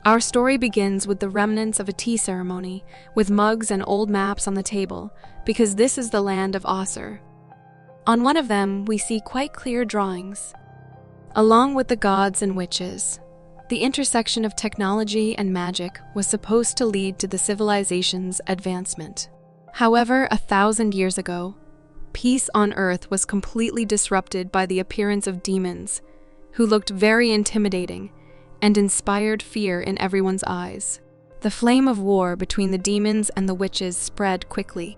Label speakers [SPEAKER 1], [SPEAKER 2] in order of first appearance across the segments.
[SPEAKER 1] Our story begins with the remnants of a tea ceremony, with mugs and old maps on the table, because this is the land of Asur. On one of them, we see quite clear drawings. Along with the gods and witches, the intersection of technology and magic was supposed to lead to the civilization's advancement. However, 1,000 years ago, peace on Earth was completely disrupted by the appearance of demons, who looked very intimidating and inspired fear in everyone's eyes. The flame of war between the demons and the witches spread quickly.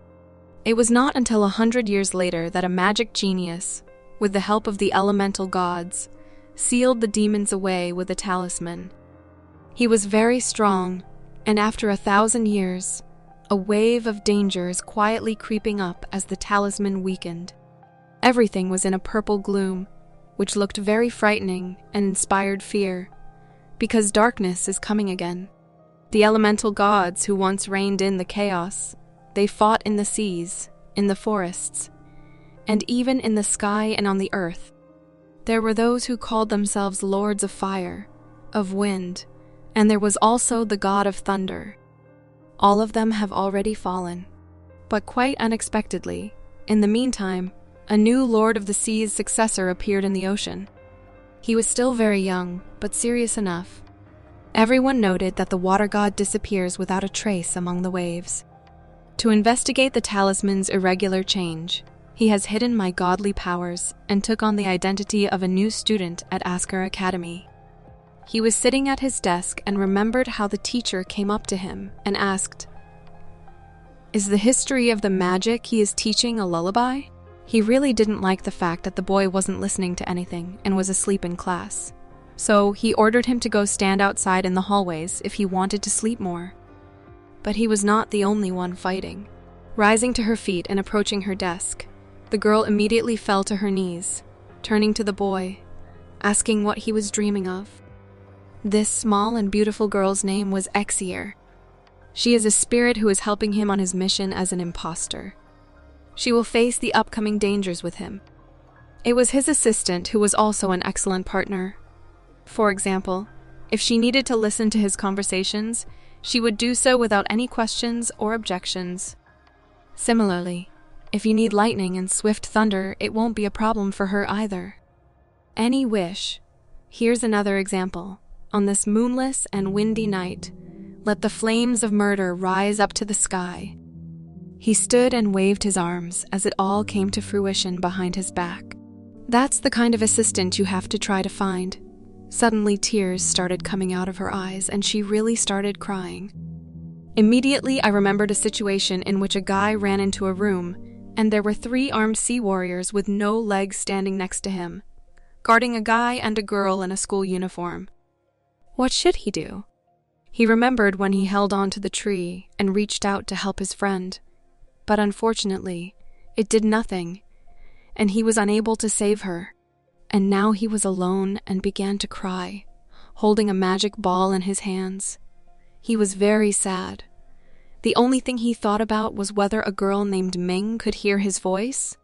[SPEAKER 1] It was not until 100 years later that a magic genius, with the help of the elemental gods, sealed the demons away with a talisman. He was very strong, and after 1,000 years, a wave of danger is quietly creeping up as the talisman weakened. Everything was in a purple gloom, which looked very frightening and inspired fear, because darkness is coming again. The elemental gods who once reigned in the chaos, they fought in the seas, in the forests, and even in the sky and on the earth. There were those who called themselves lords of fire, of wind, and there was also the god of thunder. All of them have already fallen. But quite unexpectedly, in the meantime, a new lord of the sea's successor appeared in the ocean. He was still very young, but serious enough. Everyone noted that the water god disappears without a trace among the waves. To investigate the talisman's irregular change, he has hidden my godly powers and took on the identity of a new student at Asker Academy. He was sitting at his desk and remembered how the teacher came up to him and asked, "Is the history of the magic he is teaching a lullaby?" He really didn't like the fact that the boy wasn't listening to anything and was asleep in class. So he ordered him to go stand outside in the hallways if he wanted to sleep more. But he was not the only one fighting. Rising to her feet and approaching her desk, the girl immediately fell to her knees, turning to the boy, asking what he was dreaming of. This small and beautiful girl's name was Exier. She is a spirit who is helping him on his mission as an imposter. She will face the upcoming dangers with him. It was his assistant who was also an excellent partner. For example, if she needed to listen to his conversations, she would do so without any questions or objections. Similarly, if you need lightning and swift thunder, it won't be a problem for her either. Any wish. Here's another example. On this moonless and windy night, let the flames of murder rise up to the sky. He stood and waved his arms as it all came to fruition behind his back. That's the kind of assistant you have to try to find. Suddenly tears started coming out of her eyes and she really started crying. Immediately I remembered a situation in which a guy ran into a room and there were 3 armed sea warriors with no legs standing next to him, guarding a guy and a girl in a school uniform. What should he do? He remembered when he held on to the tree and reached out to help his friend. But unfortunately, it did nothing, and he was unable to save her. And now he was alone and began to cry, holding a magic ball in his hands. He was very sad. The only thing he thought about was whether a girl named Ming could hear his voice.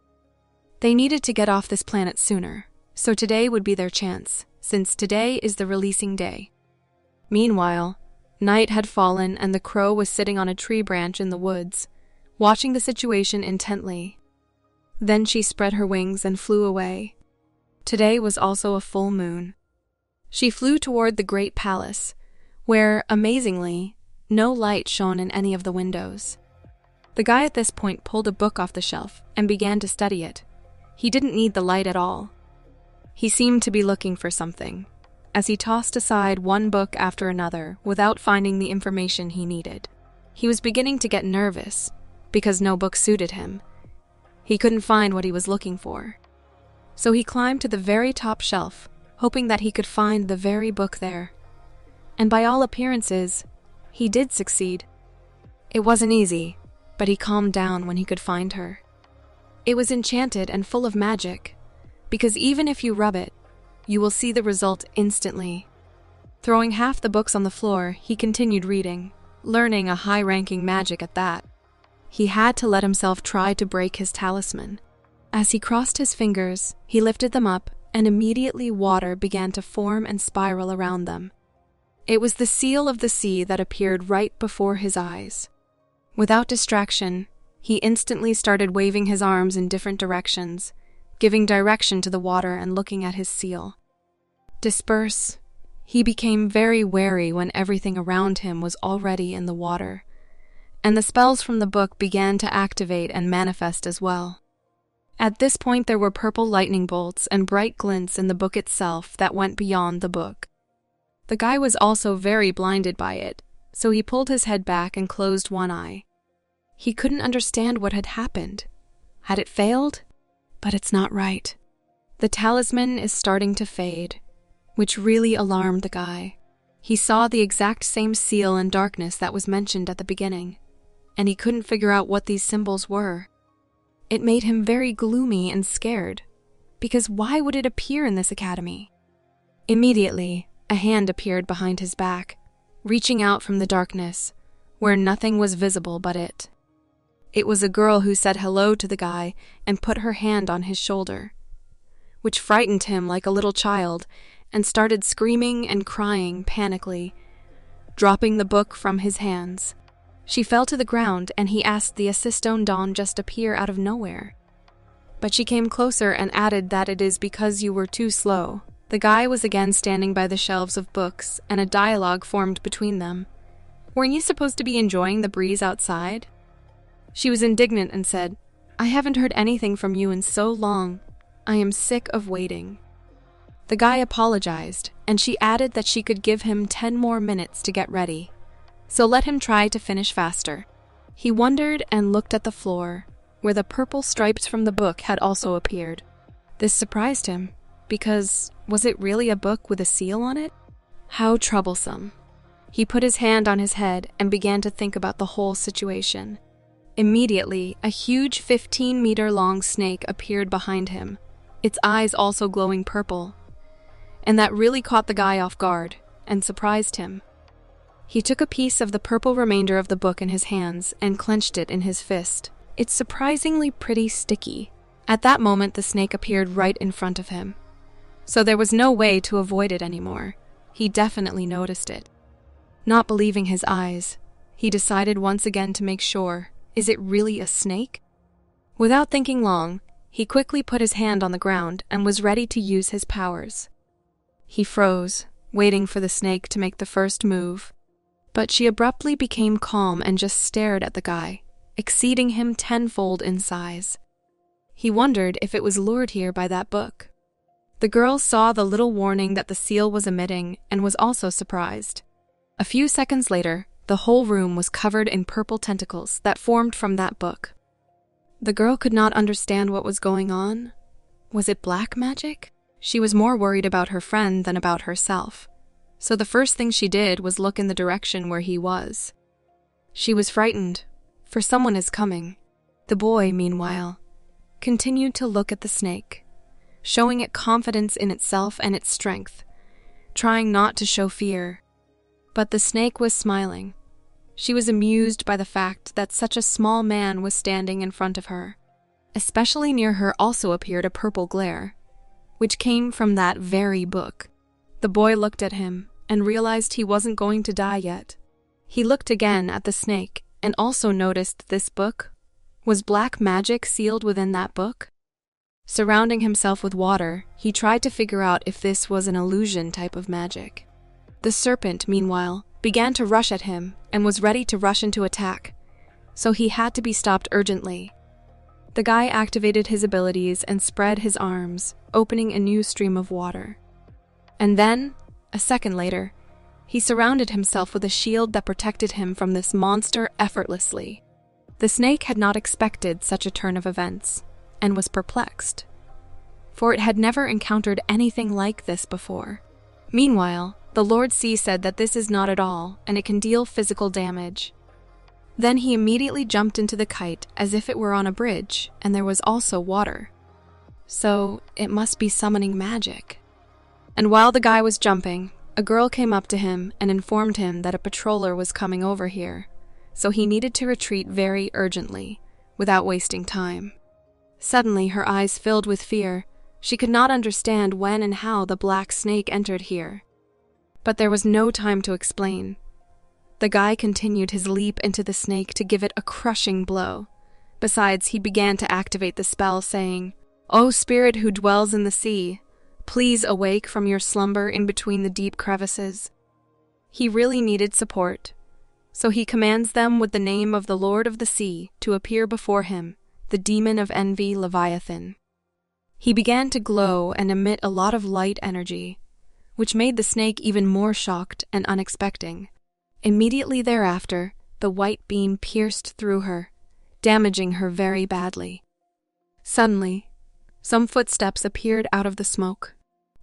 [SPEAKER 1] They needed to get off this planet sooner, so today would be their chance, since today is the releasing day. Meanwhile, night had fallen and the crow was sitting on a tree branch in the woods, watching the situation intently. Then she spread her wings and flew away. Today was also a full moon. She flew toward the great palace, where, amazingly, no light shone in any of the windows. The guy at this point pulled a book off the shelf and began to study it. He didn't need the light at all. He seemed to be looking for something, as he tossed aside one book after another without finding the information he needed. He was beginning to get nervous, because no book suited him. He couldn't find what he was looking for. So he climbed to the very top shelf, hoping that he could find the very book there. And by all appearances, he did succeed. It wasn't easy, but he calmed down when he could find her. It was enchanted and full of magic, because even if you rub it, you will see the result instantly. Throwing half the books on the floor, he continued reading, learning a high-ranking magic at that. He had to let himself try to break his talisman. As he crossed his fingers, he lifted them up, and immediately water began to form and spiral around them. It was the seal of the sea that appeared right before his eyes. Without distraction, he instantly started waving his arms in different directions, giving direction to the water and looking at his seal. Disperse. He became very wary when everything around him was already in the water, and the spells from the book began to activate and manifest as well. At this point, there were purple lightning bolts and bright glints in the book itself that went beyond the book. The guy was also very blinded by it, so he pulled his head back and closed one eye. He couldn't understand what had happened. Had it failed? But it's not right. The talisman is starting to fade, which really alarmed the guy. He saw the exact same seal in darkness that was mentioned at the beginning, and he couldn't figure out what these symbols were. It made him very gloomy and scared, because why would it appear in this academy? Immediately, a hand appeared behind his back, reaching out from the darkness, where nothing was visible but it. It was a girl who said hello to the guy and put her hand on his shoulder, which frightened him like a little child and started screaming and crying panically, dropping the book from his hands. She fell to the ground and he asked the assistone Dawn just appear out of nowhere. But she came closer and added that it is because you were too slow. The guy was again standing by the shelves of books and a dialogue formed between them. Weren't you supposed to be enjoying the breeze outside? She was indignant and said, I haven't heard anything from you in so long. I am sick of waiting. The guy apologized, and she added that she could give him 10 more minutes to get ready, so let him try to finish faster. He wondered and looked at the floor, where the purple stripes from the book had also appeared. This surprised him, because was it really a book with a seal on it? How troublesome. He put his hand on his head and began to think about the whole situation. Immediately, a huge 15-meter-long snake appeared behind him, its eyes also glowing purple, and that really caught the guy off guard and surprised him. He took a piece of the purple remainder of the book in his hands and clenched it in his fist. It's surprisingly pretty sticky. At that moment, the snake appeared right in front of him, so there was no way to avoid it anymore. He definitely noticed it. Not believing his eyes, he decided once again to make sure. Is it really a snake? Without thinking long, he quickly put his hand on the ground and was ready to use his powers. He froze, waiting for the snake to make the first move, but she abruptly became calm and just stared at the guy, exceeding him tenfold in size. He wondered if it was lured here by that book. The girl saw the little warning that the seal was emitting and was also surprised. A few seconds later, the whole room was covered in purple tentacles that formed from that book. The girl could not understand what was going on. Was it black magic? She was more worried about her friend than about herself, so the first thing she did was look in the direction where he was. She was frightened, for someone is coming. The boy, meanwhile, continued to look at the snake, showing it confidence in itself and its strength, trying not to show fear. But the snake was smiling. She was amused by the fact that such a small man was standing in front of her. Especially near her also appeared a purple glare, which came from that very book. The boy looked at him and realized he wasn't going to die yet. He looked again at the snake and also noticed this book. Was black magic sealed within that book? Surrounding himself with water, he tried to figure out if this was an illusion type of magic. The serpent, meanwhile, began to rush at him and was ready to rush into attack, so he had to be stopped urgently. The guy activated his abilities and spread his arms, opening a new stream of water. And then, a second later, he surrounded himself with a shield that protected him from this monster effortlessly. The snake had not expected such a turn of events, and was perplexed, for it had never encountered anything like this before. Meanwhile, the Lord Sea said that this is not at all, and it can deal physical damage. Then he immediately jumped into the kite as if it were on a bridge, and there was also water. So, it must be summoning magic. And while the guy was jumping, a girl came up to him and informed him that a patroller was coming over here, so he needed to retreat very urgently, without wasting time. Suddenly, her eyes filled with fear. She could not understand when and how the black snake entered here. But there was no time to explain. The guy continued his leap into the snake to give it a crushing blow. Besides, he began to activate the spell, saying, "O spirit who dwells in the sea, please awake from your slumber in between the deep crevices." He really needed support, so he commands them with the name of the Lord of the Sea to appear before him, the demon of envy, Leviathan. He began to glow and emit a lot of light energy, which made the snake even more shocked and unexpected. Immediately thereafter, the white beam pierced through her, damaging her very badly. Suddenly, some footsteps appeared out of the smoke.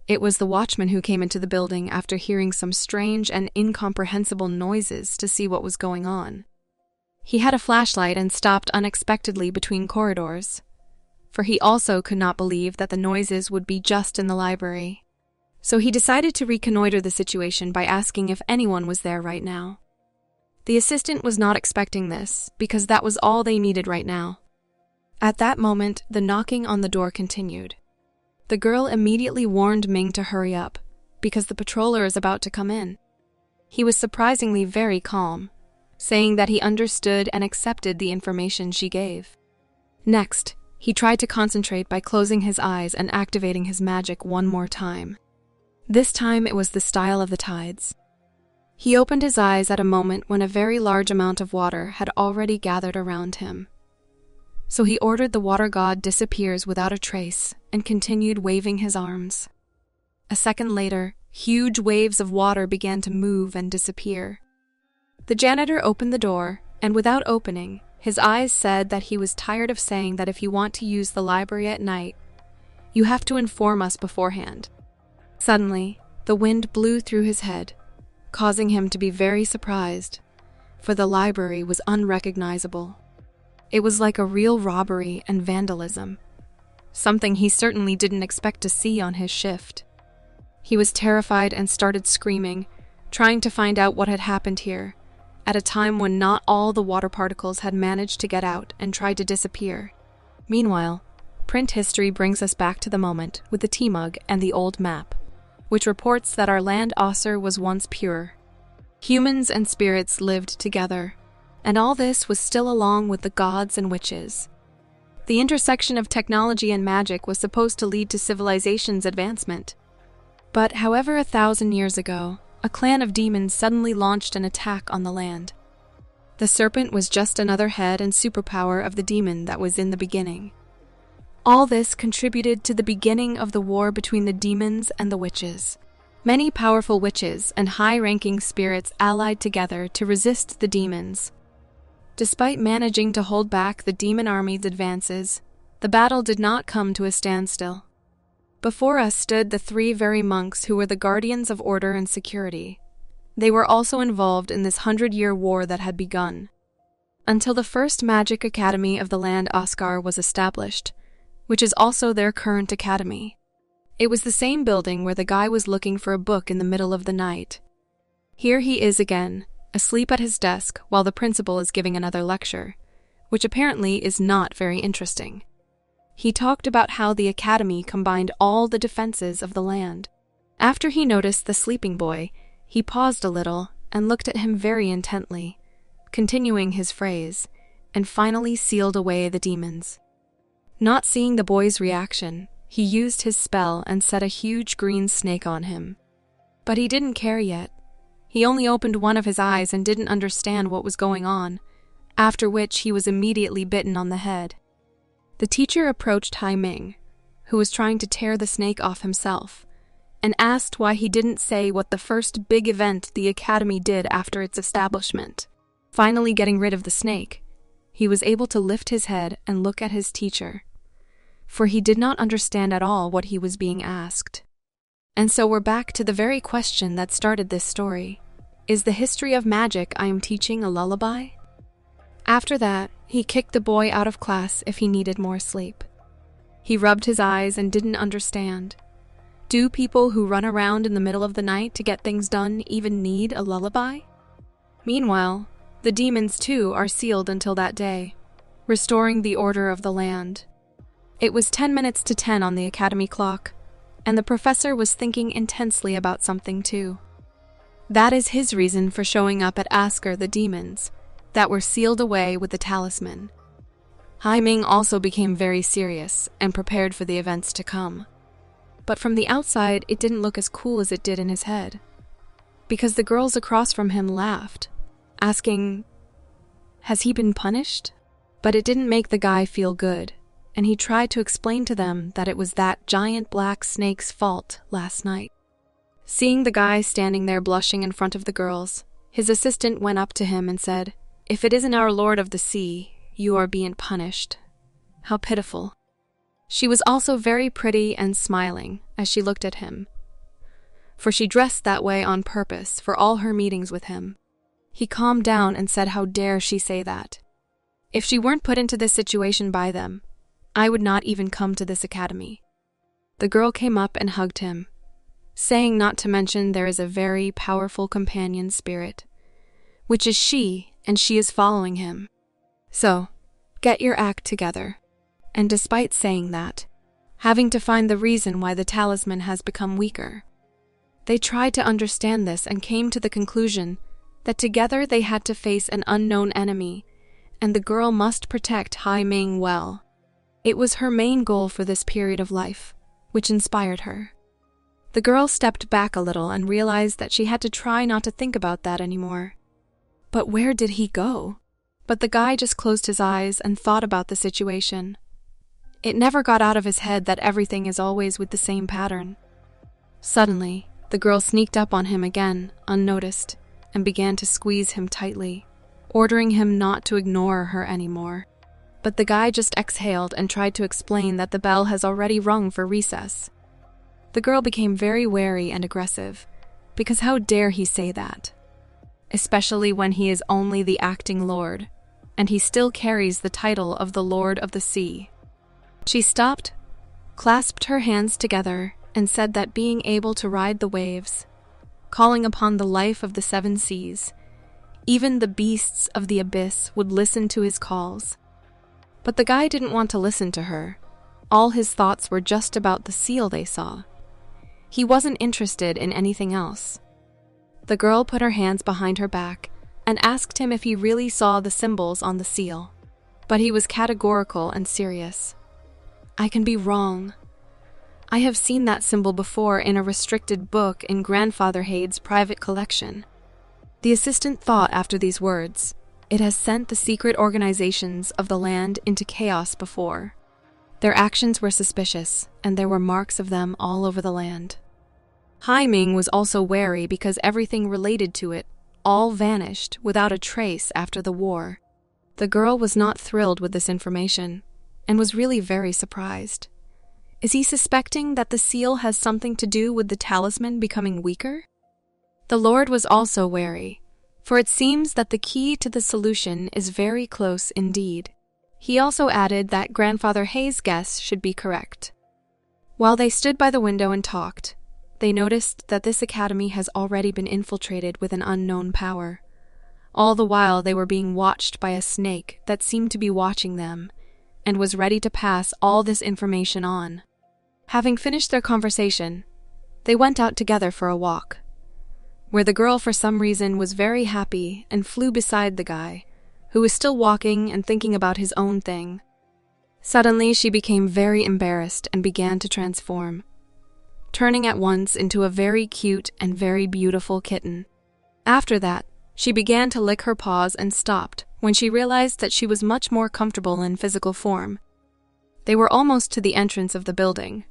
[SPEAKER 1] It was the watchman who came into the building after hearing some strange and incomprehensible noises to see what was going on. He had a flashlight and stopped unexpectedly between corridors, for he also could not believe that the noises would be just in the library. So he decided to reconnoiter the situation by asking if anyone was there right now. The assistant was not expecting this, because that was all they needed right now. At that moment, the knocking on the door continued. The girl immediately warned Ming to hurry up, because the patroller is about to come in. He was surprisingly very calm, saying that he understood and accepted the information she gave. Next, he tried to concentrate by closing his eyes and activating his magic one more time. This time it was the style of the tides. He opened his eyes at a moment when a very large amount of water had already gathered around him. So he ordered the water god disappears without a trace and continued waving his arms. A second later, huge waves of water began to move and disappear. The janitor opened the door, and without opening, his eyes said that he was tired of saying that if you want to use the library at night, you have to inform us beforehand. Suddenly, the wind blew through his head, causing him to be very surprised, for the library was unrecognizable. It was like a real robbery and vandalism, something he certainly didn't expect to see on his shift. He was terrified and started screaming, trying to find out what had happened here, at a time when not all the water particles had managed to get out and tried to disappear. Meanwhile, print history brings us back to the moment with the tea mug and the old map, which reports that our land Osir was once pure. Humans and spirits lived together, and all this was still along with the gods and witches. The intersection of technology and magic was supposed to lead to civilization's advancement. But however 1,000 years ago, a clan of demons suddenly launched an attack on the land. The serpent was just another head and superpower of the demon that was in the beginning. All this contributed to the beginning of the war between the demons and the witches. Many powerful witches and high-ranking spirits allied together to resist the demons. Despite managing to hold back the demon army's advances, the battle did not come to a standstill. Before us stood the three very monks who were the guardians of order and security. They were also involved in this 100-year war that had begun. Until the first magic academy of the land Oscar was established, which is also their current academy. It was the same building where the guy was looking for a book in the middle of the night. Here he is again, asleep at his desk while the principal is giving another lecture, which apparently is not very interesting. He talked about how the academy combined all the defenses of the land. After he noticed the sleeping boy, he paused a little and looked at him very intently, continuing his phrase, and finally sealed away the demons. Not seeing the boy's reaction, he used his spell and set a huge green snake on him. But he didn't care yet. He only opened one of his eyes and didn't understand what was going on, after which he was immediately bitten on the head. The teacher approached Hai Ming, who was trying to tear the snake off himself, and asked why he didn't say what the first big event the academy did after its establishment. Finally getting rid of the snake, he was able to lift his head and look at his teacher, for he did not understand at all what he was being asked. And so we're back to the very question that started this story. Is the history of magic I am teaching a lullaby? After that, he kicked the boy out of class if he needed more sleep. He rubbed his eyes and didn't understand. Do people who run around in the middle of the night to get things done even need a lullaby? Meanwhile, the demons too are sealed until that day, restoring the order of the land. It was 10 minutes to 10 on the academy clock, and the professor was thinking intensely about something too. That is his reason for showing up at Asker the demons that were sealed away with the talisman. Haiming also became very serious and prepared for the events to come. But from the outside, it didn't look as cool as it did in his head, because the girls across from him laughed, asking, "Has he been punished?" But it didn't make the guy feel good, and he tried to explain to them that it was that giant black snake's fault last night. Seeing the guy standing there blushing in front of the girls, his assistant went up to him and said, "If it isn't our Lord of the Sea, you are being punished." How pitiful. She was also very pretty and smiling as she looked at him, for she dressed that way on purpose for all her meetings with him. He calmed down and said, "How dare she say that? If she weren't put into this situation by them, I would not even come to this academy." The girl came up and hugged him, saying not to mention there is a very powerful companion spirit, which is she, and she is following him. So, get your act together. And despite saying that, having to find the reason why the talisman has become weaker, they tried to understand this and came to the conclusion that together they had to face an unknown enemy, and the girl must protect Haiming well. It was her main goal for this period of life, which inspired her. The girl stepped back a little and realized that she had to try not to think about that anymore. But where did he go? But the guy just closed his eyes and thought about the situation. It never got out of his head that everything is always with the same pattern. Suddenly, the girl sneaked up on him again, unnoticed, and began to squeeze him tightly, ordering him not to ignore her anymore. But the guy just exhaled and tried to explain that the bell has already rung for recess. The girl became very wary and aggressive, because how dare he say that? Especially when he is only the acting lord, and he still carries the title of the Lord of the Sea. She stopped, clasped her hands together, and said that being able to ride the waves, calling upon the life of the seven seas, even the beasts of the abyss would listen to his calls. But the guy didn't want to listen to her. All his thoughts were just about the seal they saw. He wasn't interested in anything else. The girl put her hands behind her back and asked him if he really saw the symbols on the seal. But he was categorical and serious. "I can be wrong. I have seen that symbol before in a restricted book in Grandfather Hade's private collection." The assistant thought after these words, "It has sent the secret organizations of the land into chaos before." Their actions were suspicious, and there were marks of them all over the land. Haiming was also wary because everything related to it all vanished without a trace after the war. The girl was not thrilled with this information, and was really very surprised. Is he suspecting that the seal has something to do with the talisman becoming weaker? The Lord was also wary, for it seems that the key to the solution is very close indeed. He also added that Grandfather Hayes' guess should be correct. While they stood by the window and talked, they noticed that this academy has already been infiltrated with an unknown power. All the while they were being watched by a snake that seemed to be watching them, and was ready to pass all this information on. Having finished their conversation, they went out together for a walk, where the girl for some reason was very happy and flew beside the guy, who was still walking and thinking about his own thing. Suddenly she became very embarrassed and began to transform, turning at once into a very cute and very beautiful kitten. After that, she began to lick her paws and stopped when she realized that she was much more comfortable in physical form. They were almost to the entrance of the building,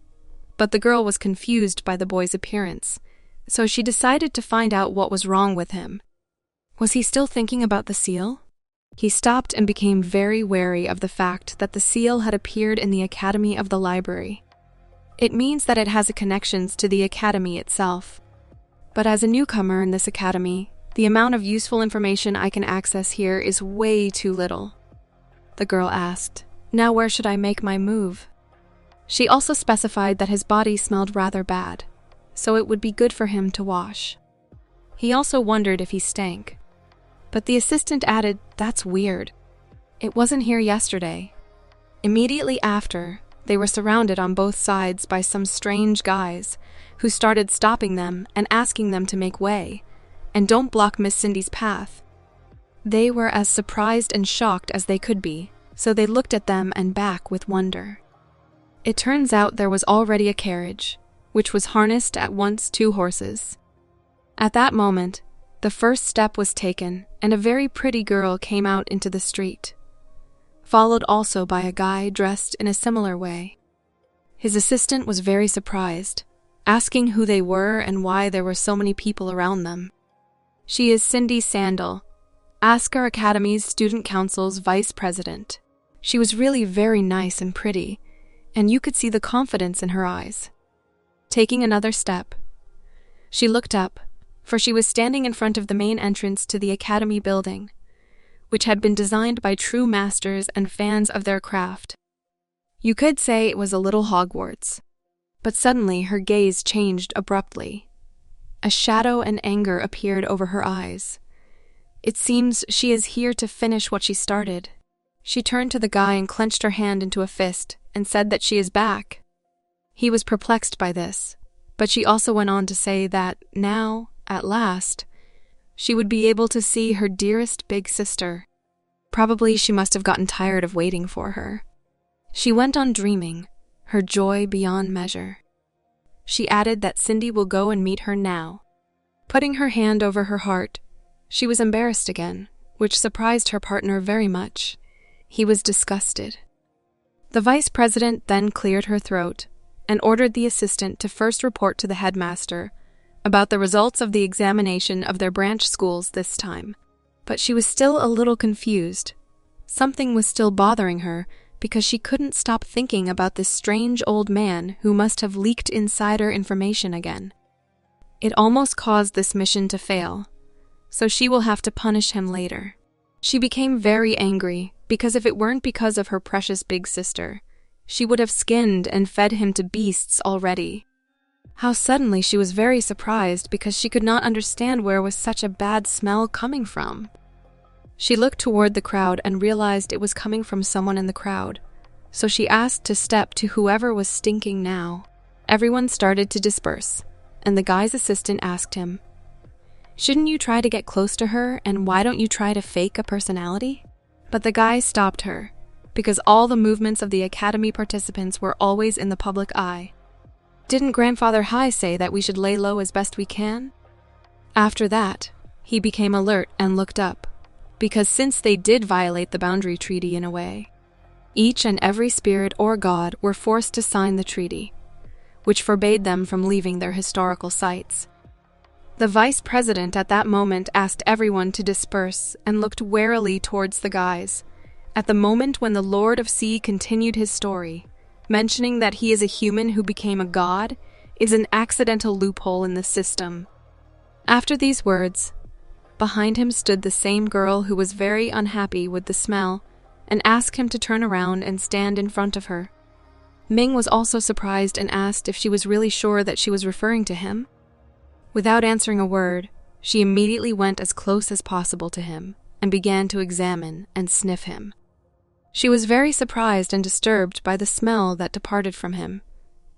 [SPEAKER 1] but the girl was confused by the boy's appearance, so she decided to find out what was wrong with him. Was he still thinking about the seal? He stopped and became very wary of the fact that the seal had appeared in the Academy of the Library. It means that it has connections to the Academy itself. But as a newcomer in this Academy, the amount of useful information I can access here is way too little. The girl asked, "Now where should I make my move?" She also specified that his body smelled rather bad, so it would be good for him to wash. He also wondered if he stank. But the assistant added, "That's weird. It wasn't here yesterday." Immediately after, they were surrounded on both sides by some strange guys who started stopping them and asking them to make way, and don't block Miss Cindy's path." They were as surprised and shocked as they could be, so they looked at them and back with wonder. It turns out there was already a carriage, which was harnessed at once 2 horses. At that moment, the first step was taken, and a very pretty girl came out into the street, followed also by a guy dressed in a similar way. His assistant was very surprised, asking who they were and why there were so many people around them. "She is Cindy Sandal, Asker Academy's Student Council's vice president. She was really very nice and pretty, and you could see the confidence in her eyes." Taking another step, she looked up, for she was standing in front of the main entrance to the Academy building, which had been designed by true masters and fans of their craft. You could say it was a little Hogwarts, but suddenly her gaze changed abruptly. A shadow and anger appeared over her eyes. It seems she is here to finish what she started. She turned to the guy and clenched her hand into a fist and said that she is back. He was perplexed by this, but she also went on to say that now, at last, she would be able to see her dearest big sister. Probably she must have gotten tired of waiting for her. She went on dreaming, her joy beyond measure. She added that Cindy will go and meet her now. Putting her hand over her heart, she was embarrassed again, which surprised her partner very much. He was disgusted. The vice president then cleared her throat and ordered the assistant to first report to the headmaster about the results of the examination of their branch schools this time. But she was still a little confused. Something was still bothering her because she couldn't stop thinking about this strange old man who must have leaked insider information again. It almost caused this mission to fail, so she will have to punish him later. She became very angry because if it weren't because of her precious big sister, she would have skinned and fed him to beasts already. How suddenly she was very surprised because she could not understand where was such a bad smell coming from. She looked toward the crowd and realized it was coming from someone in the crowd, so she asked to step to whoever was stinking now. Everyone started to disperse, and the guy's assistant asked him, "Shouldn't you try to get close to her, and why don't you try to fake a personality?" But the guy stopped her, because all the movements of the academy participants were always in the public eye. "Didn't Grandfather High say that we should lay low as best we can?" After that, he became alert and looked up, because since they did violate the boundary treaty in a way, each and every spirit or god were forced to sign the treaty, which forbade them from leaving their historical sites. The vice president at that moment asked everyone to disperse and looked warily towards the guys, at the moment when the Lord of Sea continued his story, mentioning that he is a human who became a god is an accidental loophole in the system. After these words, behind him stood the same girl who was very unhappy with the smell and asked him to turn around and stand in front of her. Ming was also surprised and asked if she was really sure that she was referring to him. Without answering a word, she immediately went as close as possible to him and began to examine and sniff him. She was very surprised and disturbed by the smell that departed from him,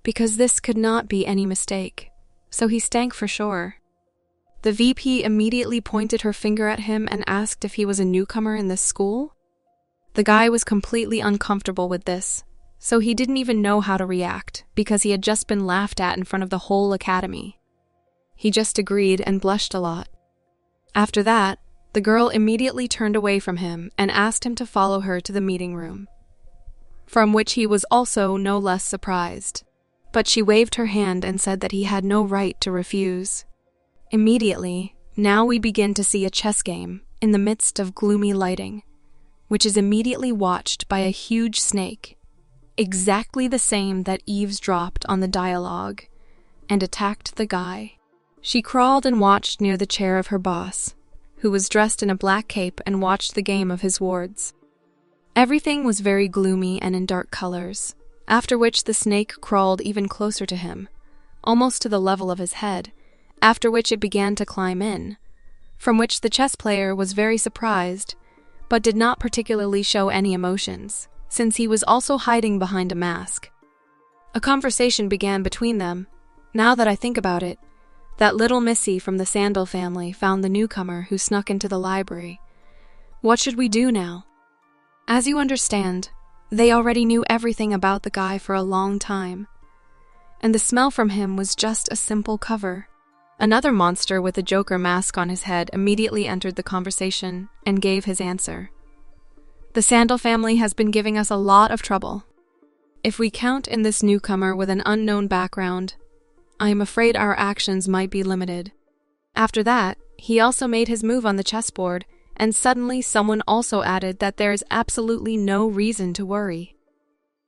[SPEAKER 1] because this could not be any mistake, so he stank for sure. The VP immediately pointed her finger at him and asked if he was a newcomer in this school. The guy was completely uncomfortable with this, so he didn't even know how to react because he had just been laughed at in front of the whole academy. He just agreed and blushed a lot. After that, the girl immediately turned away from him and asked him to follow her to the meeting room, from which he was also no less surprised. But she waved her hand and said that he had no right to refuse. Immediately, now we begin to see a chess game in the midst of gloomy lighting, which is immediately watched by a huge snake, exactly the same that eavesdropped on the dialogue and attacked the guy. She crawled and watched near the chair of her boss, who was dressed in a black cape and watched the game of his wards. Everything was very gloomy and in dark colors, after which the snake crawled even closer to him, almost to the level of his head, after which it began to climb in, from which the chess player was very surprised, but did not particularly show any emotions, since he was also hiding behind a mask. A conversation began between them. Now that I think about it, that little Missy from the Sandal family found the newcomer who snuck into the library. What should we do now? As you understand, they already knew everything about the guy for a long time, and the smell from him was just a simple cover. Another monster with a Joker mask on his head immediately entered the conversation and gave his answer. The Sandal family has been giving us a lot of trouble. If we count in this newcomer with an unknown background, I am afraid our actions might be limited. After that, he also made his move on the chessboard, and suddenly someone also added that there is absolutely no reason to worry.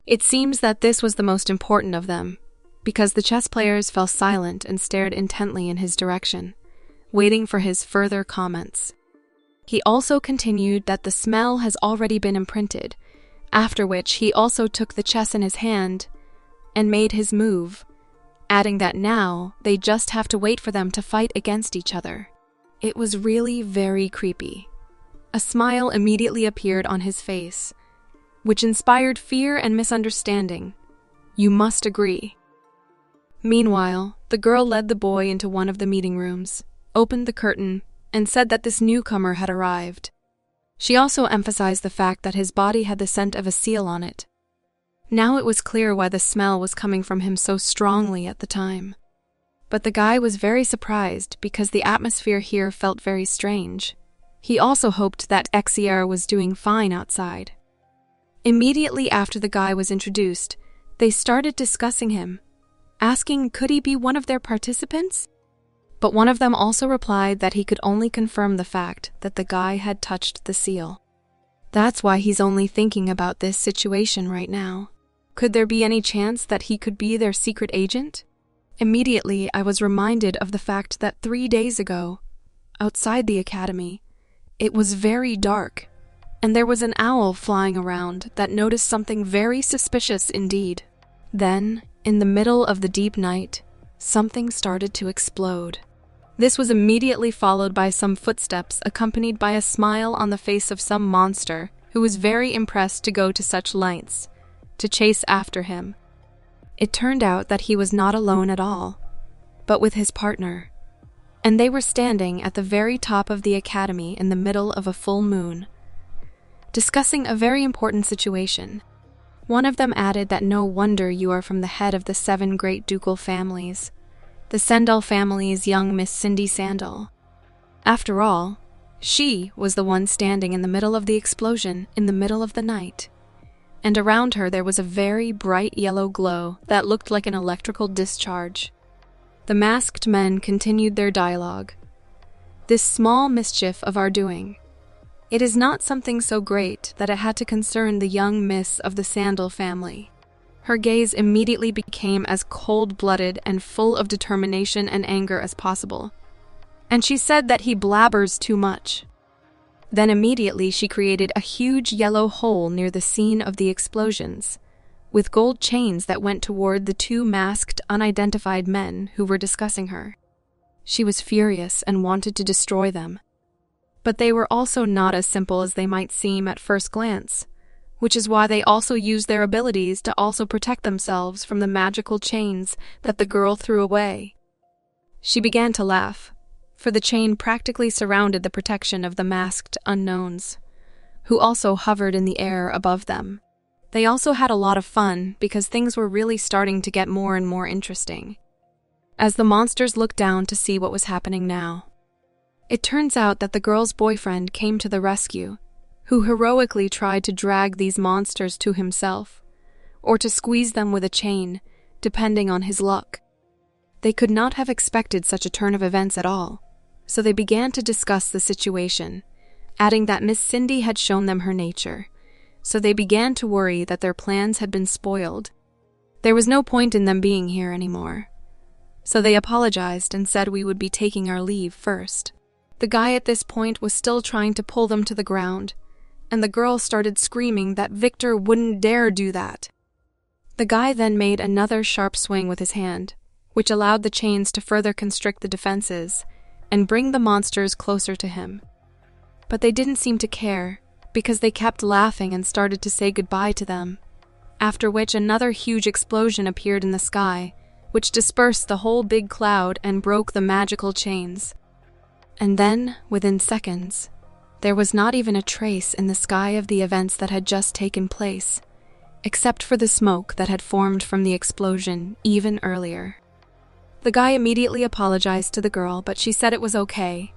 [SPEAKER 1] It seems that this was the most important of them, because the chess players fell silent and stared intently in his direction, waiting for his further comments. He also continued that the smell has already been imprinted, after which he also took the chess in his hand and made his move, adding that now they just have to wait for them to fight against each other. It was really very creepy. A smile immediately appeared on his face, which inspired fear and misunderstanding. You must agree. Meanwhile, the girl led the boy into one of the meeting rooms, opened the curtain, and said that this newcomer had arrived. She also emphasized the fact that his body had the scent of a seal on it. Now it was clear why the smell was coming from him so strongly at the time. But the guy was very surprised because the atmosphere here felt very strange. He also hoped that Exier was doing fine outside. Immediately after the guy was introduced, they started discussing him, asking could he be one of their participants? But one of them also replied that he could only confirm the fact that the guy had touched the seal. That's why he's only thinking about this situation right now. Could there be any chance that he could be their secret agent? Immediately, I was reminded of the fact that 3 days ago, outside the academy, it was very dark, and there was an owl flying around that noticed something very suspicious indeed. Then, in the middle of the deep night, something started to explode. This was immediately followed by some footsteps accompanied by a smile on the face of some monster who was very impressed to go to such lengths to chase after him. It turned out that he was not alone at all, but with his partner, and they were standing at the very top of the academy in the middle of a full moon, discussing a very important situation. One of them added that no wonder you are from the head of the 7 great ducal families, the Sandal family's young Miss Cindy Sandal. After all, she was the one standing in the middle of the explosion in the middle of the night, and around her there was a very bright yellow glow that looked like an electrical discharge. The masked men continued their dialogue. This small mischief of our doing. It is not something so great that it had to concern the young miss of the Sandal family. Her gaze immediately became as cold-blooded and full of determination and anger as possible, and she said that he blabbers too much. Then immediately she created a huge yellow hole near the scene of the explosions, with gold chains that went toward the 2 masked, unidentified men who were discussing her. She was furious and wanted to destroy them. But they were also not as simple as they might seem at first glance, which is why they also used their abilities to also protect themselves from the magical chains that the girl threw away. She began to laugh, for the chain practically surrounded the protection of the masked unknowns, who also hovered in the air above them. They also had a lot of fun because things were really starting to get more and more interesting, as the monsters looked down to see what was happening now. It turns out that the girl's boyfriend came to the rescue, who heroically tried to drag these monsters to himself, or to squeeze them with a chain, depending on his luck. They could not have expected such a turn of events at all, so they began to discuss the situation, adding that Miss Cindy had shown them her nature, so they began to worry that their plans had been spoiled. There was no point in them being here anymore, so they apologized and said we would be taking our leave first. The guy at this point was still trying to pull them to the ground, and the girl started screaming that Victor wouldn't dare do that. The guy then made another sharp swing with his hand, which allowed the chains to further constrict the defenses and bring the monsters closer to him. But they didn't seem to care, because they kept laughing and started to say goodbye to them, after which another huge explosion appeared in the sky, which dispersed the whole big cloud and broke the magical chains. And then, within seconds, there was not even a trace in the sky of the events that had just taken place, except for the smoke that had formed from the explosion even earlier. The guy immediately apologized to the girl, but she said it was okay,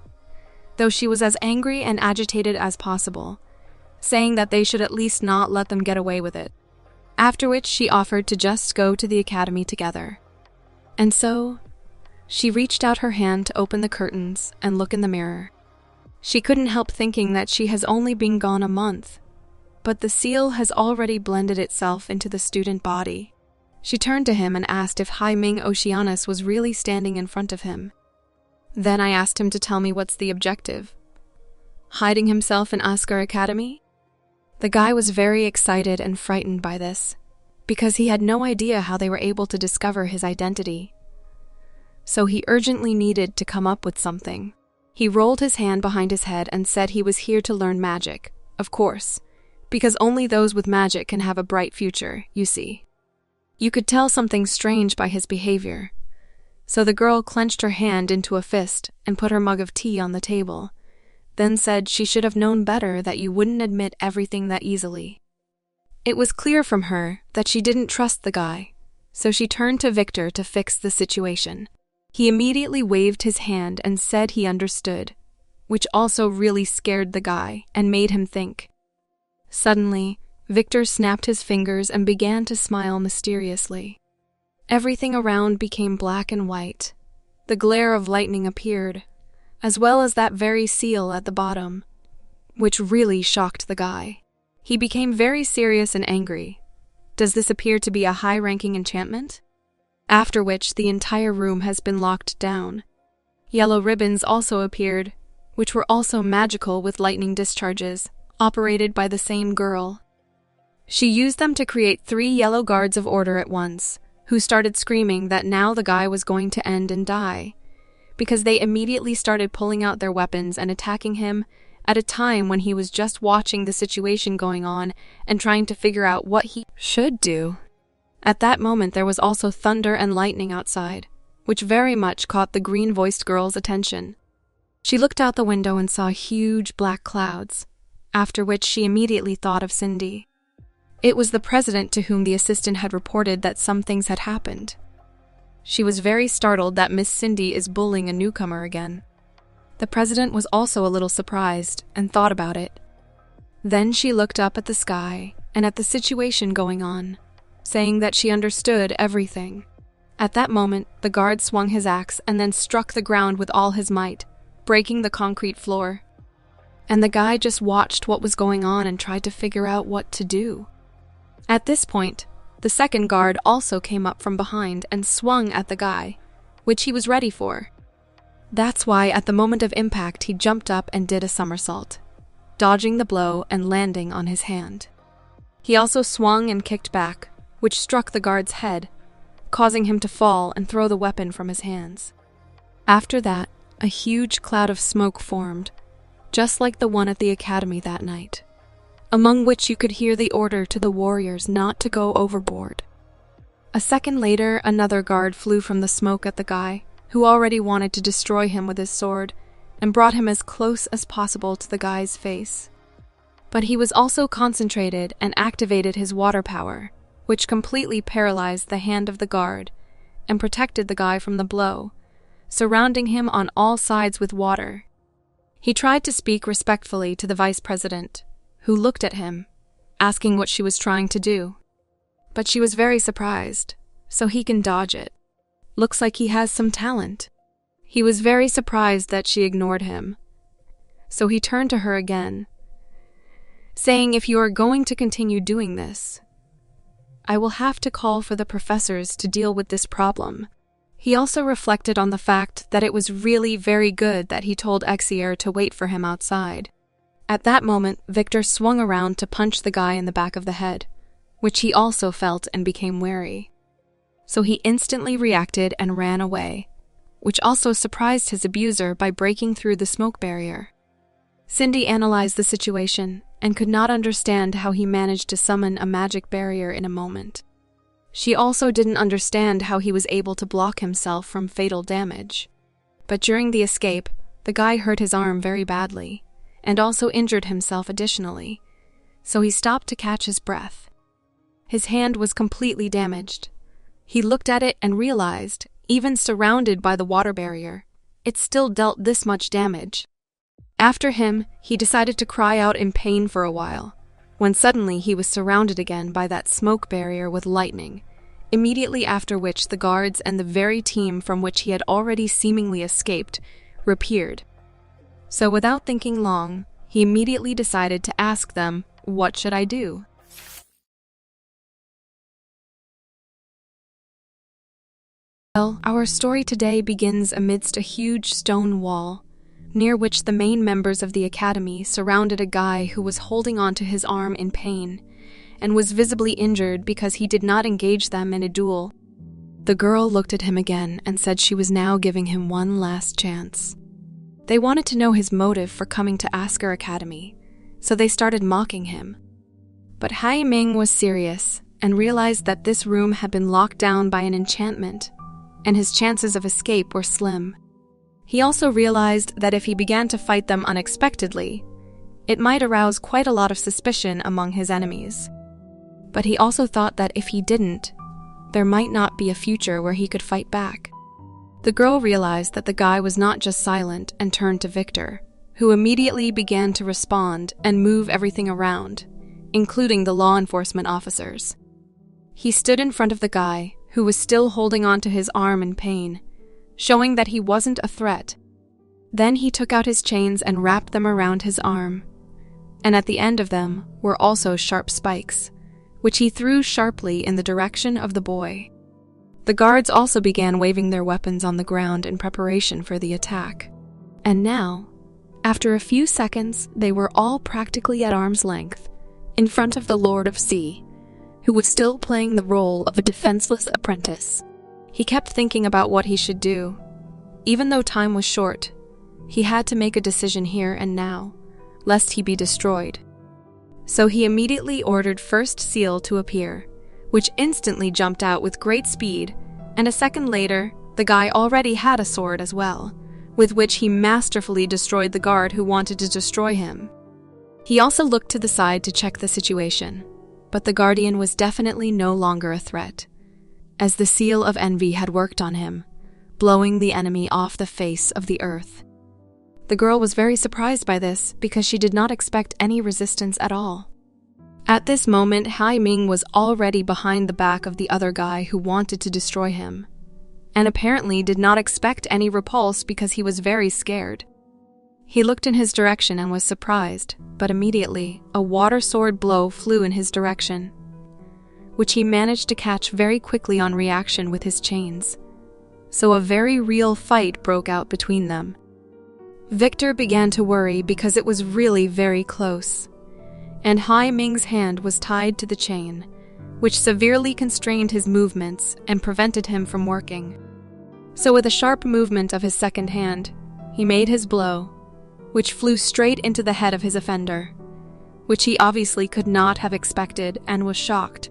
[SPEAKER 1] though she was as angry and agitated as possible, saying that they should at least not let them get away with it. After which she offered to just go to the academy together. And so, she reached out her hand to open the curtains and look in the mirror. She couldn't help thinking that she has only been gone a month, but the seal has already blended itself into the student body. She turned to him and asked if Hai Ming Oceanus was really standing in front of him. Then I asked him to tell me what's the objective. Hiding himself in Oscar Academy? The guy was very excited and frightened by this, because he had no idea how they were able to discover his identity. So he urgently needed to come up with something. He rolled his hand behind his head and said he was here to learn magic, of course, because only those with magic can have a bright future, you see. You could tell something strange by his behavior. So the girl clenched her hand into a fist and put her mug of tea on the table, then said she should have known better that you wouldn't admit everything that easily. It was clear from her that she didn't trust the guy, so she turned to Victor to fix the situation. He immediately waved his hand and said he understood, which also really scared the guy and made him think. Suddenly, Victor snapped his fingers and began to smile mysteriously. Everything around became black and white. The glare of lightning appeared, as well as that very seal at the bottom, which really shocked the guy. He became very serious and angry. Does this appear to be a high-ranking enchantment? After which the entire room has been locked down. Yellow ribbons also appeared, which were also magical with lightning discharges, operated by the same girl. She used them to create 3 yellow guards of order at once, who started screaming that now the guy was going to end and die, because they immediately started pulling out their weapons and attacking him at a time when he was just watching the situation going on and trying to figure out what he should do. At that moment there was also thunder and lightning outside, which very much caught the green-voiced girl's attention. She looked out the window and saw huge black clouds, after which she immediately thought of Cindy. It was the president to whom the assistant had reported that some things had happened. She was very startled that Miss Cindy is bullying a newcomer again. The president was also a little surprised and thought about it. Then she looked up at the sky and at the situation going on, saying that she understood everything. At that moment, the guard swung his axe and then struck the ground with all his might, breaking the concrete floor. And the guy just watched what was going on and tried to figure out what to do. At this point, the second guard also came up from behind and swung at the guy, which he was ready for. That's why at the moment of impact he jumped up and did a somersault, dodging the blow and landing on his hand. He also swung and kicked back, which struck the guard's head, causing him to fall and throw the weapon from his hands. After that, a huge cloud of smoke formed, just like the one at the academy that night, among which you could hear the order to the warriors not to go overboard. A second later, another guard flew from the smoke at the guy, who already wanted to destroy him with his sword, and brought him as close as possible to the guy's face. But he was also concentrated and activated his water power, which completely paralyzed the hand of the guard and protected the guy from the blow, surrounding him on all sides with water. He tried to speak respectfully to the vice president, who looked at him, asking what she was trying to do. But she was very surprised, so he can dodge it. Looks like he has some talent. He was very surprised that she ignored him, so he turned to her again, saying, "If you are going to continue doing this, I will have to call for the professors to deal with this problem." He also reflected on the fact that it was really very good that he told Exier to wait for him outside. At that moment, Victor swung around to punch the guy in the back of the head, which he also felt and became wary. So he instantly reacted and ran away, which also surprised his abuser by breaking through the smoke barrier. Cindy analyzed the situation and could not understand how he managed to summon a magic barrier in a moment. She also didn't understand how he was able to block himself from fatal damage. But during the escape, the guy hurt his arm very badly, and also injured himself additionally, so he stopped to catch his breath. His hand was completely damaged. He looked at it and realized, even surrounded by the water barrier, it still dealt this much damage. After him, he decided to cry out in pain for a while, when suddenly he was surrounded again by that smoke barrier with lightning, immediately after which the guards and the very team from which he had already seemingly escaped reappeared. So without thinking long, he immediately decided to ask them, "What should I do?" Well, our story today begins amidst a huge stone wall, near which the main members of the academy surrounded a guy who was holding onto his arm in pain, and was visibly injured because he did not engage them in a duel. The girl looked at him again and said she was now giving him one last chance. They wanted to know his motive for coming to Asker Academy, so they started mocking him. But Hai Ming was serious and realized that this room had been locked down by an enchantment, and his chances of escape were slim. He also realized that if he began to fight them unexpectedly, it might arouse quite a lot of suspicion among his enemies. But he also thought that if he didn't, there might not be a future where he could fight back. The girl realized that the guy was not just silent and turned to Victor, who immediately began to respond and move everything around, including the law enforcement officers. He stood in front of the guy, who was still holding onto his arm in pain, showing that he wasn't a threat. Then he took out his chains and wrapped them around his arm, and at the end of them were also sharp spikes, which he threw sharply in the direction of the boy. The guards also began waving their weapons on the ground in preparation for the attack. And now, after a few seconds, they were all practically at arm's length, in front of the Lord of Sea, who was still playing the role of a defenseless apprentice. He kept thinking about what he should do. Even though time was short, he had to make a decision here and now, lest he be destroyed. So he immediately ordered First Seal to appear, which instantly jumped out with great speed, and a second later, the guy already had a sword as well, with which he masterfully destroyed the guard who wanted to destroy him. He also looked to the side to check the situation, but the Guardian was definitely no longer a threat, as the Seal of Envy had worked on him, blowing the enemy off the face of the earth. The girl was very surprised by this because she did not expect any resistance at all. At this moment, Hai Ming was already behind the back of the other guy who wanted to destroy him, and apparently did not expect any repulse because he was very scared. He looked in his direction and was surprised, but immediately a water sword blow flew in his direction, which he managed to catch very quickly on reaction with his chains. So a very real fight broke out between them. Victor began to worry because it was really very close, and Hai Ming's hand was tied to the chain, which severely constrained his movements and prevented him from working. So with a sharp movement of his second hand, he made his blow, which flew straight into the head of his offender, which he obviously could not have expected and was shocked.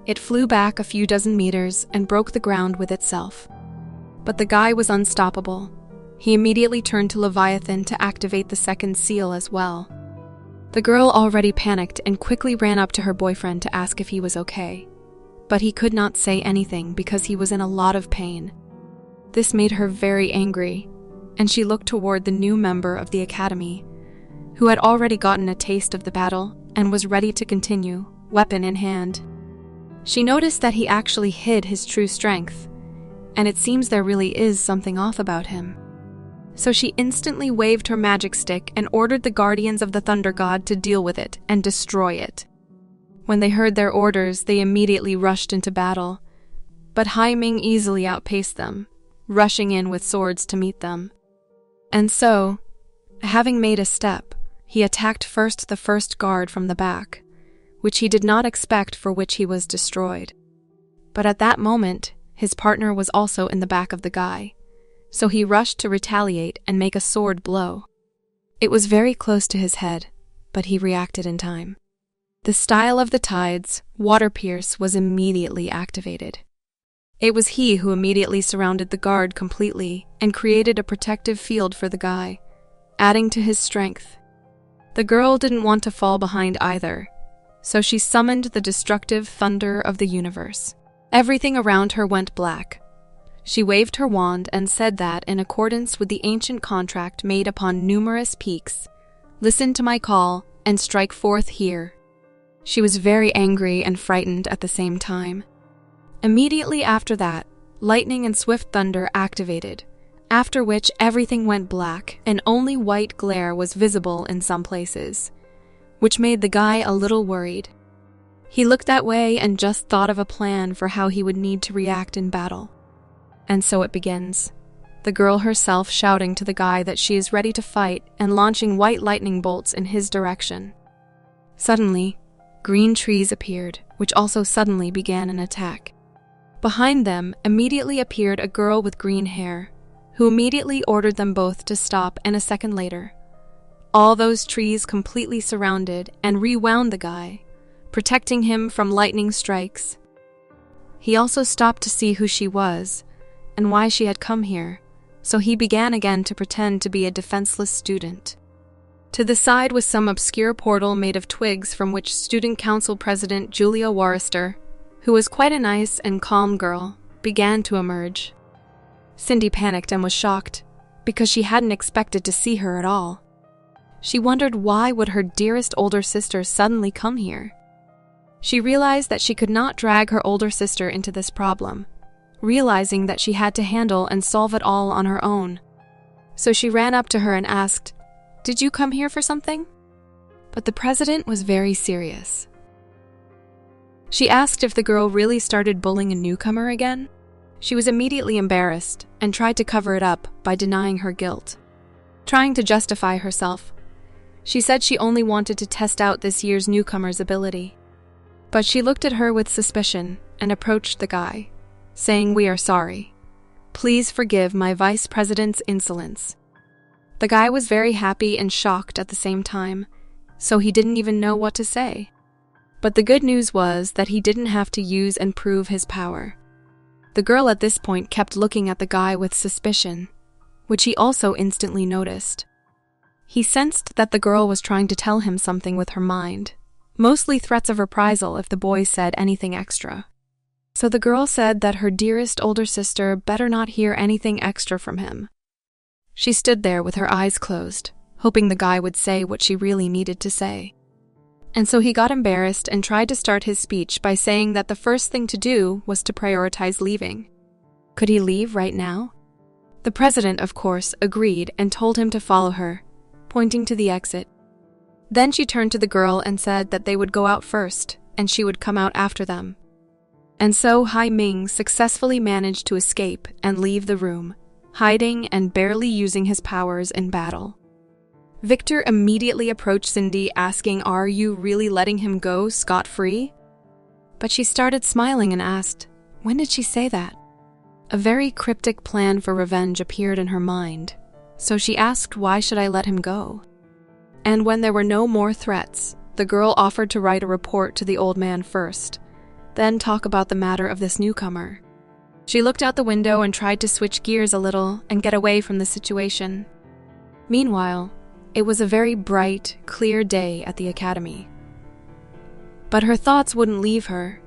[SPEAKER 1] It flew back a few dozen meters and broke the ground with itself. But the guy was unstoppable. He immediately turned to Leviathan to activate the second seal as well. The girl already panicked and quickly ran up to her boyfriend to ask if he was okay. But he could not say anything because he was in a lot of pain. This made her very angry, and she looked toward the new member of the academy, who had already gotten a taste of the battle and was ready to continue, weapon in hand. She noticed that he actually hid his true strength, and it seems there really is something off about him. So she instantly waved her magic stick and ordered the guardians of the Thunder God to deal with it and destroy it. When they heard their orders, they immediately rushed into battle, but Hai Ming easily outpaced them, rushing in with swords to meet them. And so, having made a step, he attacked first the first guard from the back, which he did not expect, for which he was destroyed. But at that moment, his partner was also in the back of the guy, so he rushed to retaliate and make a sword blow. It was very close to his head, but he reacted in time. The style of the tides, Water Pierce, was immediately activated. It was he who immediately surrounded the guard completely and created a protective field for the guy, adding to his strength. The girl didn't want to fall behind either, so she summoned the destructive thunder of the universe. Everything around her went black. She waved her wand and said that, in accordance with the ancient contract made upon numerous peaks, "Listen to my call and strike forth here." She was very angry and frightened at the same time. Immediately after that, lightning and swift thunder activated, after which everything went black and only white glare was visible in some places, which made the guy a little worried. He looked that way and just thought of a plan for how he would need to react in battle. And so it begins. The girl herself shouting to the guy that she is ready to fight and launching white lightning bolts in his direction. Suddenly, green trees appeared, which also suddenly began an attack. Behind them immediately appeared a girl with green hair, who immediately ordered them both to stop, and a second later, all those trees completely surrounded and rewound the guy, protecting him from lightning strikes. He also stopped to see who she was and why she had come here, so he began again to pretend to be a defenseless student. To the side was some obscure portal made of twigs from which Student Council President Julia Warrister, who was quite a nice and calm girl, began to emerge. Cindy panicked and was shocked, because she hadn't expected to see her at all. She wondered why would her dearest older sister suddenly come here. She realized that she could not drag her older sister into this problem, realizing that she had to handle and solve it all on her own. So she ran up to her and asked, "Did you come here for something?" But the president was very serious. She asked if the girl really started bullying a newcomer again. She was immediately embarrassed and tried to cover it up by denying her guilt. Trying to justify herself, she said she only wanted to test out this year's newcomer's ability. But she looked at her with suspicion and approached the guy, saying, "We are sorry. Please forgive my vice president's insolence." The guy was very happy and shocked at the same time, so he didn't even know what to say. But the good news was that he didn't have to use and prove his power. The girl at this point kept looking at the guy with suspicion, which he also instantly noticed. He sensed that the girl was trying to tell him something with her mind, mostly threats of reprisal if the boy said anything extra. So the girl said that her dearest older sister better not hear anything extra from him. She stood there with her eyes closed, hoping the guy would say what she really needed to say. And so he got embarrassed and tried to start his speech by saying that the first thing to do was to prioritize leaving. Could he leave right now? The president, of course, agreed and told him to follow her, pointing to the exit. Then she turned to the girl and said that they would go out first and she would come out after them. And so Hai Ming successfully managed to escape and leave the room, hiding and barely using his powers in battle. Victor immediately approached Cindy asking, "Are you really letting him go scot-free?" But she started smiling and asked, "When did she say that?" A very cryptic plan for revenge appeared in her mind, so she asked, "Why should I let him go?" And when there were no more threats, the girl offered to write a report to the old man first, then talk about the matter of this newcomer. She looked out the window and tried to switch gears a little and get away from the situation. Meanwhile, it was a very bright, clear day at the academy. But her thoughts wouldn't leave her.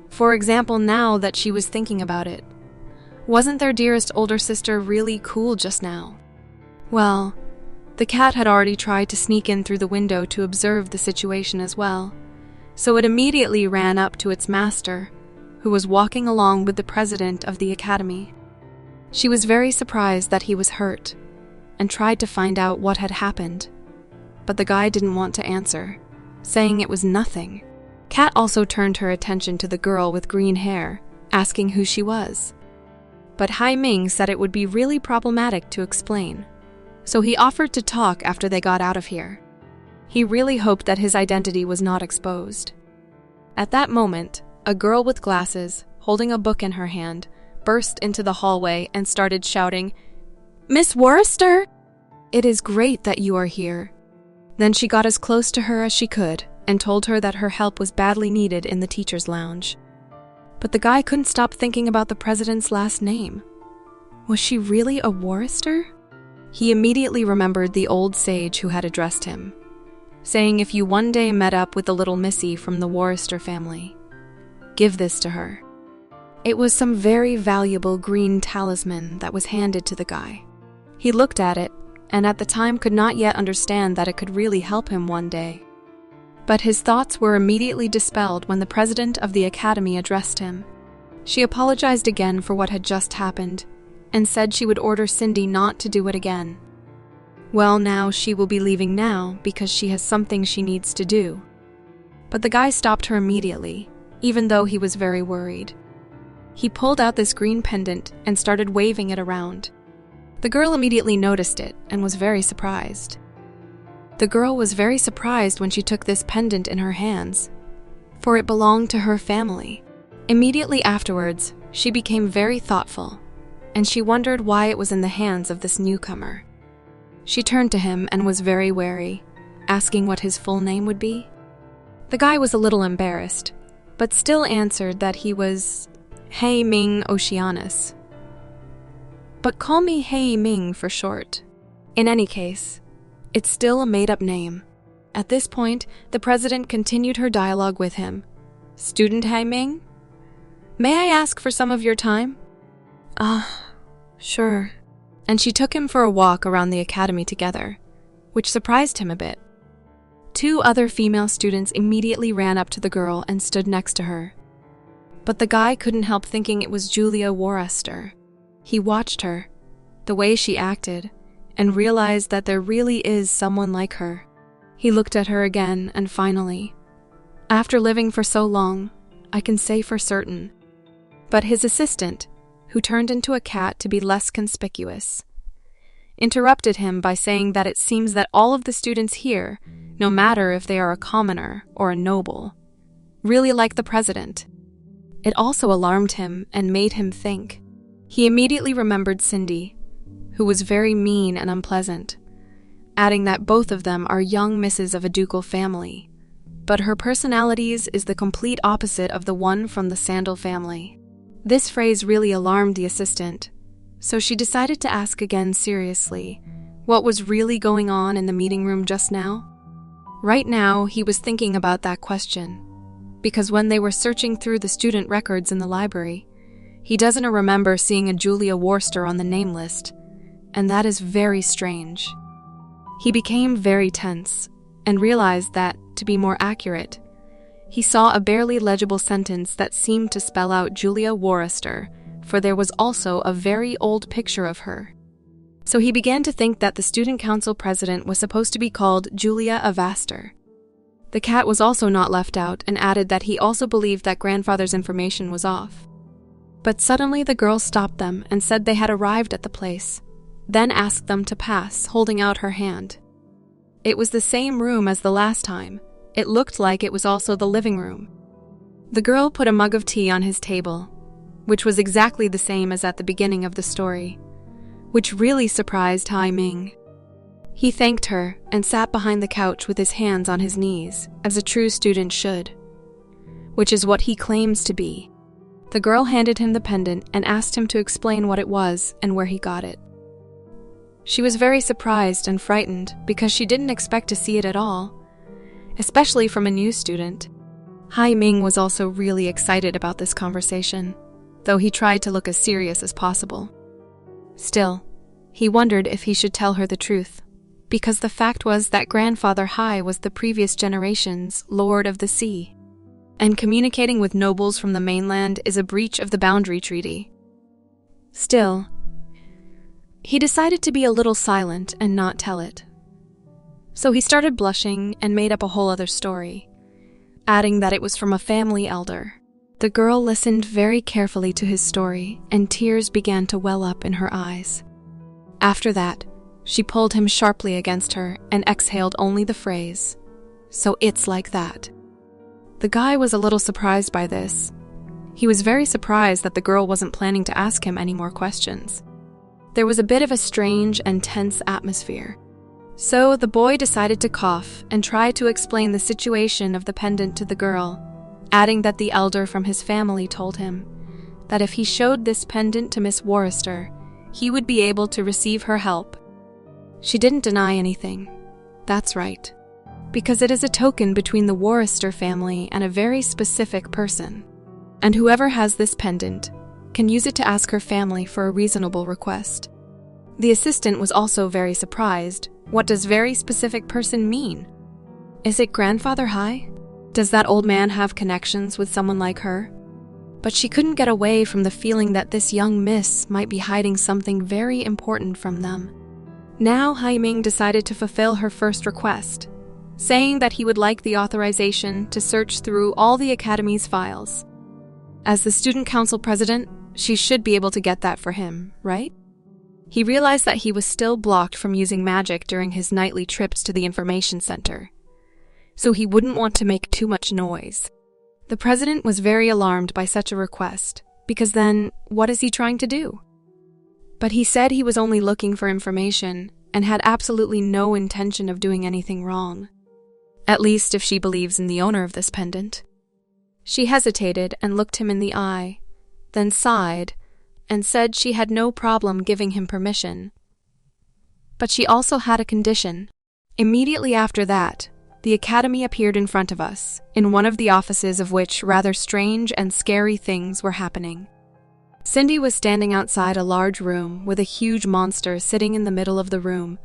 [SPEAKER 1] For example, now that she was thinking about it, wasn't their dearest older sister really cool just now? Well, the cat had already tried to sneak in through the window to observe the situation as well, so it immediately ran up to its master, who was walking along with the president of the academy. She was very surprised that he was hurt, and tried to find out what had happened, but the guy didn't want to answer, saying it was nothing. Kat also turned her attention to the girl with green hair, asking who she was. But Hai Ming said it would be really problematic to explain, so he offered to talk after they got out of here. He really hoped that his identity was not exposed. At that moment, a girl with glasses, holding a book in her hand, burst into the hallway and started shouting, "Miss Worcester! It is great that you are here." Then she got as close to her as she could and told her that her help was badly needed in the teacher's lounge. But the guy couldn't stop thinking about the president's last name. Was she really a Warrister? He immediately remembered the old sage who had addressed him, saying if you one day met up with the little Missy from the Warrister family, give this to her. It was some very valuable green talisman that was handed to the guy. He looked at it, and at the time could not yet understand that it could really help him one day. But his thoughts were immediately dispelled when the president of the academy addressed him. She apologized again for what had just happened, and said she would order Cindy not to do it again. Well, now she will be leaving now because she has something she needs to do. But the guy stopped her immediately, even though he was very worried. He pulled out this green pendant and started waving it around. The girl immediately noticed it and was very surprised. The girl was very surprised when she took this pendant in her hands, for it belonged to her family. Immediately afterwards, she became very thoughtful, and she wondered why it was in the hands of this newcomer. She turned to him and was very wary, asking what his full name would be. The guy was a little embarrassed, but still answered that he was Hei Ming Oceanus. But call me Hei Ming for short. In any case, it's still a made-up name. At this point, the president continued her dialogue with him. Student Hei Ming? May I ask for some of your time? Sure. And she took him for a walk around the academy together, which surprised him a bit. 2 other female students immediately ran up to the girl and stood next to her. But the guy couldn't help thinking it was Julia Warrister. He watched her, the way she acted, and realized that there really is someone like her. He looked at her again, and finally, after living for so long, I can say for certain. But his assistant, who turned into a cat to be less conspicuous, interrupted him by saying that it seems that all of the students here, no matter if they are a commoner or a noble, really like the president. It also alarmed him and made him think. He immediately remembered Cindy, who was very mean and unpleasant, adding that both of them are young misses of a ducal family, but her personalities is the complete opposite of the one from the Sandal family. This phrase really alarmed the assistant, so she decided to ask again seriously what was really going on in the meeting room just now. Right now, he was thinking about that question, because when they were searching through the student records in the library, he doesn't remember seeing a Julia Warrister on the name list, and that is very strange. He became very tense and realized that, to be more accurate, he saw a barely legible sentence that seemed to spell out Julia Warrister, for there was also a very old picture of her. So he began to think that the student council president was supposed to be called Julia Avaster. The cat was also not left out and added that he also believed that grandfather's information was off. But suddenly the girl stopped them and said they had arrived at the place, then asked them to pass, holding out her hand. It was the same room as the last time. It looked like it was also the living room. The girl put a mug of tea on his table, which was exactly the same as at the beginning of the story, which really surprised Hai Ming. He thanked her and sat behind the couch with his hands on his knees, as a true student should, which is what he claims to be. The girl handed him the pendant and asked him to explain what it was and where he got it. She was very surprised and frightened because she didn't expect to see it at all, especially from a new student. Hai Ming was also really excited about this conversation, though he tried to look as serious as possible. Still, he wondered if he should tell her the truth, because the fact was that Grandfather Hai was the previous generation's Lord of the Sea, and communicating with nobles from the mainland is a breach of the Boundary Treaty. Still, he decided to be a little silent and not tell it. So he started blushing and made up a whole other story, adding that it was from a family elder. The girl listened very carefully to his story, and tears began to well up in her eyes. After that, she pulled him sharply against her and exhaled only the phrase, "So it's like that." The guy was a little surprised by this. He was very surprised that the girl wasn't planning to ask him any more questions. There was a bit of a strange and tense atmosphere, So the boy decided to cough and try to explain the situation of the pendant to the girl, adding that the elder from his family told him that if he showed this pendant to Miss Worcester, he would be able to receive her help. She didn't deny anything. That's right, because it is a token between the Worcester family and a very specific person, and whoever has this pendant can use it to ask her family for a reasonable request. The assistant was also very surprised. What does very specific person mean? Is it Grandfather High? Does that old man have connections with someone like her? But she couldn't get away from the feeling that this young miss might be hiding something very important from them. Now Haiming decided to fulfill her first request, saying that he would like the authorization to search through all the Academy's files. As the student council president, she should be able to get that for him, right? He realized that he was still blocked from using magic during his nightly trips to the information center, so he wouldn't want to make too much noise. The president was very alarmed by such a request, because then, what is he trying to do? But he said he was only looking for information and had absolutely no intention of doing anything wrong. At least if she believes in the owner of this pendant. She hesitated and looked him in the eye, then sighed and said she had no problem giving him permission. But she also had a condition. Immediately after that, the Academy appeared in front of us, in one of the offices of which rather strange and scary things were happening. Cindy was standing outside a large room with a huge monster sitting in the middle of the room,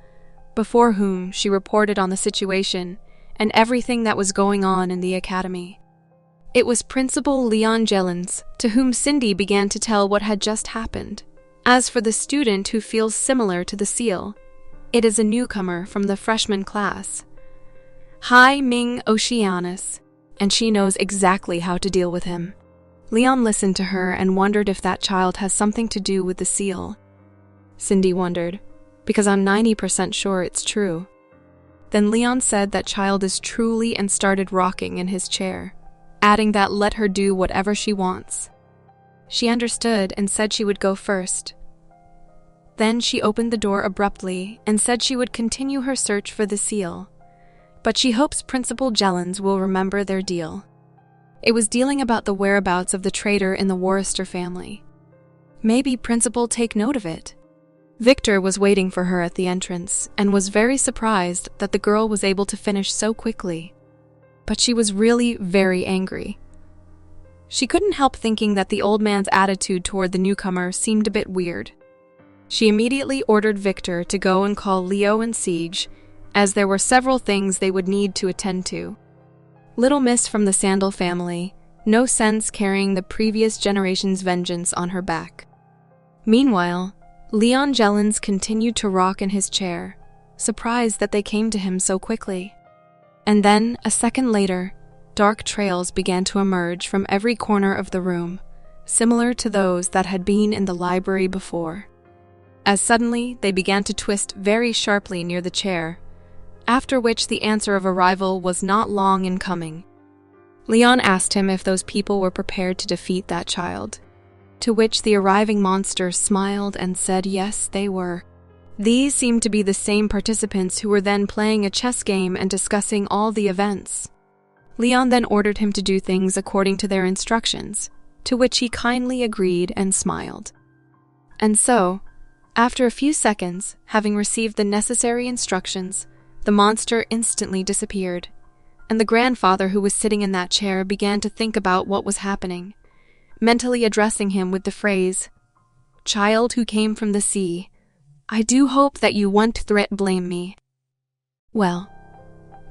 [SPEAKER 1] before whom she reported on the situation and everything that was going on in the Academy. It was Principal Leon Jellins, to whom Cindy began to tell what had just happened. As for the student who feels similar to the seal, it is a newcomer from the freshman class, Haiming Oceanus, and she knows exactly how to deal with him. Leon listened to her and wondered if that child has something to do with the seal. Cindy wondered, because I'm 90% sure it's true. Then Leon said that child is truly and started rocking in his chair, adding that let her do whatever she wants. She understood and said she would go first. Then she opened the door abruptly and said she would continue her search for the seal, but she hopes Principal Jellins will remember their deal. It was dealing about the whereabouts of the traitor in the Worcester family. Maybe Principal take note of it. Victor was waiting for her at the entrance and was very surprised that the girl was able to finish so quickly. But she was really very angry. She couldn't help thinking that the old man's attitude toward the newcomer seemed a bit weird. She immediately ordered Victor to go and call Leo and Siege, as there were several things they would need to attend to. Little Miss from the Sandal family, no sense carrying the previous generation's vengeance on her back. Meanwhile, Leon Jellins continued to rock in his chair, surprised that they came to him so quickly. And then, a second later, dark trails began to emerge from every corner of the room, similar to those that had been in the library before. As suddenly, they began to twist very sharply near the chair, after which the answer of arrival was not long in coming. Leon asked him if those people were prepared to defeat that child, to which the arriving monster smiled and said yes, they were. These seemed to be the same participants who were then playing a chess game and discussing all the events. Leon then ordered him to do things according to their instructions, to which he kindly agreed and smiled. And so, after a few seconds, having received the necessary instructions, the monster instantly disappeared, and the grandfather who was sitting in that chair began to think about what was happening, mentally addressing him with the phrase, "Child who came from the sea, I do hope that you won't threat blame me." Well,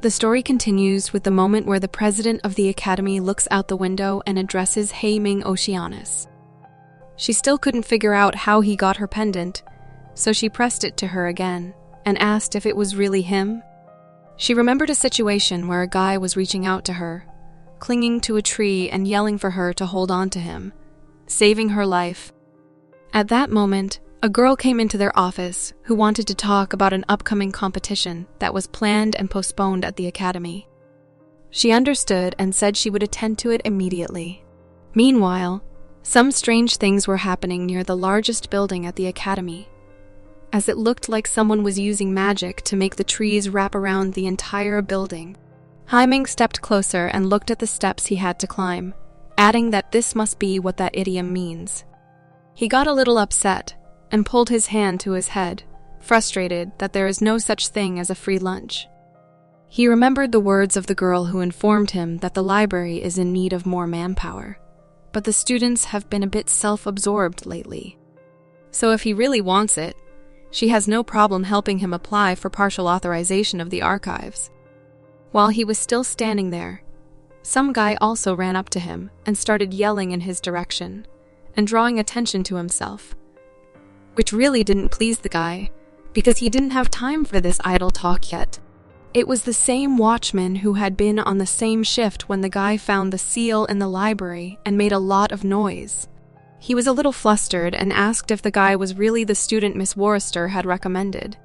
[SPEAKER 1] the story continues with the moment where the president of the Academy looks out the window and addresses Haiming Oceanus. She still couldn't figure out how he got her pendant, so she pressed it to her again and asked if it was really him. She remembered a situation where a guy was reaching out to her, clinging to a tree and yelling for her to hold on to him, saving her life. At that moment, a girl came into their office who wanted to talk about an upcoming competition that was planned and postponed at the Academy. She understood and said she would attend to it immediately. Meanwhile, some strange things were happening near the largest building at the Academy. as it looked like someone was using magic to make the trees wrap around the entire building. Haiming stepped closer and looked at the steps he had to climb, adding that this must be what that idiom means. He got a little upset and pulled his hand to his head, frustrated that there is no such thing as a free lunch. He remembered the words of the girl who informed him that the library is in need of more manpower, but the students have been a bit self-absorbed lately. So if he really wants it, she has no problem helping him apply for partial authorization of the archives. While he was still standing there, some guy also ran up to him and started yelling in his direction and drawing attention to himself, which really didn't please the guy because he didn't have time for this idle talk yet. It was the same watchman who had been on the same shift when the guy found the seal in the library and made a lot of noise. He was a little flustered and asked if the guy was really the student Miss Worcester had recommended.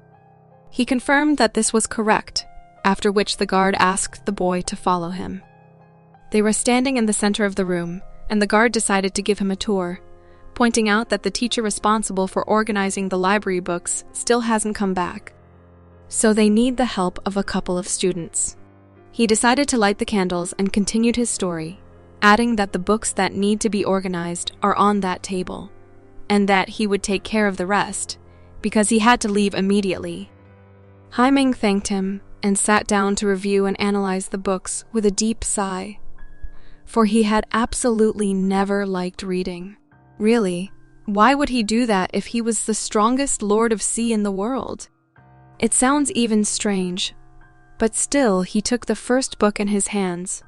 [SPEAKER 1] He confirmed that this was correct, after which the guard asked the boy to follow him. They were standing in the center of the room, and the guard decided to give him a tour, pointing out that the teacher responsible for organizing the library books still hasn't come back. So they need the help of a couple of students. He decided to light the candles and continued his story, adding that the books that need to be organized are on that table, and that he would take care of the rest, because he had to leave immediately. Haiming thanked him and sat down to review and analyze the books with a deep sigh, for he had absolutely never liked reading. Really, why would he do that if he was the strongest Lord of Sea in the world? It sounds even strange, but still he took the first book in his hands,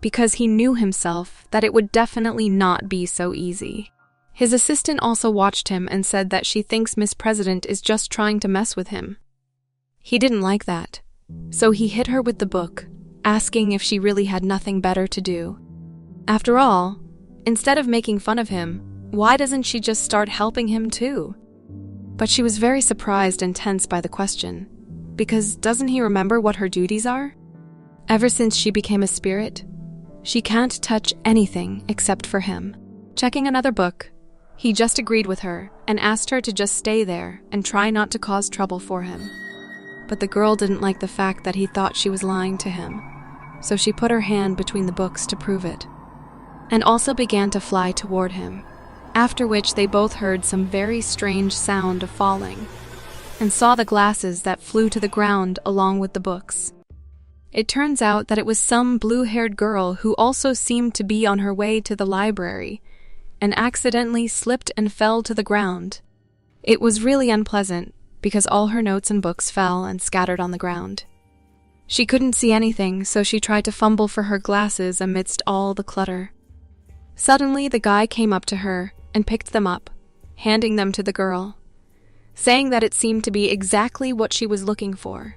[SPEAKER 1] because he knew himself that it would definitely not be so easy. His assistant also watched him and said that she thinks Miss President is just trying to mess with him. He didn't like that, so he hit her with the book, asking if she really had nothing better to do. After all, instead of making fun of him, why doesn't she just start helping him too? But she was very surprised and tense by the question, because doesn't he remember what her duties are? Ever since she became a spirit, she can't touch anything except for him. Checking another book, he just agreed with her and asked her to just stay there and try not to cause trouble for him. But the girl didn't like the fact that he thought she was lying to him, so she put her hand between the books to prove it, and also began to fly toward him, after which they both heard some very strange sound of falling, and saw the glasses that flew to the ground along with the books. It turns out that it was some blue-haired girl who also seemed to be on her way to the library, and accidentally slipped and fell to the ground. It was really unpleasant, because all her notes and books fell and scattered on the ground. She couldn't see anything, so she tried to fumble for her glasses amidst all the clutter. Suddenly, the guy came up to her and picked them up, handing them to the girl, saying that it seemed to be exactly what she was looking for,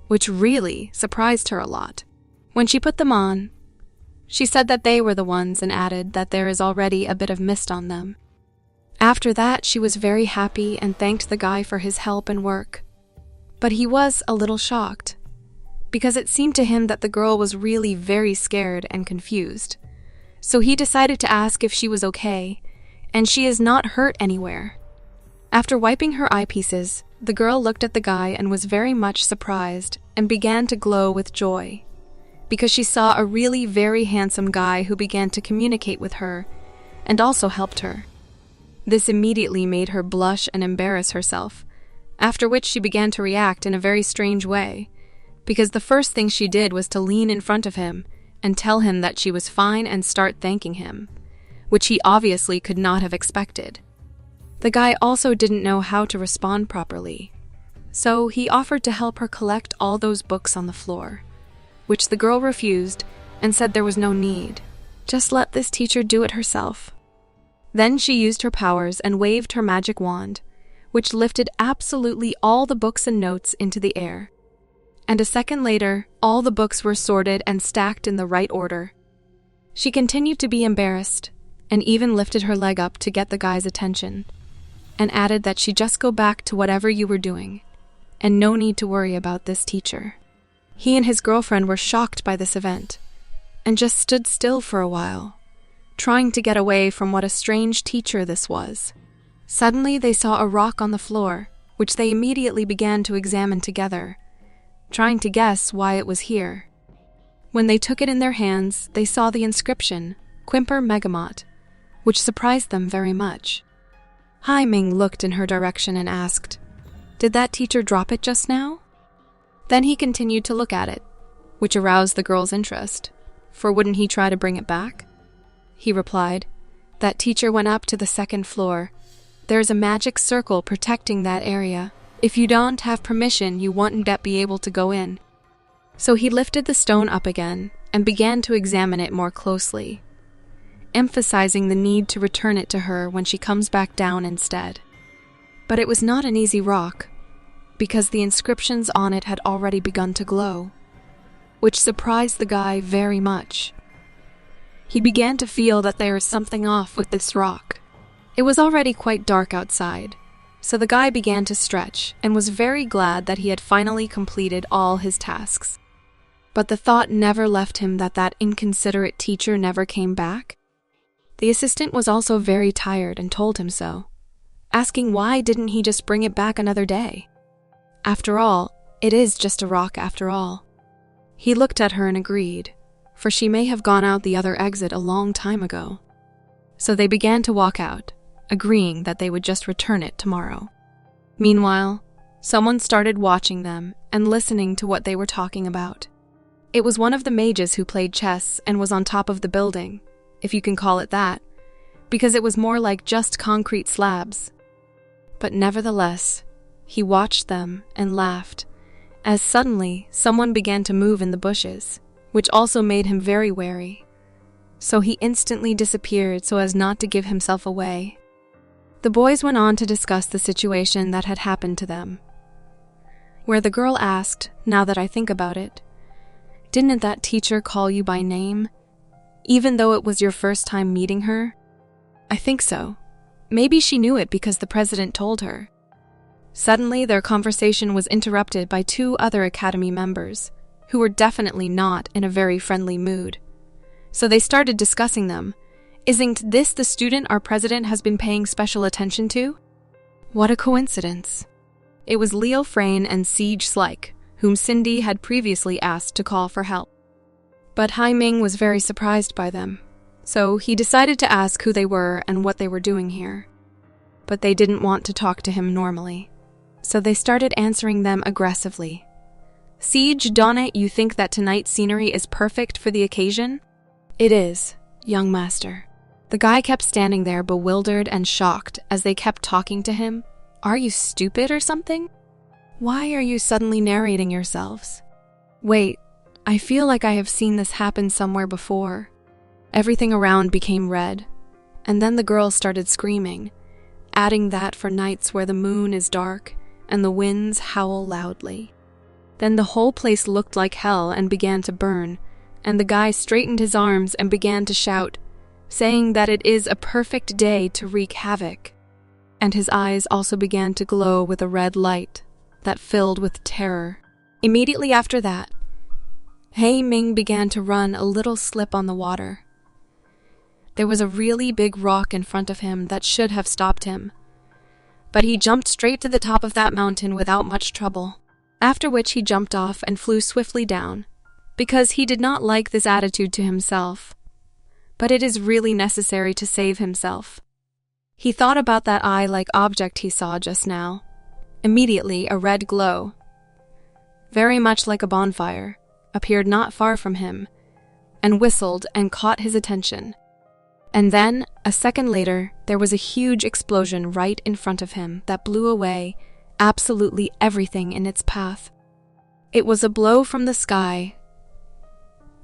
[SPEAKER 1] which really surprised her a lot. When she put them on, she said that they were the ones and added that there is already a bit of mist on them. After that, she was very happy and thanked the guy for his help and work. But he was a little shocked, because it seemed to him that the girl was really very scared and confused. So he decided to ask if she was okay, and she is not hurt anywhere. After wiping her eyepieces, the girl looked at the guy and was very much surprised and began to glow with joy, because she saw a really very handsome guy who began to communicate with her and also helped her. This immediately made her blush and embarrass herself, after which she began to react in a very strange way, because the first thing she did was to lean in front of him and tell him that she was fine and start thanking him, which he obviously could not have expected. The guy also didn't know how to respond properly, so he offered to help her collect all those books on the floor, which the girl refused and said there was no need. Just let this teacher do it herself. Then she used her powers and waved her magic wand, which lifted absolutely all the books and notes into the air. And a second later, all the books were sorted and stacked in the right order. She continued to be embarrassed, and even lifted her leg up to get the guy's attention, and added that she'd just go back to whatever you were doing, and no need to worry about this teacher. He and his girlfriend were shocked by this event, and just stood still for a while, trying to get away from what a strange teacher this was. Suddenly they saw a rock on the floor, which they immediately began to examine together, trying to guess why it was here. When they took it in their hands, they saw the inscription, Quimper Megamot, which surprised them very much. Hai Ming looked in her direction and asked, "Did that teacher drop it just now?" Then he continued to look at it, which aroused the girl's interest, for wouldn't he try to bring it back? He replied, "That teacher went up to the second floor. There's a magic circle protecting that area. If you don't have permission, you won't be able to go in." So he lifted the stone up again and began to examine it more closely, emphasizing the need to return it to her when she comes back down instead. But it was not an easy rock, because the inscriptions on it had already begun to glow, which surprised the guy very much. He began to feel that there is something off with this rock. It was already quite dark outside, so the guy began to stretch and was very glad that he had finally completed all his tasks. But the thought never left him that that inconsiderate teacher never came back. The assistant was also very tired and told him so, asking why didn't he just bring it back another day? After all, it is just a rock after all. He looked at her and agreed, for she may have gone out the other exit a long time ago. So they began to walk out, agreeing that they would just return it tomorrow. Meanwhile, someone started watching them and listening to what they were talking about. It was one of the mages who played chess and was on top of the building, if you can call it that, because it was more like just concrete slabs. But nevertheless, he watched them and laughed, as suddenly someone began to move in the bushes, which also made him very wary. So he instantly disappeared so as not to give himself away. The boys went on to discuss the situation that had happened to them, where the girl asked, "Now that I think about it, didn't that teacher call you by name, even though it was your first time meeting her?" "I think so. Maybe she knew it because the president told her." Suddenly, their conversation was interrupted by two other academy members, who were definitely not in a very friendly mood. So they started discussing them. "Isn't this the student our president has been paying special attention to?" What a coincidence. It was Leo Frayne and Siege Slike, whom Cindy had previously asked to call for help. But Hai Ming was very surprised by them, so he decided to ask who they were and what they were doing here. But they didn't want to talk to him normally, so they started answering them aggressively. "Siege, don't you think that tonight's scenery is perfect for the occasion?" "It is, young master." The guy kept standing there bewildered and shocked as they kept talking to him. "Are you stupid or something? Why are you suddenly narrating yourselves? Wait, I feel like I have seen this happen somewhere before." Everything around became red, and then the girl started screaming, adding that for nights where the moon is dark and the winds howl loudly. Then the whole place looked like hell and began to burn, and the guy straightened his arms and began to shout, saying that it is a perfect day to wreak havoc. And his eyes also began to glow with a red light that filled with terror. Immediately after that, Hai Ming began to run a little slip on the water. There was a really big rock in front of him that should have stopped him, but he jumped straight to the top of that mountain without much trouble, after which he jumped off and flew swiftly down, because he did not like this attitude to himself. But it is really necessary to save himself. He thought about that eye-like object he saw just now. Immediately, a red glow, very much like a bonfire, appeared not far from him, and whistled and caught his attention. And then, a second later, there was a huge explosion right in front of him that blew away absolutely everything in its path. It was a blow from the sky,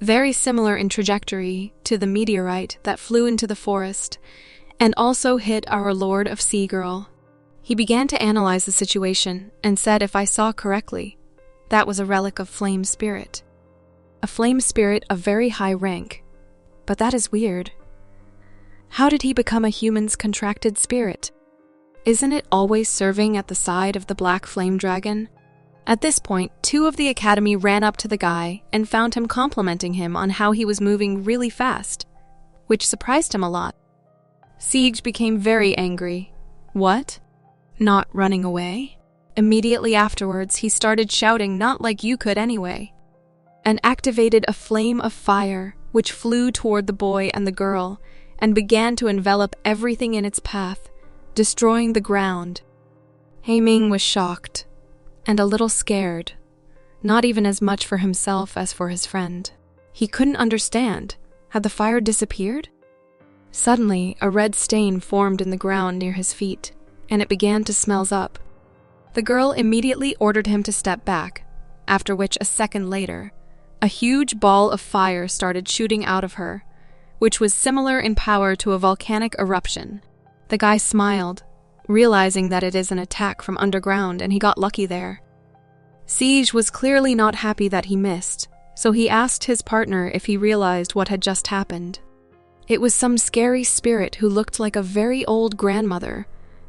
[SPEAKER 1] very similar in trajectory to the meteorite that flew into the forest, and also hit our Lord of Sea Girl. He began to analyze the situation and said if I saw correctly, that was a relic of flame spirit. A flame spirit of very high rank. But that is weird. How did he become a human's contracted spirit? Isn't it always serving at the side of the black flame dragon? At this point, two of the academy ran up to the guy and found him complimenting him on how he was moving really fast, which surprised him a lot. Siege became very angry. What? Not running away? Immediately afterwards, he started shouting, "Not like you could anyway," and activated a flame of fire, which flew toward the boy and the girl, and began to envelop everything in its path, destroying the ground. Haiming was shocked, and a little scared, not even as much for himself as for his friend. He couldn't understand. Had the fire disappeared? Suddenly, a red stain formed in the ground near his feet, and it began to smell up. The girl immediately ordered him to step back, after which a second later, a huge ball of fire started shooting out of her, which was similar in power to a volcanic eruption. The guy smiled, realizing that it is an attack from underground, and he got lucky there. Siege was clearly not happy that he missed, so he asked his partner if he realized what had just happened. It was some scary spirit who looked like a very old grandmother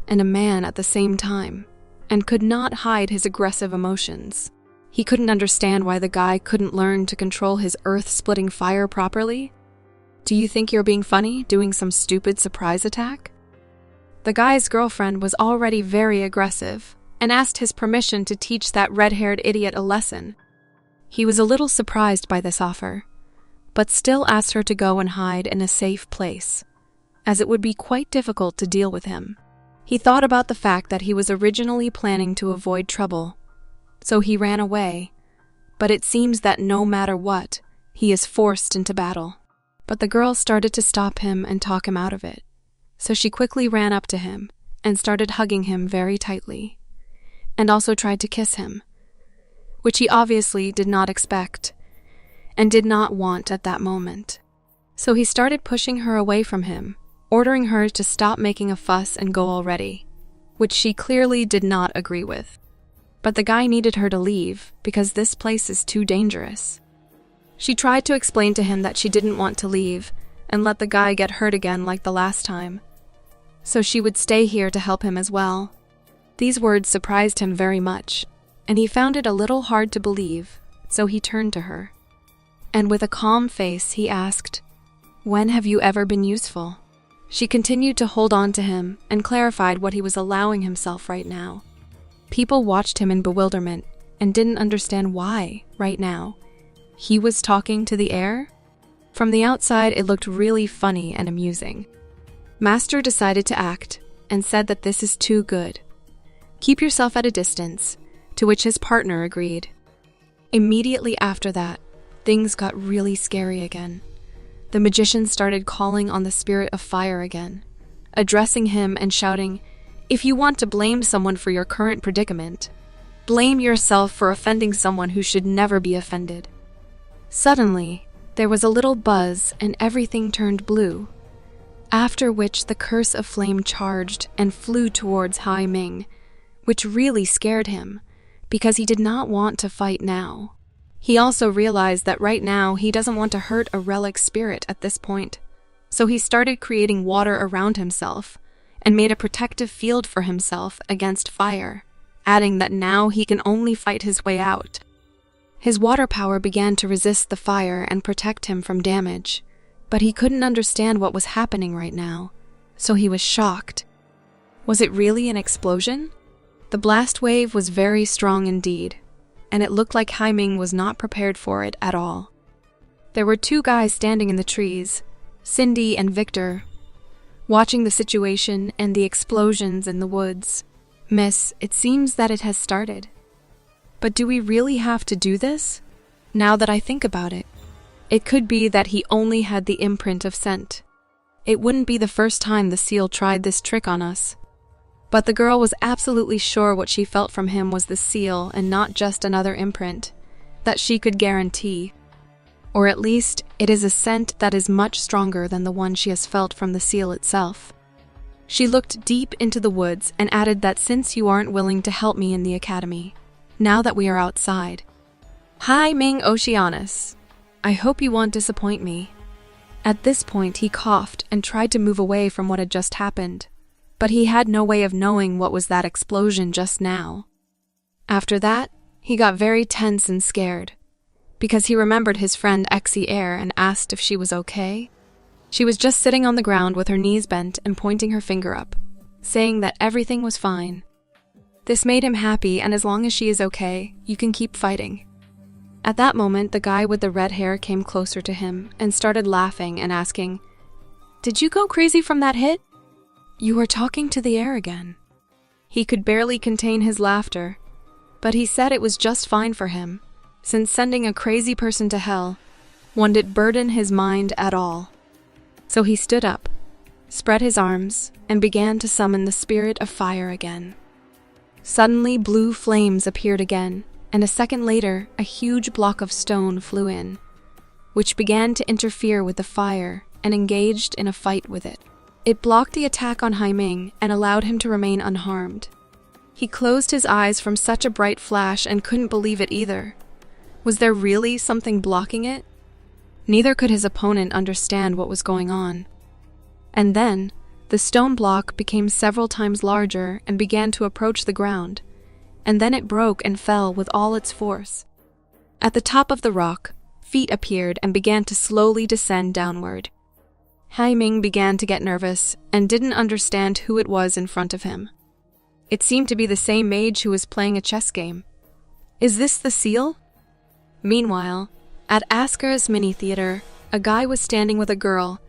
[SPEAKER 1] and a man at the same time, and could not hide his aggressive emotions. He couldn't understand why the guy couldn't learn to control his earth-splitting fire properly. "Do you think you're being funny, doing some stupid surprise attack?" The guy's girlfriend was already very aggressive and asked his permission to teach that red-haired idiot a lesson. He was a little surprised by this offer, but still asked her to go and hide in a safe place, as it would be quite difficult to deal with him. He thought about the fact that he was originally planning to avoid trouble, so he ran away, but it seems that no matter what, he is forced into battle. But the girl started to stop him and talk him out of it, so she quickly ran up to him and started hugging him very tightly, and also tried to kiss him, which he obviously did not expect and did not want at that moment. So he started pushing her away from him, ordering her to stop making a fuss and go already, which she clearly did not agree with. But the guy needed her to leave because this place is too dangerous. She tried to explain to him that she didn't want to leave and let the guy get hurt again like the last time, so she would stay here to help him as well. These words surprised him very much, and he found it a little hard to believe, so he turned to her. And with a calm face, he asked, "When have you ever been useful?" She continued to hold on to him and clarified what he was allowing himself right now. People watched him in bewilderment and didn't understand why, right now, he was talking to the air. From the outside, it looked really funny and amusing. Master decided to act and said that this is too good. Keep yourself at a distance, to which his partner agreed. Immediately after that, things got really scary again. The magician started calling on the spirit of fire again, addressing him and shouting, "If you want to blame someone for your current predicament, blame yourself for offending someone who should never be offended." Suddenly, there was a little buzz and everything turned blue, after which the curse of flame charged and flew towards Haiming, which really scared him, because he did not want to fight now. He also realized that right now he doesn't want to hurt a relic spirit at this point, so he started creating water around himself and made a protective field for himself against fire, adding that now he can only fight his way out. His water power began to resist the fire and protect him from damage, but he couldn't understand what was happening right now, so he was shocked. Was it really an explosion? The blast wave was very strong indeed, and it looked like Haiming was not prepared for it at all. There were two guys standing in the trees, Cindy and Victor, watching the situation and the explosions in the woods. "Miss, it seems that it has started. But do we really have to do this? Now that I think about it, it could be that he only had the imprint of scent. It wouldn't be the first time the seal tried this trick on us." But the girl was absolutely sure what she felt from him was the seal and not just another imprint, that she could guarantee. Or at least, it is a scent that is much stronger than the one she has felt from the seal itself. She looked deep into the woods and added that since you aren't willing to help me in the academy, now that we are outside. Haiming Oceanus, I hope you won't disappoint me. At this point, he coughed and tried to move away from what had just happened, but he had no way of knowing what was that explosion just now. After that, he got very tense and scared, because he remembered his friend Exie Air and asked if she was okay. She was just sitting on the ground with her knees bent and pointing her finger up, saying that everything was fine. This made him happy, and as long as she is okay, you can keep fighting. At that moment, the guy with the red hair came closer to him and started laughing and asking, "Did you go crazy from that hit? You were talking to the air again." He could barely contain his laughter, but he said it was just fine for him, since sending a crazy person to hell wouldn't burden his mind at all. So he stood up, spread his arms, and began to summon the spirit of fire again. Suddenly, blue flames appeared again, and a second later, a huge block of stone flew in, which began to interfere with the fire and engaged in a fight with it. It blocked the attack on Haiming and allowed him to remain unharmed. He closed his eyes from such a bright flash and couldn't believe it either. Was there really something blocking it? Neither could his opponent understand what was going on. And then, the stone block became several times larger and began to approach the ground, and then it broke and fell with all its force. At the top of the rock, feet appeared and began to slowly descend downward. Haiming began to get nervous and didn't understand who it was in front of him. It seemed to be the same mage who was playing a chess game. Is this the seal? Meanwhile, at Asker's mini theater, a guy was standing with a girl,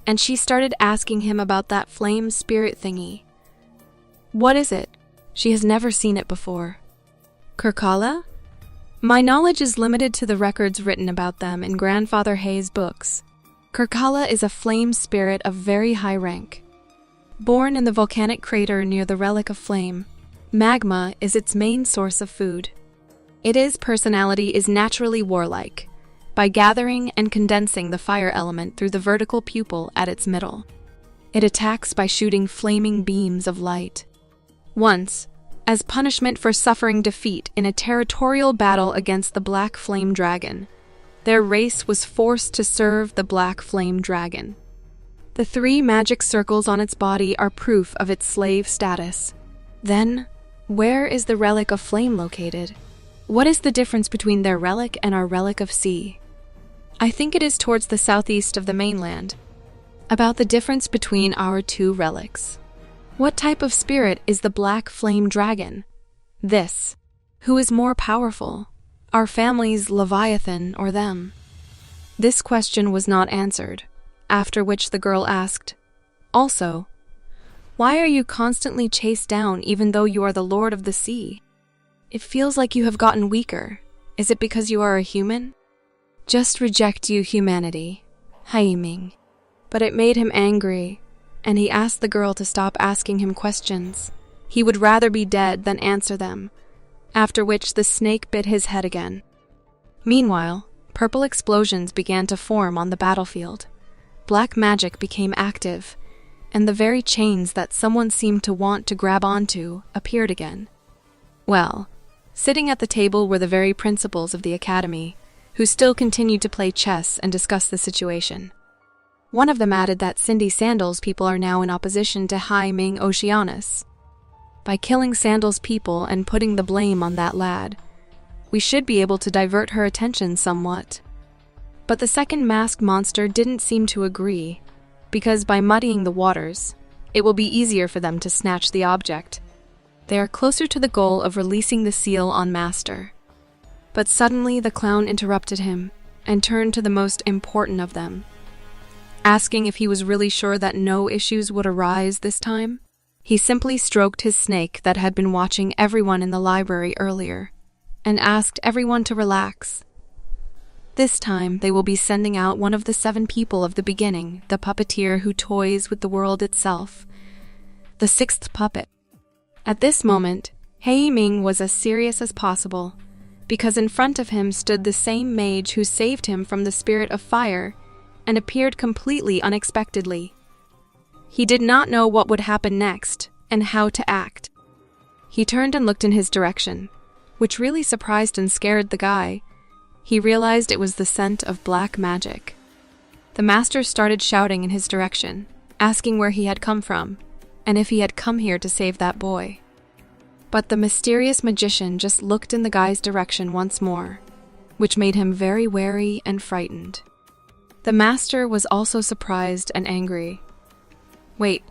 [SPEAKER 1] and she started asking him about that flame spirit thingy. What is it? She has never seen it before. Kurkala? My knowledge is limited to the records written about them in Grandfather Hay's books. Kurkala is a flame spirit of very high rank. Born in the volcanic crater near the relic of flame, magma is its main source of food. Its personality is naturally warlike, by gathering and condensing the fire element through the vertical pupil at its middle. It attacks by shooting flaming beams of light. Once, as punishment for suffering defeat in a territorial battle against the Black Flame Dragon, their race was forced to serve the Black Flame Dragon. The 3 magic circles on its body are proof of its slave status. Then, where is the relic of flame located? What is the difference between their relic and our relic of sea? I think it is towards the southeast of the mainland. About the difference between our 2 relics. What type of spirit is the Black Flame Dragon? This. Who is more powerful? Our family's Leviathan or them? This question was not answered, after which the girl asked, "Also, why are you constantly chased down even though you are the Lord of the Sea? It feels like you have gotten weaker. Is it because you are a human?" Just reject you, humanity, Haiming. But it made him angry, and he asked the girl to stop asking him questions. He would rather be dead than answer them, after which the snake bit his head again. Meanwhile, purple explosions began to form on the battlefield. Black magic became active, and the very chains that someone seemed to want to grab onto appeared again. Well, sitting at the table were the very principals of the academy, who still continued to play chess and discuss the situation. One of them added that Cindy Sandal's people are now in opposition to Haiming Oceanus. By killing Sandal's people and putting the blame on that lad, we should be able to divert her attention somewhat. But the second masked monster didn't seem to agree, because by muddying the waters, it will be easier for them to snatch the object. They are closer to the goal of releasing the seal on Master. But suddenly the clown interrupted him and turned to the most important of them, asking if he was really sure that no issues would arise this time. He simply stroked his snake that had been watching everyone in the library earlier and asked everyone to relax. This time they will be sending out one of the 7 people of the beginning, the puppeteer who toys with the world itself, the 6th puppet. At this moment, Haiming was as serious as possible, because in front of him stood the same mage who saved him from the spirit of fire and appeared completely unexpectedly. He did not know what would happen next and how to act. He turned and looked in his direction, which really surprised and scared the guy. He realized it was the scent of black magic. The master started shouting in his direction, asking where he had come from, and if he had come here to save that boy. But the mysterious magician just looked in the guy's direction once more, which made him very wary and frightened. The master was also surprised and angry. Wait,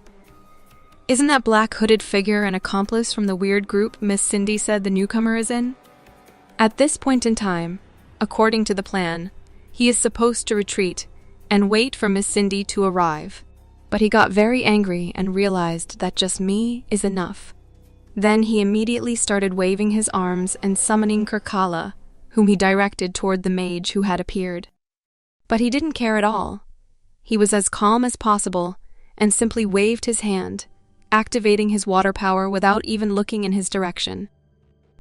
[SPEAKER 1] Isn't that black hooded figure an accomplice from the weird group Miss Cindy said the newcomer is in? At this point in time, according to the plan, he is supposed to retreat and wait for Miss Cindy to arrive. But he got very angry and realized that just me is enough. Then he immediately started waving his arms and summoning Kirkala, whom he directed toward the mage who had appeared. But he didn't care at all. He was as calm as possible and simply waved his hand, activating his water power without even looking in his direction.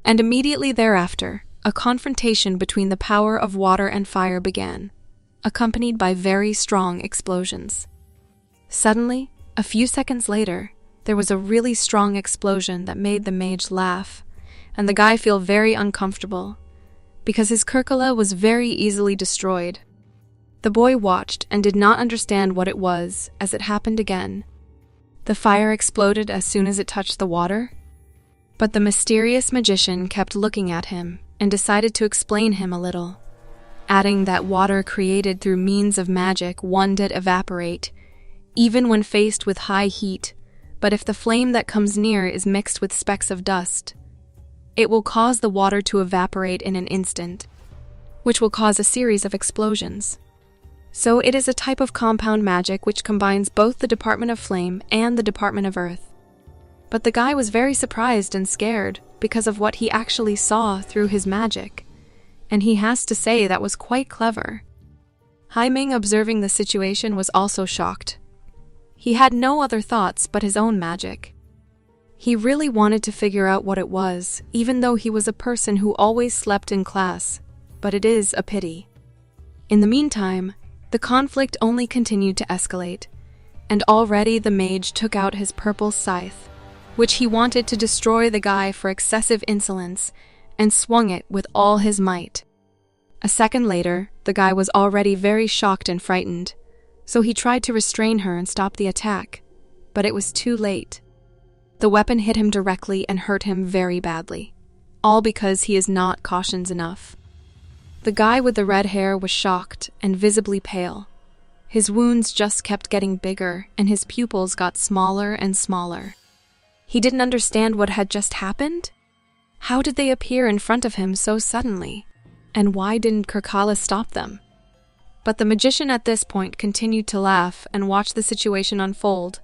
[SPEAKER 1] And immediately thereafter, a confrontation between the power of water and fire began, accompanied by very strong explosions. Suddenly, a few seconds later, there was a really strong explosion that made the mage laugh, and the guy feel very uncomfortable, because his Kirkala was very easily destroyed. The boy watched and did not understand what it was as it happened again. The fire exploded as soon as it touched the water, but the mysterious magician kept looking at him and decided to explain him a little, adding that water created through means of magic one did evaporate, even when faced with high heat, but if the flame that comes near is mixed with specks of dust, it will cause the water to evaporate in an instant, which will cause a series of explosions. So it is a type of compound magic which combines both the Department of Flame and the Department of Earth. But the guy was very surprised and scared because of what he actually saw through his magic, and he has to say that was quite clever. Haiming, observing the situation, was also shocked. He had no other thoughts but his own magic. He really wanted to figure out what it was, even though he was a person who always slept in class, but it is a pity. In the meantime, the conflict only continued to escalate, and already the mage took out his purple scythe, which he wanted to destroy the guy for excessive insolence, and swung it with all his might. A second later, the guy was already very shocked and frightened, so he tried to restrain her and stop the attack, but it was too late. The weapon hit him directly and hurt him very badly, all because he is not cautious enough. The guy with the red hair was shocked and visibly pale. His wounds just kept getting bigger and his pupils got smaller and smaller. He didn't understand what had just happened. How did they appear in front of him so suddenly? And why didn't Kirkala stop them? But the magician at this point continued to laugh and watch the situation unfold,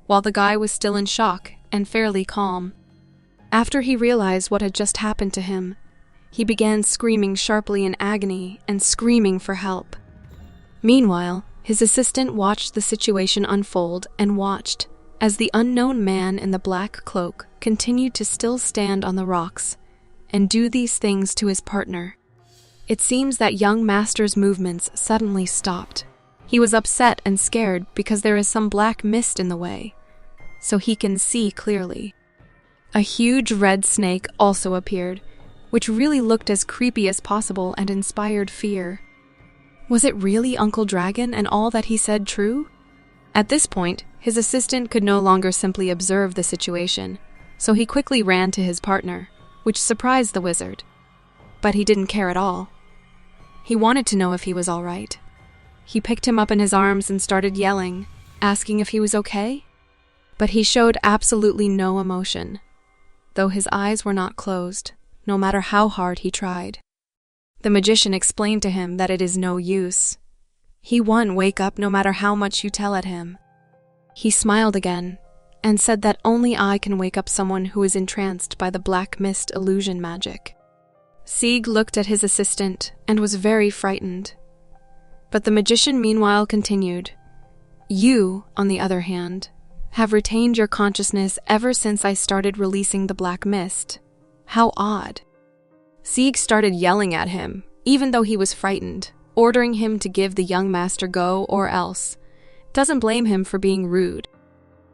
[SPEAKER 1] while the guy was still in shock and fairly calm. After he realized what had just happened to him, he began screaming sharply in agony and screaming for help. Meanwhile, his assistant watched the situation unfold and watched as the unknown man in the black cloak continued to still stand on the rocks and do these things to his partner. It seems that young master's movements suddenly stopped. He was upset and scared because there is some black mist in the way, so he can see clearly. A huge red snake also appeared, which really looked as creepy as possible and inspired fear. Was it really Uncle Dragon and all that he said true? At this point, his assistant could no longer simply observe the situation, so he quickly ran to his partner, which surprised the wizard. But he didn't care at all. He wanted to know if he was all right. He picked him up in his arms and started yelling, asking if he was okay. But he showed absolutely no emotion, though his eyes were not closed, no matter how hard he tried. The magician explained to him that it is no use. He won't wake up no matter how much you tell at him. He smiled again and said that only I can wake up someone who is entranced by the black mist illusion magic. Sieg looked at his assistant and was very frightened. But the magician meanwhile continued, "You, on the other hand, have retained your consciousness ever since I started releasing the black mist. How odd." Sieg started yelling at him, even though he was frightened, ordering him to give the young master go or else. Doesn't blame him for being rude.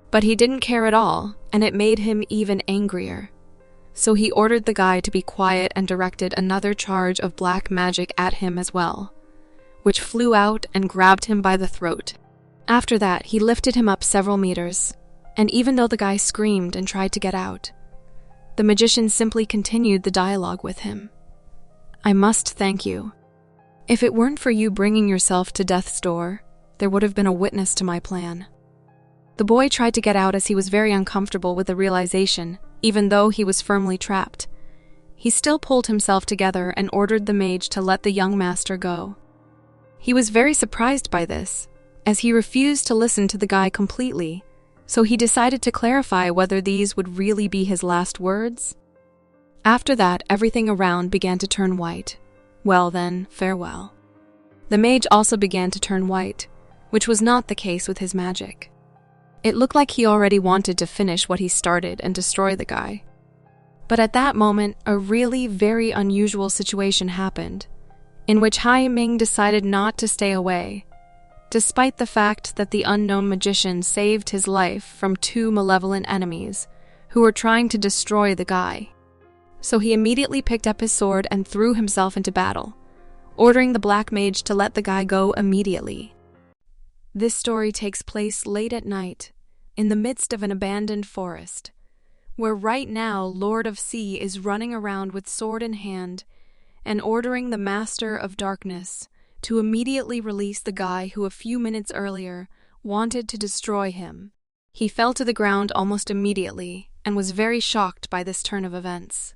[SPEAKER 1] But he didn't care at all, and it made him even angrier. So he ordered the guy to be quiet and directed another charge of black magic at him as well, which flew out and grabbed him by the throat. After that, he lifted him up several meters, and even though the guy screamed and tried to get out, the magician simply continued the dialogue with him. "I must thank you. If it weren't for you bringing yourself to death's door, there would have been a witness to my plan. The boy tried to get out as he was very uncomfortable with the realization, even though he was firmly trapped. He still pulled himself together and ordered the mage to let the young master go. He was very surprised by this, as he refused to listen to the guy completely, so he decided to clarify whether these would really be his last words. After that, everything around began to turn white. Well then, farewell. The mage also began to turn white, which was not the case with his magic. It looked like he already wanted to finish what he started and destroy the guy. But at that moment, a really very unusual situation happened, in which Hai Ming decided not to stay away, despite the fact that the unknown magician saved his life from two malevolent enemies who were trying to destroy the guy. So he immediately picked up his sword and threw himself into battle, ordering the black mage to let the guy go immediately. This story takes place late at night, in the midst of an abandoned forest, where right now Lord of Sea is running around with sword in hand and ordering the Master of Darkness to immediately release the guy who a few minutes earlier wanted to destroy him. He fell to the ground almost immediately and was very shocked by this turn of events.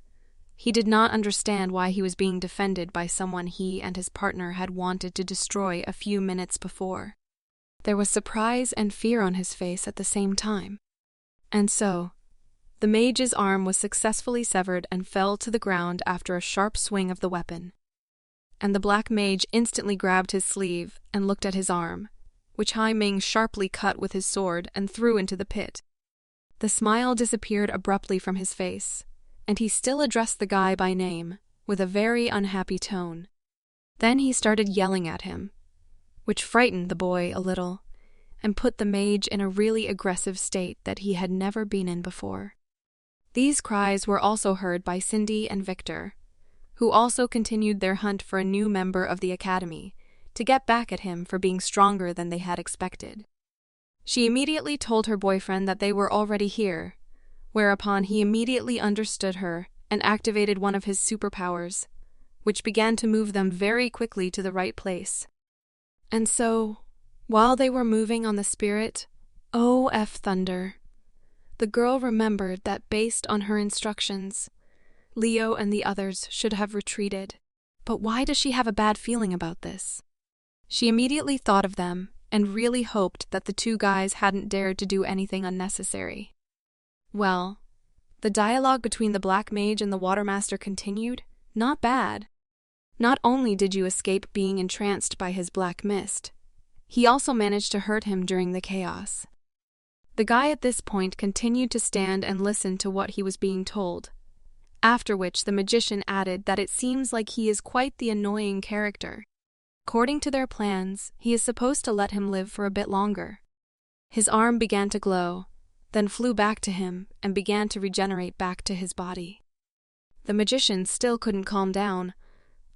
[SPEAKER 1] He did not understand why he was being defended by someone he and his partner had wanted to destroy a few minutes before. There was surprise and fear on his face at the same time. And so, the mage's arm was successfully severed and fell to the ground after a sharp swing of the weapon. And the black mage instantly grabbed his sleeve and looked at his arm, which Hai Ming sharply cut with his sword and threw into the pit. The smile disappeared abruptly from his face, and he still addressed the guy by name, with a very unhappy tone. Then he started yelling at him, which frightened the boy a little, and put the mage in a really aggressive state that he had never been in before. These cries were also heard by Cindy and Victor, who also continued their hunt for a new member of the academy, to get back at him for being stronger than they had expected. She immediately told her boyfriend that they were already here, whereupon he immediately understood her and activated one of his superpowers, which began to move them very quickly to the right place. And so, while they were moving on the spirit, O.F. Thunder, the girl remembered that based on her instructions, Leo and the others should have retreated. But why does she have a bad feeling about this? She immediately thought of them and really hoped that the two guys hadn't dared to do anything unnecessary. Well, the dialogue between the black mage and the watermaster continued. Not bad. Not only did you escape being entranced by his black mist, he also managed to hurt him during the chaos. The guy at this point continued to stand and listen to what he was being told, after which the magician added that it seems like he is quite the annoying character. According to their plans, he is supposed to let him live for a bit longer. His arm began to glow, then flew back to him and began to regenerate back to his body. The magician still couldn't calm down,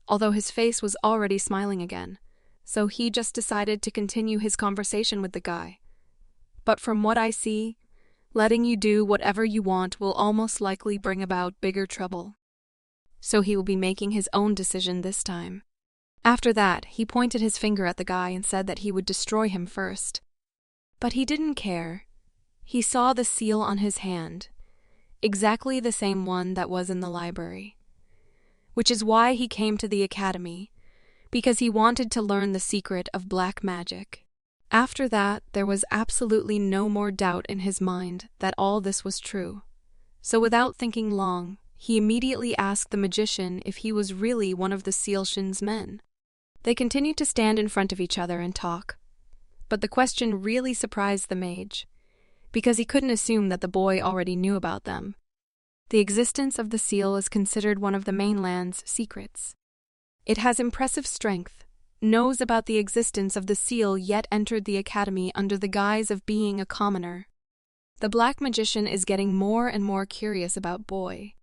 [SPEAKER 1] although his face was already smiling again, so he just decided to continue his conversation with the guy. But from what I see, letting you do whatever you want will almost likely bring about bigger trouble. So he will be making his own decision this time. After that, he pointed his finger at the guy and said that he would destroy him first. But he didn't care. He saw the seal on his hand, exactly the same one that was in the library. Which is why he came to the academy, because he wanted to learn the secret of black magic. After that, there was absolutely no more doubt in his mind that all this was true. So without thinking long, he immediately asked the magician if he was really one of the Sealshin's men. They continued to stand in front of each other and talk, but the question really surprised the mage, because he couldn't assume that the boy already knew about them. The existence of the seal is considered one of the mainland's secrets. It has impressive strength, knows about the existence of the seal, yet entered the academy under the guise of being a commoner. The black magician is getting more and more curious about boy.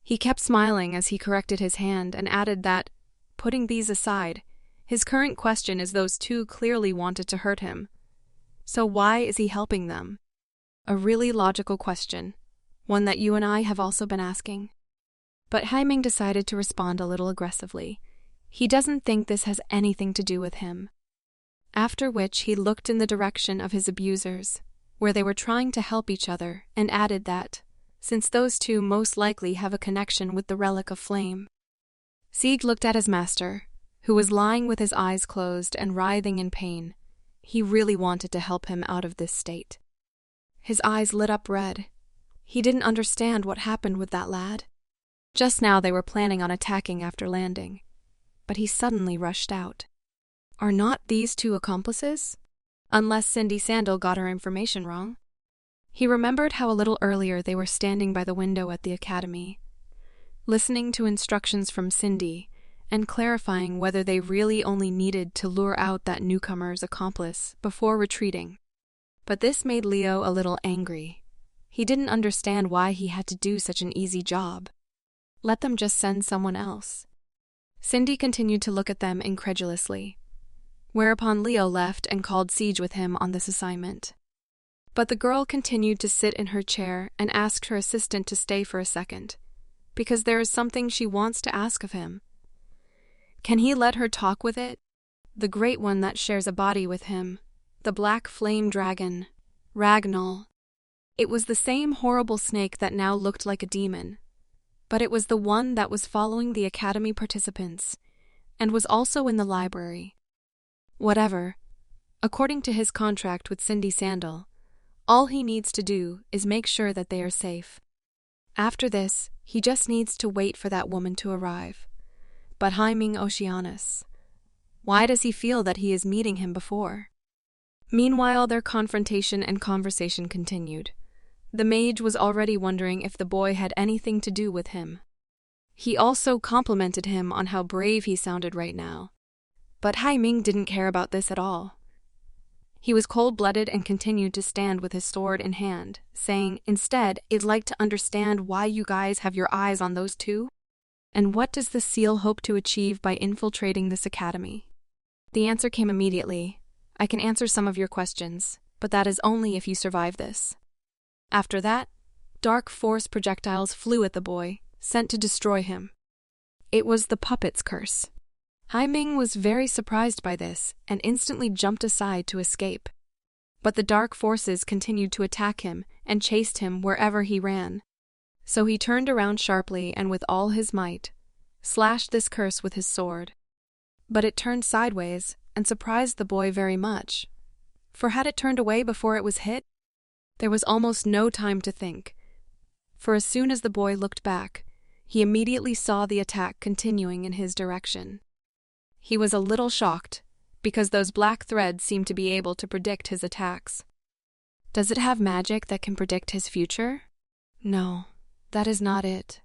[SPEAKER 1] He kept smiling as he corrected his hand and added that, putting these aside, his current question is those two clearly wanted to hurt him. So why is he helping them? A really logical question, one that you and I have also been asking. But Hai Ming decided to respond a little aggressively. He doesn't think this has anything to do with him. After which he looked in the direction of his abusers, where they were trying to help each other, and added that, since those two most likely have a connection with the relic of flame. Sieg looked at his master, who was lying with his eyes closed and writhing in pain. He really wanted to help him out of this state. His eyes lit up red. He didn't understand what happened with that lad. Just now they were planning on attacking after landing, but he suddenly rushed out. Are not these two accomplices? Unless Cindy Sandal got her information wrong. He remembered how a little earlier they were standing by the window at the academy, listening to instructions from Cindy and clarifying whether they really only needed to lure out that newcomer's accomplice before retreating. But this made Leo a little angry. He didn't understand why he had to do such an easy job. Let them just send someone else. Cindy continued to look at them incredulously, whereupon Leo left and called Siege with him on this assignment. But the girl continued to sit in her chair and asked her assistant to stay for a second, because there is something she wants to ask of him. Can he let her talk with it? The great one that shares a body with him, the black flame dragon, Ragnall. It was the same horrible snake that now looked like a demon, but it was the one that was following the academy participants and was also in the library. Whatever, according to his contract with Cindy Sandal, all he needs to do is make sure that they are safe. After this, he just needs to wait for that woman to arrive. But Haiming Oceanus, why does he feel that he is meeting him before? Meanwhile, their confrontation and conversation continued. The mage was already wondering if the boy had anything to do with him. He also complimented him on how brave he sounded right now. But Haiming didn't care about this at all. He was cold-blooded and continued to stand with his sword in hand, saying, instead, I'd like to understand why you guys have your eyes on those two? And what does the seal hope to achieve by infiltrating this academy? The answer came immediately. I can answer some of your questions, but that is only if you survive this. After that, dark force projectiles flew at the boy, sent to destroy him. It was the puppet's curse. Haiming was very surprised by this and instantly jumped aside to escape. But the dark forces continued to attack him and chased him wherever he ran. So he turned around sharply and with all his might, slashed this curse with his sword. But it turned sideways and surprised the boy very much. For had it turned away before it was hit? There was almost no time to think. For as soon as the boy looked back, he immediately saw the attack continuing in his direction. He was a little shocked, because those black threads seemed to be able to predict his attacks. Does it have magic that can predict his future? No, that is not it.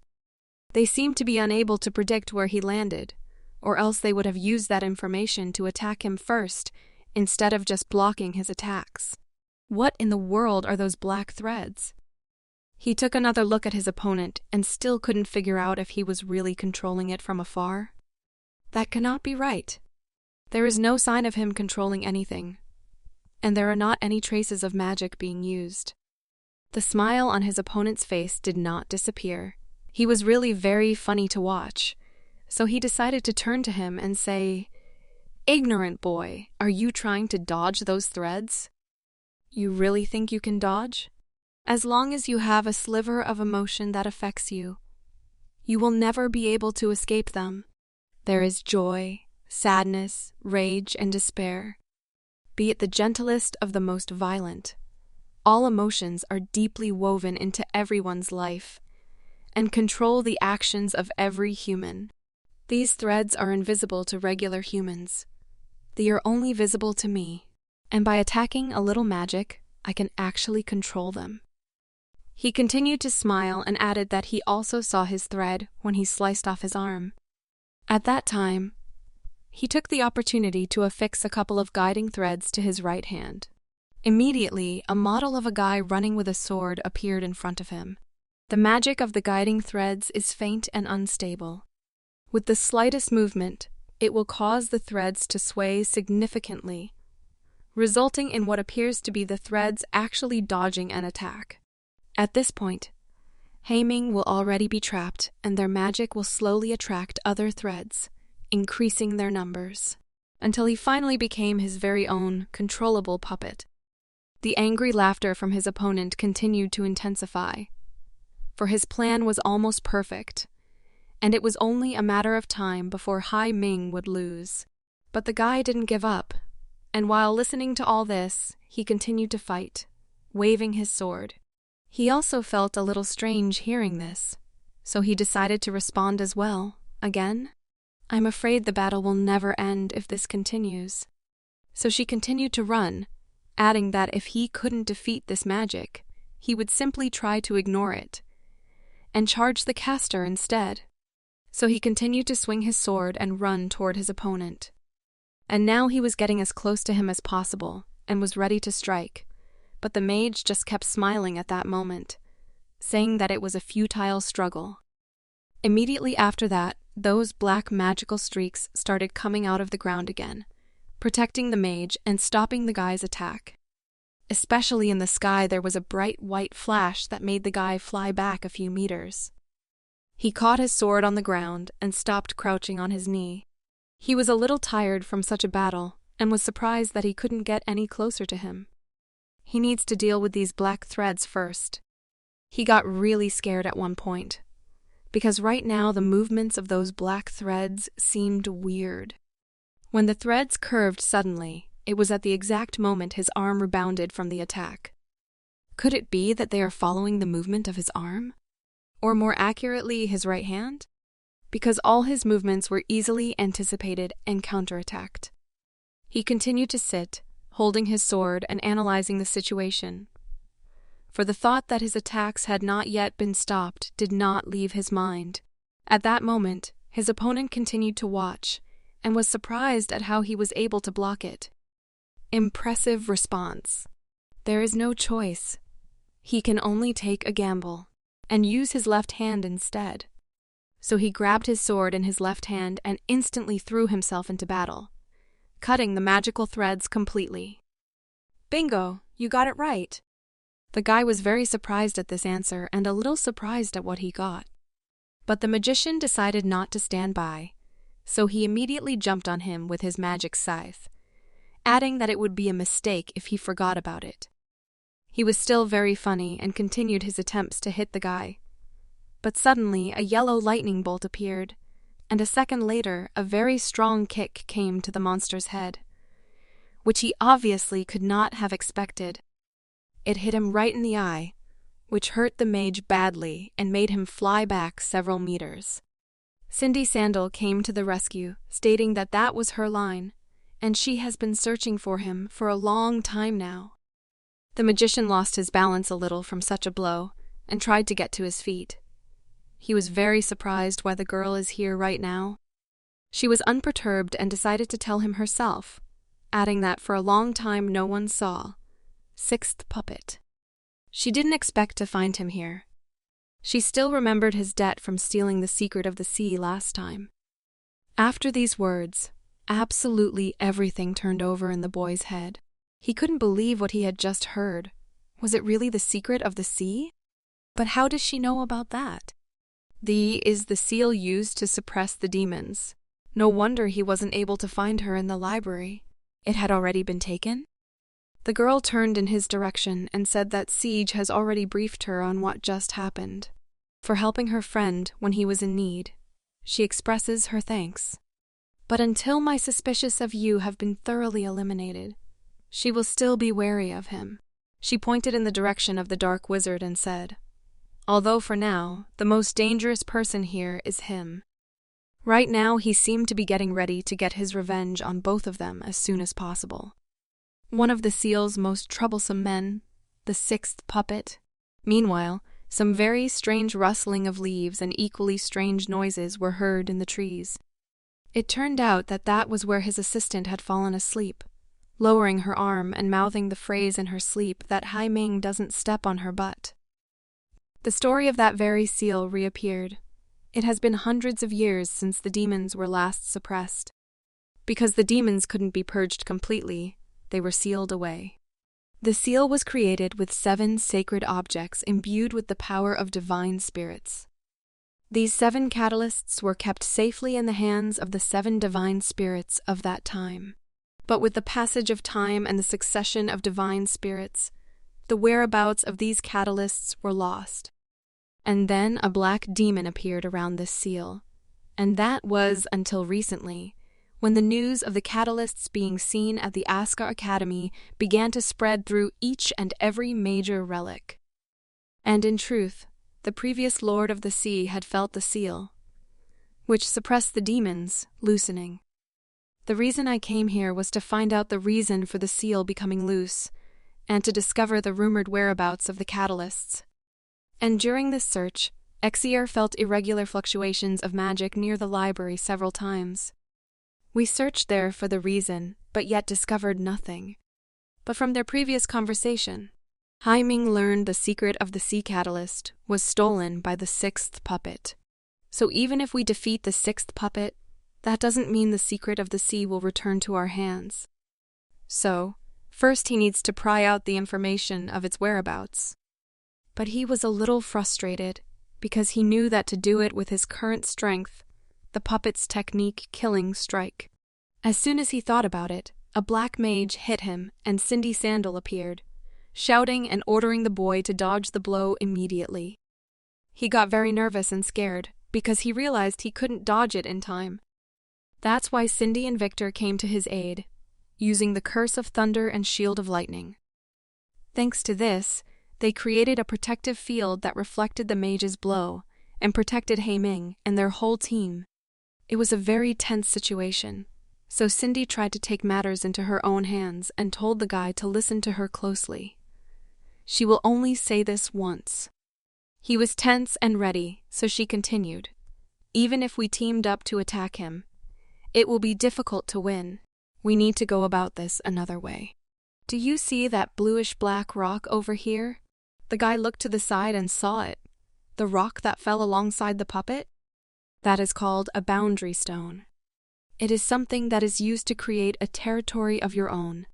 [SPEAKER 1] They seemed to be unable to predict where he landed, or else they would have used that information to attack him first, instead of just blocking his attacks. What in the world are those black threads? He took another look at his opponent and still couldn't figure out if he was really controlling it from afar. That cannot be right. There is no sign of him controlling anything, and there are not any traces of magic being used. The smile on his opponent's face did not disappear. He was really very funny to watch, so he decided to turn to him and say, "Ignorant boy, are you trying to dodge those threads? You really think you can dodge? As long as you have a sliver of emotion that affects you, you will never be able to escape them. There is joy, sadness, rage, and despair. Be it the gentlest of the most violent. All emotions are deeply woven into everyone's life and control the actions of every human. These threads are invisible to regular humans. They are only visible to me, and by attacking a little magic, I can actually control them." He continued to smile and added that he also saw his thread when he sliced off his arm. At that time, he took the opportunity to affix a couple of guiding threads to his right hand. Immediately, a model of a guy running with a sword appeared in front of him. The magic of the guiding threads is faint and unstable. With the slightest movement, it will cause the threads to sway significantly, resulting in what appears to be the threads actually dodging an attack. At this point, Haiming will already be trapped, and their magic will slowly attract other threads, increasing their numbers, until he finally became his very own controllable puppet. The angry laughter from his opponent continued to intensify, for his plan was almost perfect, and it was only a matter of time before Hai Ming would lose. But the guy didn't give up, and while listening to all this, he continued to fight, waving his sword. He also felt a little strange hearing this, so he decided to respond as well. Again? I'm afraid the battle will never end if this continues. So she continued to run, adding that if he couldn't defeat this magic, he would simply try to ignore it and charge the caster instead. So he continued to swing his sword and run toward his opponent. And now he was getting as close to him as possible and was ready to strike, but the mage just kept smiling at that moment, saying that it was a futile struggle. Immediately after that, those black magical streaks started coming out of the ground again, protecting the mage and stopping the guy's attack. Especially in the sky, there was a bright white flash that made the guy fly back a few meters. He caught his sword on the ground and stopped crouching on his knee. He was a little tired from such a battle and was surprised that he couldn't get any closer to him. He needs to deal with these black threads first. He got really scared at one point, because right now the movements of those black threads seemed weird. When the threads curved suddenly, it was at the exact moment his arm rebounded from the attack. Could it be that they are following the movement of his arm? Or more accurately, his right hand? Because all his movements were easily anticipated and counterattacked. He continued to sit, holding his sword and analyzing the situation. For the thought that his attacks had not yet been stopped did not leave his mind. At that moment, his opponent continued to watch, and was surprised at how he was able to block it. Impressive response. There is no choice. He can only take a gamble, and use his left hand instead. So he grabbed his sword in his left hand and instantly threw himself into battle, cutting the magical threads completely. Bingo, you got it right. The guy was very surprised at this answer and a little surprised at what he got. But the magician decided not to stand by, so he immediately jumped on him with his magic scythe, adding that it would be a mistake if he forgot about it. He was still very funny and continued his attempts to hit the guy. But suddenly a yellow lightning bolt appeared, and a second later a very strong kick came to the monster's head, which he obviously could not have expected. It hit him right in the eye, which hurt the mage badly and made him fly back several meters. Cindy Sandal came to the rescue, stating that that was her line, and she has been searching for him for a long time now. The magician lost his balance a little from such a blow and tried to get to his feet. He was very surprised why the girl is here right now. She was unperturbed and decided to tell him herself, adding that for a long time no one saw. Sixth puppet. She didn't expect to find him here. She still remembered his debt from stealing the secret of the sea last time. After these words, absolutely everything turned over in the boy's head. He couldn't believe what he had just heard. Was it really the secret of the sea? But how does she know about that? Is the seal used to suppress the demons. No wonder he wasn't able to find her in the library. It had already been taken? The girl turned in his direction and said that Siege has already briefed her on what just happened. For helping her friend when he was in need, she expresses her thanks. But until my suspicions of you have been thoroughly eliminated, she will still be wary of him. She pointed in the direction of the dark wizard and said, although for now, the most dangerous person here is him. Right now, he seemed to be getting ready to get his revenge on both of them as soon as possible. One of the seal's most troublesome men, the sixth puppet. Meanwhile, some very strange rustling of leaves and equally strange noises were heard in the trees. It turned out that that was where his assistant had fallen asleep, lowering her arm and mouthing the phrase in her sleep that Hai Ming doesn't step on her butt. The story of that very seal reappeared. It has been hundreds of years since the demons were last suppressed. Because the demons couldn't be purged completely, they were sealed away. The seal was created with 7 sacred objects imbued with the power of divine spirits. These 7 catalysts were kept safely in the hands of the 7 divine spirits of that time. But with the passage of time and the succession of divine spirits, the whereabouts of these catalysts were lost. And then a black demon appeared around this seal. And that was until recently, when the news of the catalysts being seen at the Aska Academy began to spread through each and every major relic. And in truth, the previous Lord of the Sea had felt the seal, which suppressed the demons, loosening. The reason I came here was to find out the reason for the seal becoming loose, and to discover the rumored whereabouts of the catalysts. And during this search, Exier felt irregular fluctuations of magic near the library several times. We searched there for the reason, but yet discovered nothing. But from their previous conversation, Haiming learned the secret of the sea catalyst was stolen by the sixth puppet. So even if we defeat the sixth puppet, that doesn't mean the secret of the sea will return to our hands. So, first he needs to pry out the information of its whereabouts. But he was a little frustrated, because he knew that to do it with his current strength, the puppet's technique killing strike. As soon as he thought about it, a black mage hit him and Cindy Sandal appeared, shouting and ordering the boy to dodge the blow immediately. He got very nervous and scared, because he realized he couldn't dodge it in time. That's why Cindy and Victor came to his aid, using the Curse of Thunder and Shield of Lightning. Thanks to this, they created a protective field that reflected the mage's blow and protected Haiming and their whole team. It was a very tense situation, so Cindy tried to take matters into her own hands and told the guy to listen to her closely. She will only say this once. He was tense and ready, so she continued. Even if we teamed up to attack him, it will be difficult to win. We need to go about this another way. Do you see that bluish-black rock over here? The guy looked to the side and saw it. The rock that fell alongside the puppet? That is called a boundary stone. It is something that is used to create a territory of your own.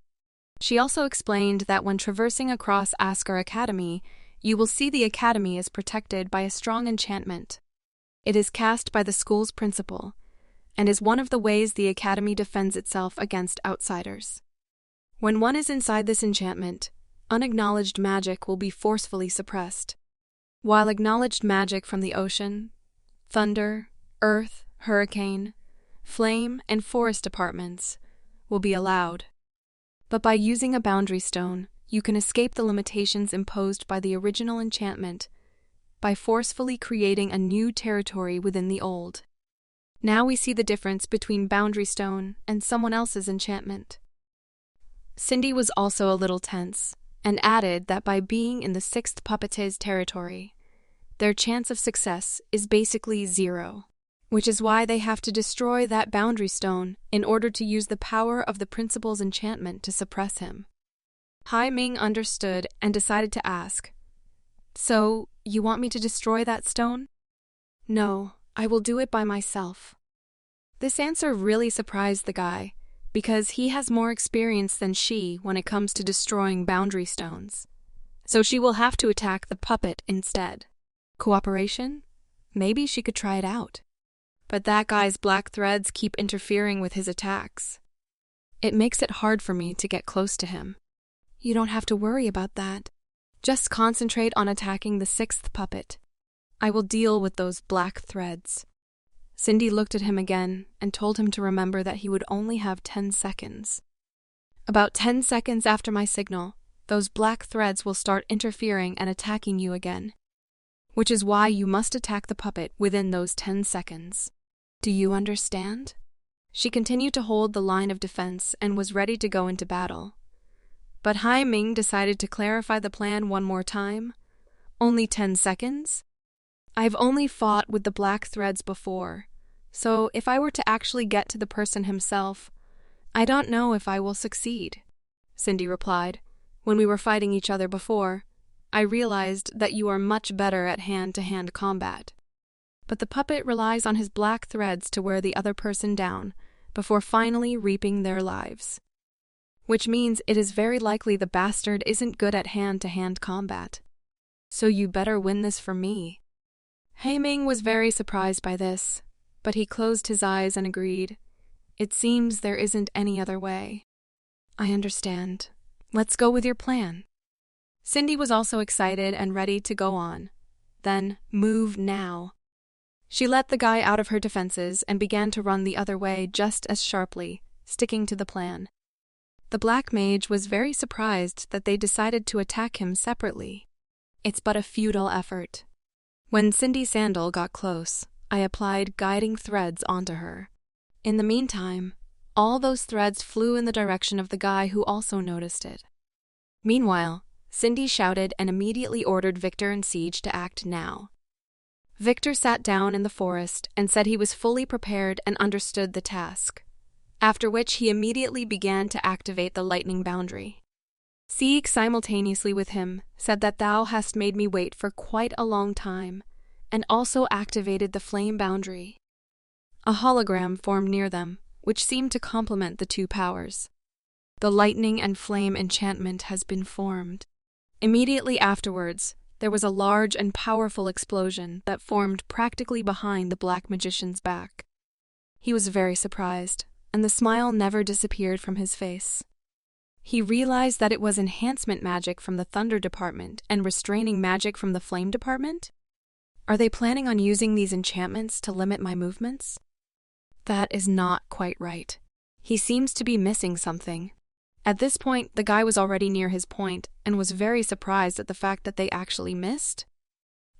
[SPEAKER 1] She also explained that when traversing across Askar Academy, you will see the academy is protected by a strong enchantment. It is cast by the school's principal, and is one of the ways the academy defends itself against outsiders. When one is inside this enchantment, unacknowledged magic will be forcefully suppressed, while acknowledged magic from the ocean, thunder, earth, hurricane, flame, and forest departments will be allowed. But by using a boundary stone, you can escape the limitations imposed by the original enchantment by forcefully creating a new territory within the old. Now we see the difference between boundary stone and someone else's enchantment. Cindy was also a little tense, and added that by being in the sixth puppete's territory, their chance of success is basically 0, which is why they have to destroy that boundary stone in order to use the power of the principal's enchantment to suppress him. Haiming understood and decided to ask, "So, you want me to destroy that stone?" "No, I will do it by myself." This answer really surprised the guy, because he has more experience than she when it comes to destroying boundary stones. So she will have to attack the puppet instead. Cooperation? Maybe she could try it out. But that guy's black threads keep interfering with his attacks. It makes it hard for me to get close to him. You don't have to worry about that. Just concentrate on attacking the sixth puppet. I will deal with those black threads. Cindy looked at him again and told him to remember that he would only have 10 seconds. About 10 seconds after my signal, those black threads will start interfering and attacking you again, which is why you must attack the puppet within those 10 seconds. Do you understand? She continued to hold the line of defense and was ready to go into battle. But Haiming decided to clarify the plan one more time. Only 10 seconds? I've only fought with the black threads before, so if I were to actually get to the person himself, I don't know if I will succeed, Cindy replied. When we were fighting each other before, I realized that you are much better at hand-to-hand combat. But the puppet relies on his black threads to wear the other person down before finally reaping their lives. Which means it is very likely the bastard isn't good at hand-to-hand combat. So you better win this for me. Haiming was very surprised by this, but he closed his eyes and agreed. It seems there isn't any other way. I understand. Let's go with your plan. Cindy was also excited and ready to go on. Then, move now. She let the guy out of her defenses and began to run the other way just as sharply, sticking to the plan. The black mage was very surprised that they decided to attack him separately. It's but a futile effort. When Cindy Sandal got close, I applied guiding threads onto her. In the meantime, all those threads flew in the direction of the guy who also noticed it. Meanwhile, Cindy shouted and immediately ordered Victor and Siege to act now. Victor sat down in the forest and said he was fully prepared and understood the task, after which he immediately began to activate the lightning boundary. Siege, simultaneously with him, said that thou hast made me wait for quite a long time, and also activated the flame boundary. A hologram formed near them, which seemed to complement the two powers. The lightning and flame enchantment has been formed. Immediately afterwards, there was a large and powerful explosion that formed practically behind the black magician's back. He was very surprised, and the smile never disappeared from his face. He realized that it was enhancement magic from the Thunder Department and restraining magic from the Flame Department? Are they planning on using these enchantments to limit my movements? That is not quite right. He seems to be missing something. At this point, the guy was already near his point and was very surprised at the fact that they actually missed.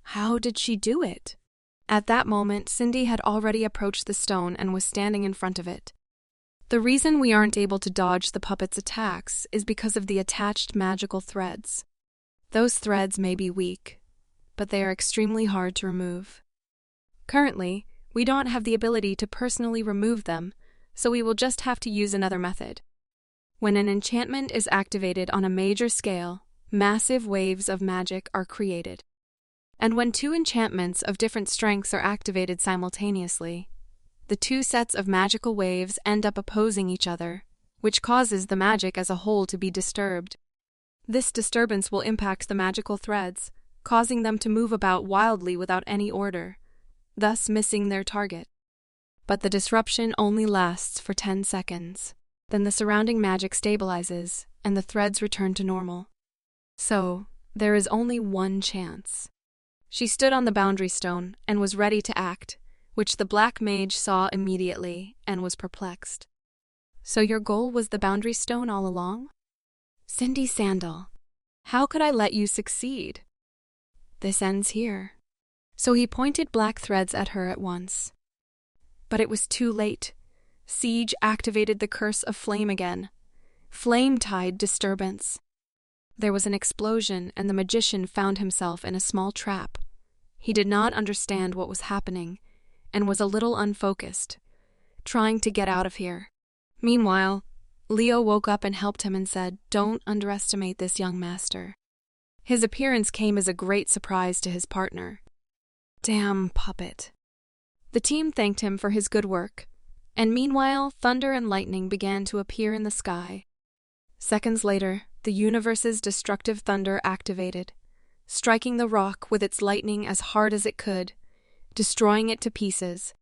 [SPEAKER 1] How did she do it? At that moment, Cindy had already approached the stone and was standing in front of it. The reason we aren't able to dodge the puppet's attacks is because of the attached magical threads. Those threads may be weak, but they are extremely hard to remove. Currently, we don't have the ability to personally remove them, so we will just have to use another method. When an enchantment is activated on a major scale, massive waves of magic are created. And when two enchantments of different strengths are activated simultaneously, the two sets of magical waves end up opposing each other, which causes the magic as a whole to be disturbed. This disturbance will impact the magical threads, causing them to move about wildly without any order, thus missing their target. But the disruption only lasts for 10 seconds. Then the surrounding magic stabilizes, and the threads return to normal. So, there is only one chance. She stood on the boundary stone and was ready to act, which the black mage saw immediately and was perplexed. So your goal was the boundary stone all along? Cindy Sandal, how could I let you succeed? This ends here. So he pointed black threads at her at once. But it was too late. Siege activated the curse of flame again. Flame-tide disturbance. There was an explosion and the magician found himself in a small trap. He did not understand what was happening and was a little unfocused, trying to get out of here. Meanwhile, Leo woke up and helped him and said, "Don't underestimate this young master." His appearance came as a great surprise to his partner. Damn puppet. The team thanked him for his good work, and meanwhile, thunder and lightning began to appear in the sky. Seconds later, the universe's destructive thunder activated, striking the rock with its lightning as hard as it could, destroying it to pieces.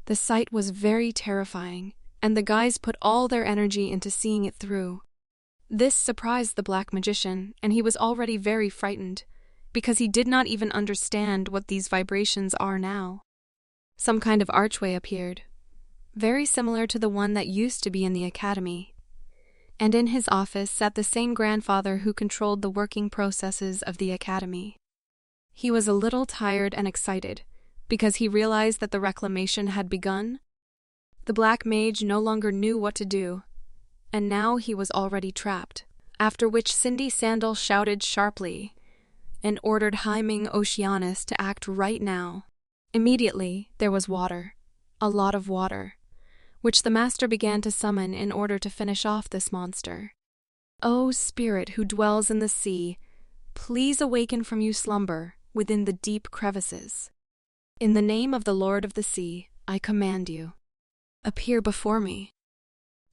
[SPEAKER 1] The sight was very terrifying, and the guys put all their energy into seeing it through. This surprised the black magician, and he was already very frightened, because he did not even understand what these vibrations are now. Some kind of archway appeared, very similar to the one that used to be in the academy. And in his office sat the same grandfather who controlled the working processes of the academy. He was a little tired and excited, because he realized that the reclamation had begun. The black mage no longer knew what to do, and now he was already trapped, after which Cindy Sandal shouted sharply and ordered Hyming Oceanus to act right now. Immediately, there was water, a lot of water, which the master began to summon in order to finish off this monster. O spirit who dwells in the sea, please awaken from your slumber within the deep crevices. In the name of the Lord of the Sea, I command you, appear before me.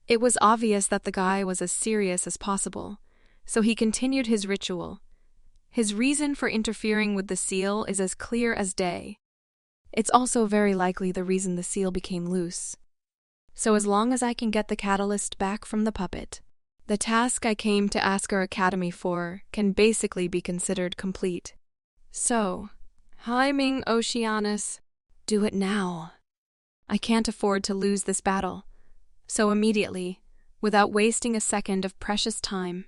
[SPEAKER 1] It was obvious that the guy was as serious as possible, so he continued his ritual. His reason for interfering with the seal is as clear as day. It's also very likely the reason the seal became loose. So as long as I can get the catalyst back from the puppet, The task I came to Asker Academy for can basically be considered complete. So, Ming Oceanus, do it now. I can't afford to lose this battle. So immediately, without wasting a second of precious time,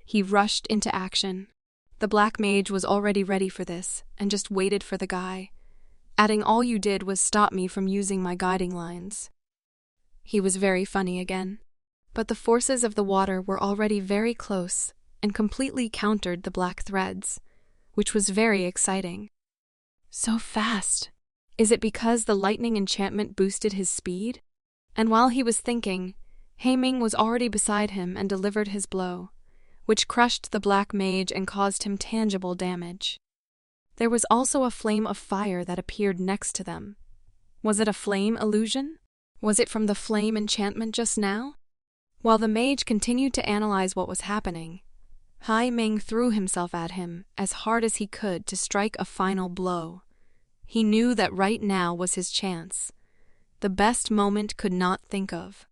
[SPEAKER 1] he rushed into action. The black mage was already ready for this and just waited for the guy, adding all you did was stop me from using my guiding lines. He was very funny again, but the forces of the water were already very close and completely countered the black threads, which was very exciting. So fast! Is it because the lightning enchantment boosted his speed? And while he was thinking, Ming was already beside him and delivered his blow, which crushed the black mage and caused him tangible damage. There was also a flame of fire that appeared next to them. Was it a flame illusion? Was it from the flame enchantment just now? While the mage continued to analyze what was happening, Ming threw himself at him as hard as he could to strike a final blow. He knew that right now was his chance. The best moment could not think of.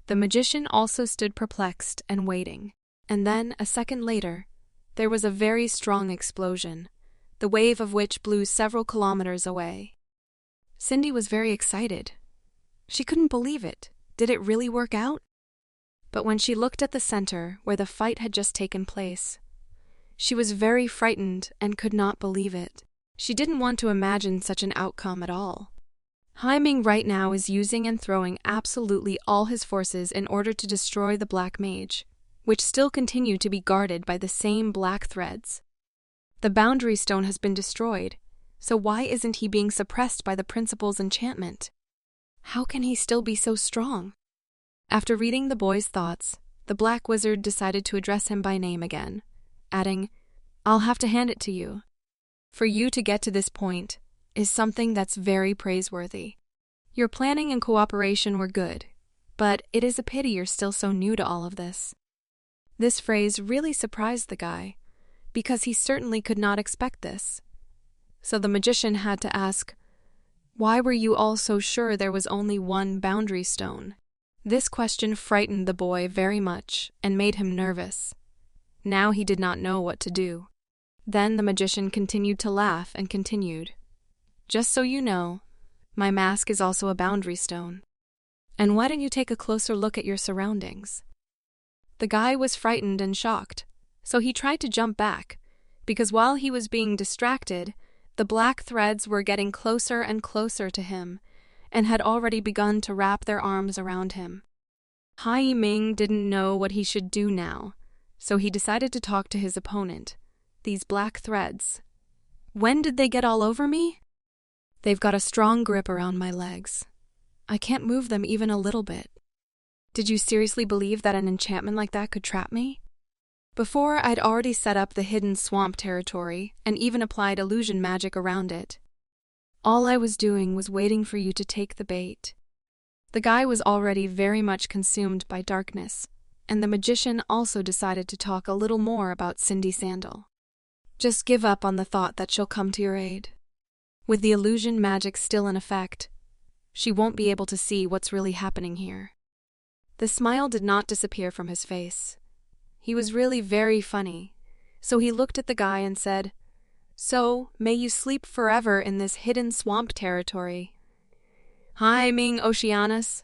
[SPEAKER 1] The magician also stood perplexed and waiting, and then, a second later, there was a very strong explosion, the wave of which blew several kilometers away. Cindy was very excited. She couldn't believe it. Did it really work out? But when she looked at the center where the fight had just taken place, she was very frightened and could not believe it. She didn't want to imagine such an outcome at all. Ming right now is using and throwing absolutely all his forces in order to destroy the black mage, which still continue to be guarded by the same black threads. The boundary stone has been destroyed, so why isn't he being suppressed by the principal's enchantment? How can he still be so strong? After reading the boy's thoughts, the black wizard decided to address him by name again, adding, "I'll have to hand it to you. For you to get to this point is something that's very praiseworthy. Your planning and cooperation were good, but it is a pity you're still so new to all of this." This phrase really surprised the guy, because he certainly could not expect this. So the magician had to ask, "Why were you all so sure there was only one boundary stone?" This question frightened the boy very much and made him nervous. Now he did not know what to do. Then the magician continued to laugh and continued, "Just so you know, my mask is also a boundary stone. And why don't you take a closer look at your surroundings?" The guy was frightened and shocked, so he tried to jump back, because while he was being distracted, the black threads were getting closer and closer to him, and had already begun to wrap their arms around him. Ming didn't know what he should do now, so he decided to talk to his opponent. These black threads. When did they get all over me? They've got a strong grip around my legs. I can't move them even a little bit. Did you seriously believe that an enchantment like that could trap me? Before, I'd already set up the hidden swamp territory and even applied illusion magic around it. All I was doing was waiting for you to take the bait. The guy was already very much consumed by darkness, and the magician also decided to talk a little more about Cindy Sandal. Just give up on the thought that she'll come to your aid. With the illusion magic still in effect, she won't be able to see what's really happening here. The smile did not disappear from his face. He was really very funny, so he looked at the guy and said, "So, may you sleep forever in this hidden swamp territory. Ming Oceanus."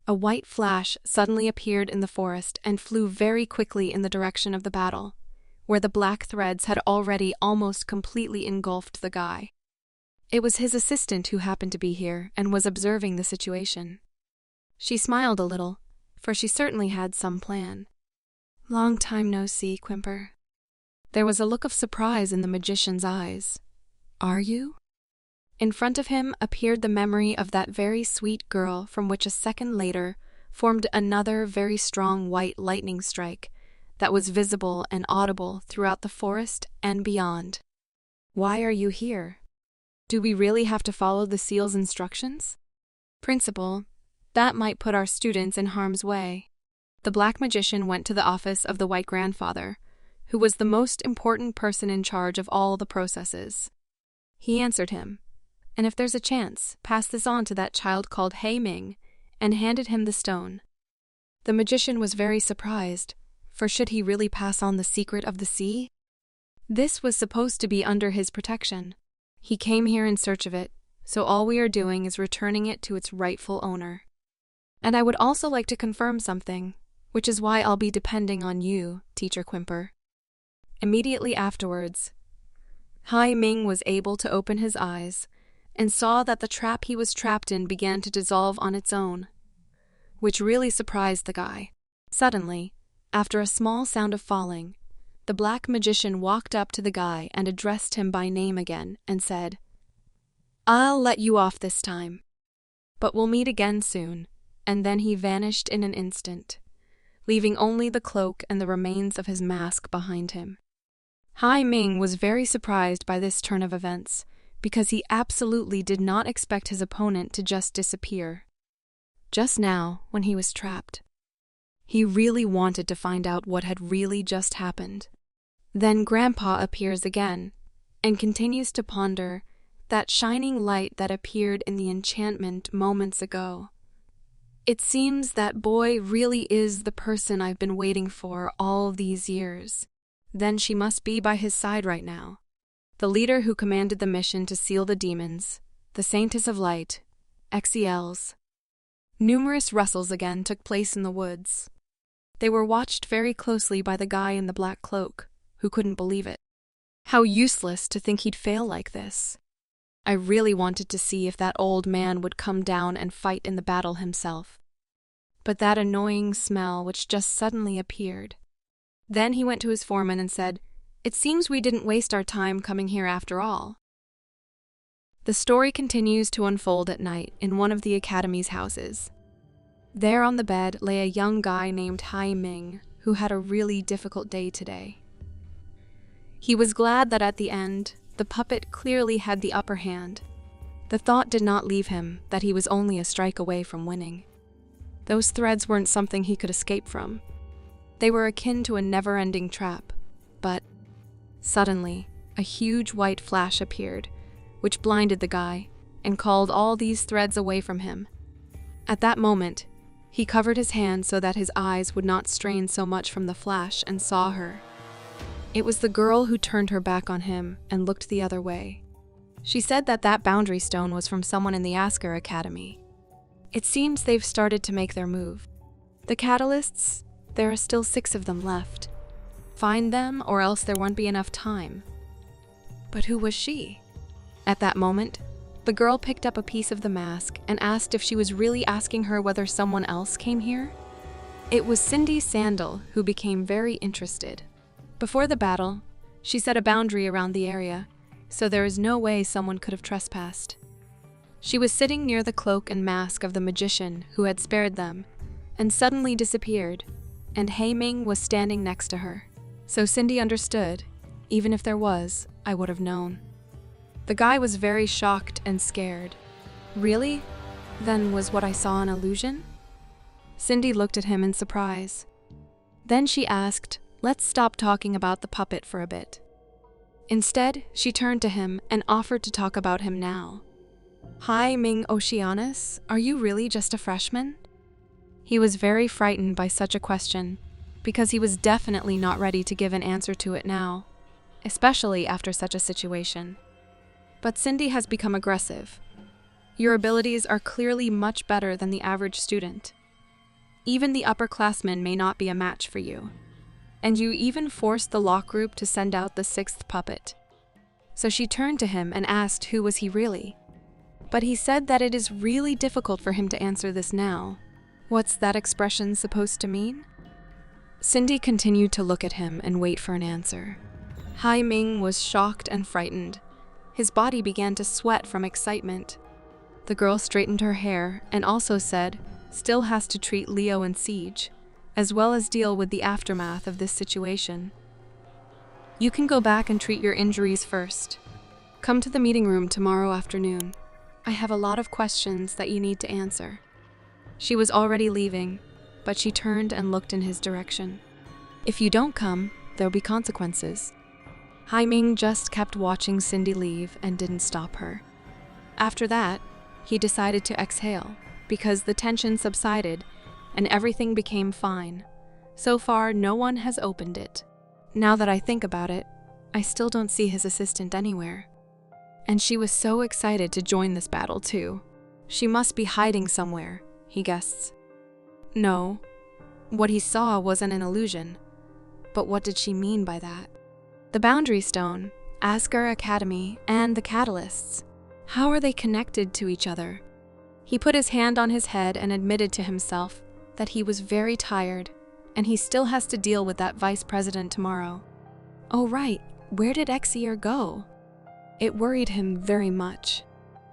[SPEAKER 1] A white flash suddenly appeared in the forest and flew very quickly in the direction of the battle, where the black threads had already almost completely engulfed the guy. It was his assistant who happened to be here and was observing the situation. She smiled a little, for she certainly had some plan. "Long time no see, Quimper." There was a look of surprise in the magician's eyes. "Are you?" In front of him appeared the memory of that very sweet girl from which a second later formed another very strong white lightning strike that was visible and audible throughout the forest and beyond. "Why are you here? Do we really have to follow the seal's instructions?" "Principal, that might put our students in harm's way." The black magician went to the office of the white grandfather, who was the most important person in charge of all the processes. He answered him, "And if there's a chance, pass this on to that child called Ming," and handed him the stone. The magician was very surprised, for should he really pass on the secret of the sea? This was supposed to be under his protection. He came here in search of it, so all we are doing is returning it to its rightful owner. And I would also like to confirm something, which is why I'll be depending on you, Teacher Quimper. Immediately afterwards, Hai Ming was able to open his eyes and saw that the trap he was trapped in began to dissolve on its own, which really surprised the guy. Suddenly, after a small sound of falling, the black magician walked up to the guy and addressed him by name again and said, "I'll let you off this time, but we'll meet again soon," and then he vanished in an instant, leaving only the cloak and the remains of his mask behind him. Hai Ming was very surprised by this turn of events, because he absolutely did not expect his opponent to just disappear. Just now, when he was trapped, he really wanted to find out what had really just happened. Then Grandpa appears again, and continues to ponder that shining light that appeared in the enchantment moments ago. It seems that boy really is the person I've been waiting for all these years. Then she must be by his side right now. The leader who commanded the mission to seal the demons, the Saintess of Light, XELs. Numerous rustles again took place in the woods. They were watched very closely by the guy in the black cloak, who couldn't believe it. How useless to think he'd fail like this. I really wanted to see if that old man would come down and fight in the battle himself. But that annoying smell which just suddenly appeared. Then he went to his foreman and said, "It seems we didn't waste our time coming here after all." The story continues to unfold at night in one of the Academy's houses. There on the bed lay a young guy named Hai Ming, who had a really difficult day today. He was glad that at the end, the puppet clearly had the upper hand. The thought did not leave him that he was only a strike away from winning. Those threads weren't something he could escape from. They were akin to a never-ending trap, but suddenly, a huge white flash appeared, which blinded the guy and called all these threads away from him. At that moment, he covered his hand so that his eyes would not strain so much from the flash and saw her. It was the girl who turned her back on him and looked the other way. She said that that boundary stone was from someone in the Asker Academy. It seems they've started to make their move. The catalysts, there are still 6 of them left. Find them or else there won't be enough time. But who was she? At that moment, the girl picked up a piece of the mask and asked if she was really asking her whether someone else came here. It was Cindy Sandal who became very interested. Before the battle, she set a boundary around the area, so there is no way someone could have trespassed. She was sitting near the cloak and mask of the magician who had spared them, and suddenly disappeared, and Hai Ming was standing next to her. So Cindy understood. Even if there was, I would have known. The guy was very shocked and scared. Really? Then was what I saw an illusion? Cindy looked at him in surprise. Then she asked, "Let's stop talking about the puppet for a bit." Instead, she turned to him and offered to talk about him now. "Hai Ming Oceanus, are you really just a freshman?" He was very frightened by such a question, because he was definitely not ready to give an answer to it now, especially after such a situation. But Cindy has become aggressive. Your abilities are clearly much better than the average student. Even the upperclassmen may not be a match for you. And you even forced the lock group to send out the 6th puppet. So she turned to him and asked who was he really. But he said that it is really difficult for him to answer this now. What's that expression supposed to mean? Cindy continued to look at him and wait for an answer. Hai Ming was shocked and frightened. His body began to sweat from excitement. The girl straightened her hair and also said, "Still has to treat Leo and Siege, as well as deal with the aftermath of this situation. You can go back and treat your injuries first. Come to the meeting room tomorrow afternoon. I have a lot of questions that you need to answer." She was already leaving, but she turned and looked in his direction. "If you don't come, there'll be consequences." Hai Ming just kept watching Cindy leave and didn't stop her. After that, he decided to exhale, because the tension subsided and everything became fine. So far, no one has opened it. Now that I think about it, I still don't see his assistant anywhere. And she was so excited to join this battle too. She must be hiding somewhere, he guessed. No, what he saw wasn't an illusion. But what did she mean by that? The Boundary Stone, Asgore Academy, and the Catalysts. How are they connected to each other? He put his hand on his head and admitted to himself that he was very tired, and he still has to deal with that vice president tomorrow. Oh right, where did Exier go? It worried him very much.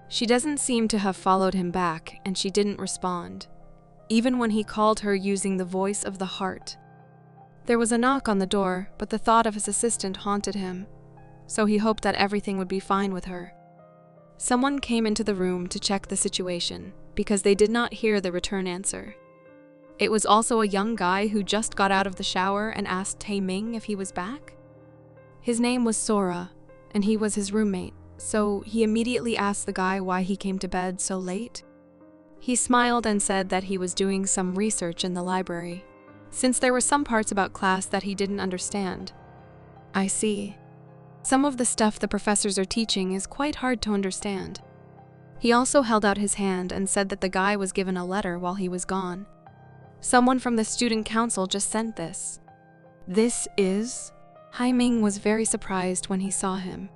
[SPEAKER 1] She doesn't seem to have followed him back, and she didn't respond, even when he called her using the voice of the heart. There was a knock on the door, but the thought of his assistant haunted him, so he hoped that everything would be fine with her. Someone came into the room to check the situation, because they did not hear the return answer. It was also a young guy who just got out of the shower and asked Tae Ming if he was back. His name was Sora, and he was his roommate, so he immediately asked the guy why he came to bed so late. He smiled and said that he was doing some research in the library, since there were some parts about class that he didn't understand. I see. Some of the stuff the professors are teaching is quite hard to understand. He also held out his hand and said that the guy was given a letter while he was gone. Someone from the student council just sent this. This is? Hai Ming was very surprised when he saw him.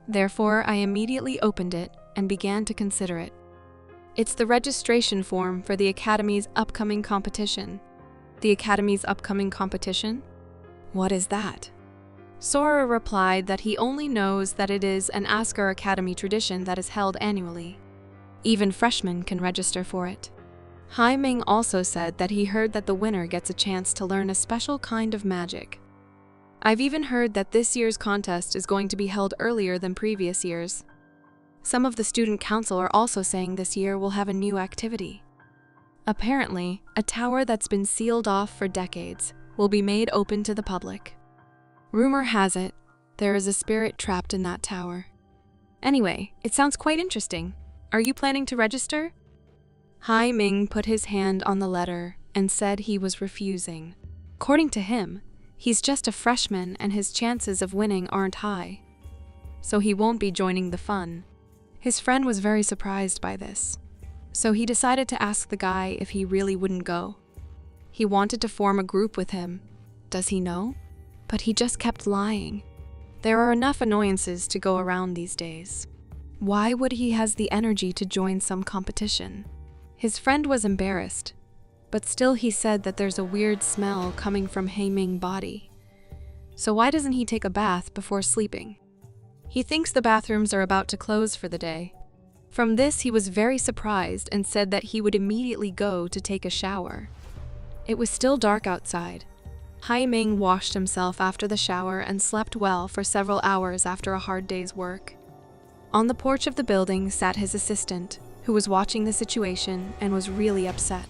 [SPEAKER 1] Therefore, I immediately opened it and began to consider it. It's the registration form for the Academy's upcoming competition. The Academy's upcoming competition? What is that? Sora replied that he only knows that it is an Asgore Academy tradition that is held annually. Even freshmen can register for it. Hai Ming also said that he heard that the winner gets a chance to learn a special kind of magic. I've even heard that this year's contest is going to be held earlier than previous years. Some of the student council are also saying this year will have a new activity. Apparently, a tower that's been sealed off for decades will be made open to the public. Rumor has it, there is a spirit trapped in that tower. Anyway, it sounds quite interesting. Are you planning to register? Hai Ming put his hand on the letter and said he was refusing. According to him, he's just a freshman and his chances of winning aren't high. So he won't be joining the fun. His friend was very surprised by this, so he decided to ask the guy if he really wouldn't go. He wanted to form a group with him. Does he know? But he just kept lying. There are enough annoyances to go around these days. Why would he has the energy to join some competition? His friend was embarrassed, but still he said that there's a weird smell coming from Hai Ming's body. So why doesn't he take a bath before sleeping? He thinks the bathrooms are about to close for the day. From this, he was very surprised and said that he would immediately go to take a shower. It was still dark outside. Hai Ming washed himself after the shower and slept well for several hours after a hard day's work. On the porch of the building sat his assistant, who was watching the situation and was really upset.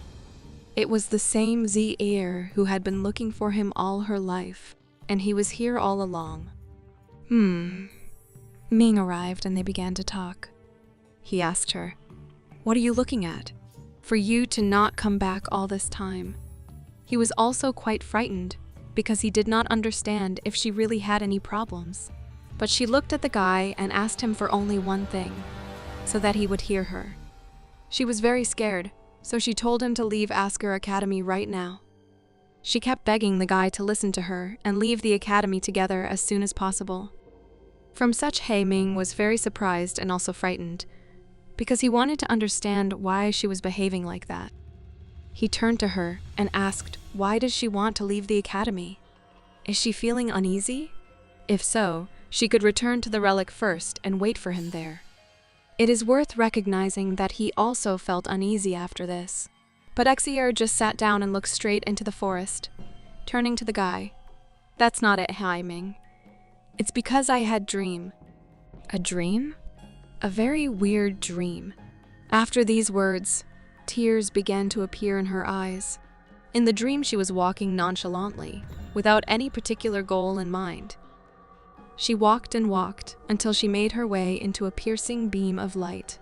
[SPEAKER 1] It was the same Zi'er who had been looking for him all her life, and he was here all along. Ming arrived and they began to talk. He asked her, "What are you looking at? For you to not come back all this time." He was also quite frightened because he did not understand if she really had any problems. But she looked at the guy and asked him for only one thing, so that he would hear her. She was very scared, so she told him to leave Asgore Academy right now. She kept begging the guy to listen to her and leave the academy together as soon as possible. From such, Hai Ming was very surprised and also frightened, because he wanted to understand why she was behaving like that. He turned to her and asked, why does she want to leave the academy? Is she feeling uneasy? If so, she could return to the relic first and wait for him there. It is worth recognizing that he also felt uneasy after this. But Exier just sat down and looked straight into the forest, turning to the guy. "That's not it, Hai Ming. It's because I had dream." "A dream?" "A very weird dream." After these words, tears began to appear in her eyes. In the dream, she was walking nonchalantly, without any particular goal in mind. She walked and walked until she made her way into a piercing beam of light.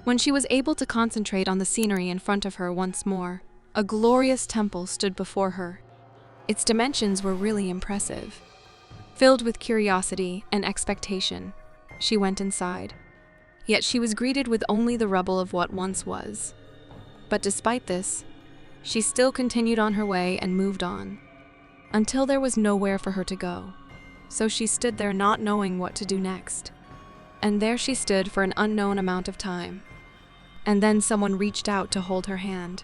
[SPEAKER 1] When she was able to concentrate on the scenery in front of her once more, A glorious temple stood before her. Its dimensions were really impressive. Filled with curiosity and expectation, she went inside. Yet she was greeted with only the rubble of what once was. But despite this, she still continued on her way and moved on, until there was nowhere for her to go. So she stood there not knowing what to do next. And there she stood for an unknown amount of time. And then someone reached out to hold her hand.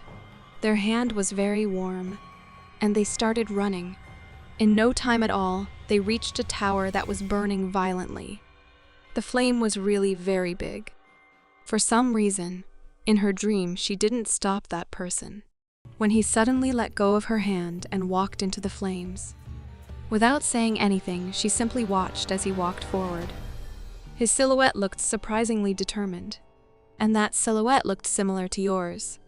[SPEAKER 1] Their hand was very warm, and they started running. In no time at all, they reached a tower that was burning violently. The flame was really very big. For some reason, in her dream, she didn't stop that person, when he suddenly let go of her hand and walked into the flames. Without saying anything, she simply watched as he walked forward. His silhouette looked surprisingly determined, and that silhouette looked similar to yours.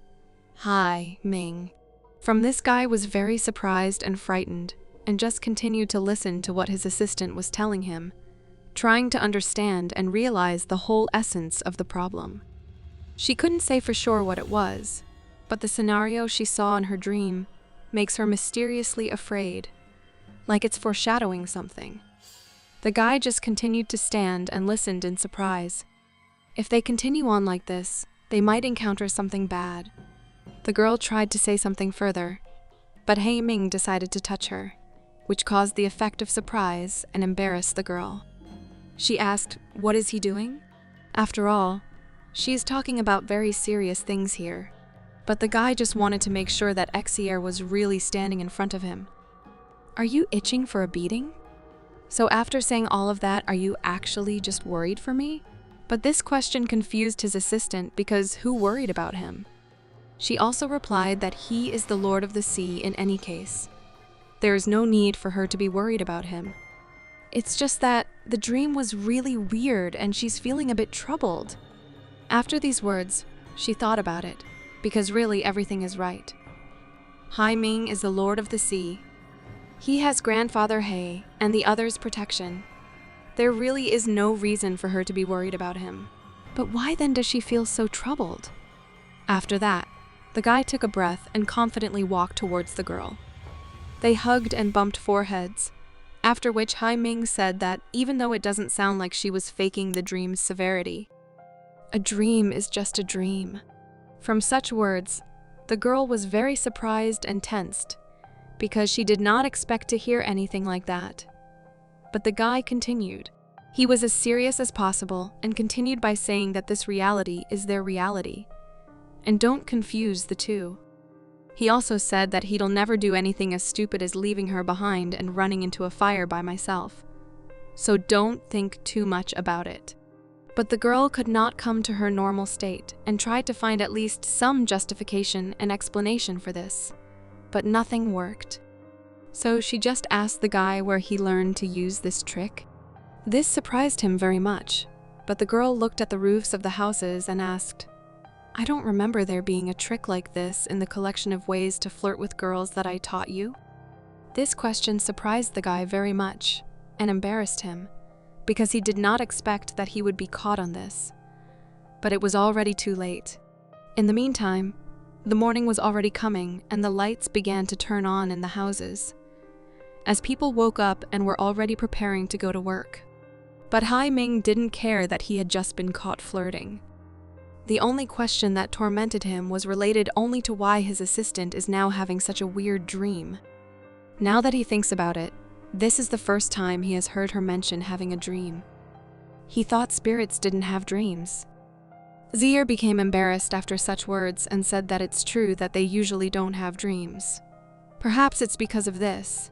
[SPEAKER 1] Hi, Ming. From this guy was very surprised and frightened, and just continued to listen to what his assistant was telling him, trying to understand and realize the whole essence of the problem. She couldn't say for sure what it was, but the scenario she saw in her dream makes her mysteriously afraid, like it's foreshadowing something. The guy just continued to stand and listened in surprise. If they continue on like this, they might encounter something bad. The girl tried to say something further, but Hei Ming decided to touch her, which caused the effect of surprise and embarrassed the girl. She asked, "What is he doing?" After all, she is talking about very serious things here, but the guy just wanted to make sure that Exier was really standing in front of him. "Are you itching for a beating?" So after saying all of that, are you actually just worried for me? But this question confused his assistant because who worried about him? She also replied that he is the Lord of the Sea in any case. There is no need for her to be worried about him. It's just that the dream was really weird and she's feeling a bit troubled. After these words, she thought about it, because really everything is right. Hai Ming is the Lord of the Sea. He has grandfather Hei and the others' protection. There really is no reason for her to be worried about him. But why then does she feel so troubled? After that, the guy took a breath and confidently walked towards the girl. They hugged and bumped foreheads, after which Hai Ming said that even though it doesn't sound like she was faking the dream's severity, a dream is just a dream. From such words, the girl was very surprised and tensed, because she did not expect to hear anything like that. But the guy continued. He was as serious as possible and continued by saying that this reality is their reality, and don't confuse the two. He also said that he'll never do anything as stupid as leaving her behind and running into a fire by myself. So don't think too much about it. But the girl could not come to her normal state and tried to find at least some justification and explanation for this. But nothing worked. So she just asked the guy where he learned to use this trick. This surprised him very much, but the girl looked at the roofs of the houses and asked, "I don't remember there being a trick like this in the collection of ways to flirt with girls that I taught you." This question surprised the guy very much and embarrassed him, because he did not expect that he would be caught on this. But it was already too late. In the meantime, the morning was already coming and the lights began to turn on in the houses, as people woke up and were already preparing to go to work. But Hai Ming didn't care that he had just been caught flirting. The only question that tormented him was related only to why his assistant is now having such a weird dream. Now that he thinks about it, this is the first time he has heard her mention having a dream. He thought spirits didn't have dreams. Zier became embarrassed after such words and said that it's true that they usually don't have dreams. Perhaps it's because of this.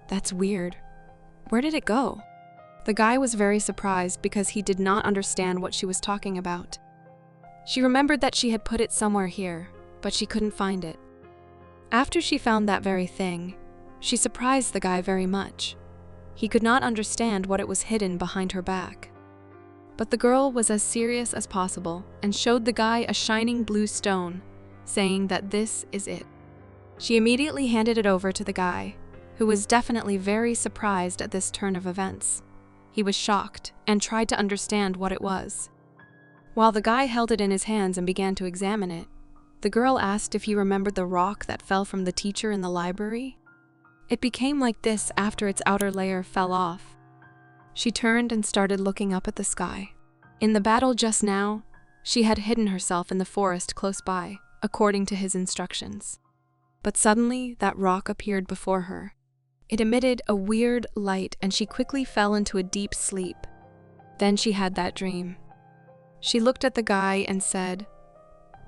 [SPEAKER 1] That's weird. Where did it go? The guy was very surprised because he did not understand what she was talking about. She remembered that she had put it somewhere here, but she couldn't find it. After she found that very thing, she surprised the guy very much. He could not understand what it was hidden behind her back. But the girl was as serious as possible and showed the guy a shining blue stone, saying that this is it. She immediately handed it over to the guy, who was definitely very surprised at this turn of events. He was shocked and tried to understand what it was. While the guy held it in his hands and began to examine it, The girl asked if he remembered the rock that fell from the teacher in the library. It became like this after its outer layer fell off. She turned and started looking up at the sky. In the battle just now, she had hidden herself in the forest close by, according to his instructions. But suddenly, that rock appeared before her. It emitted a weird light and she quickly fell into a deep sleep. Then she had that dream. She looked at the guy and said,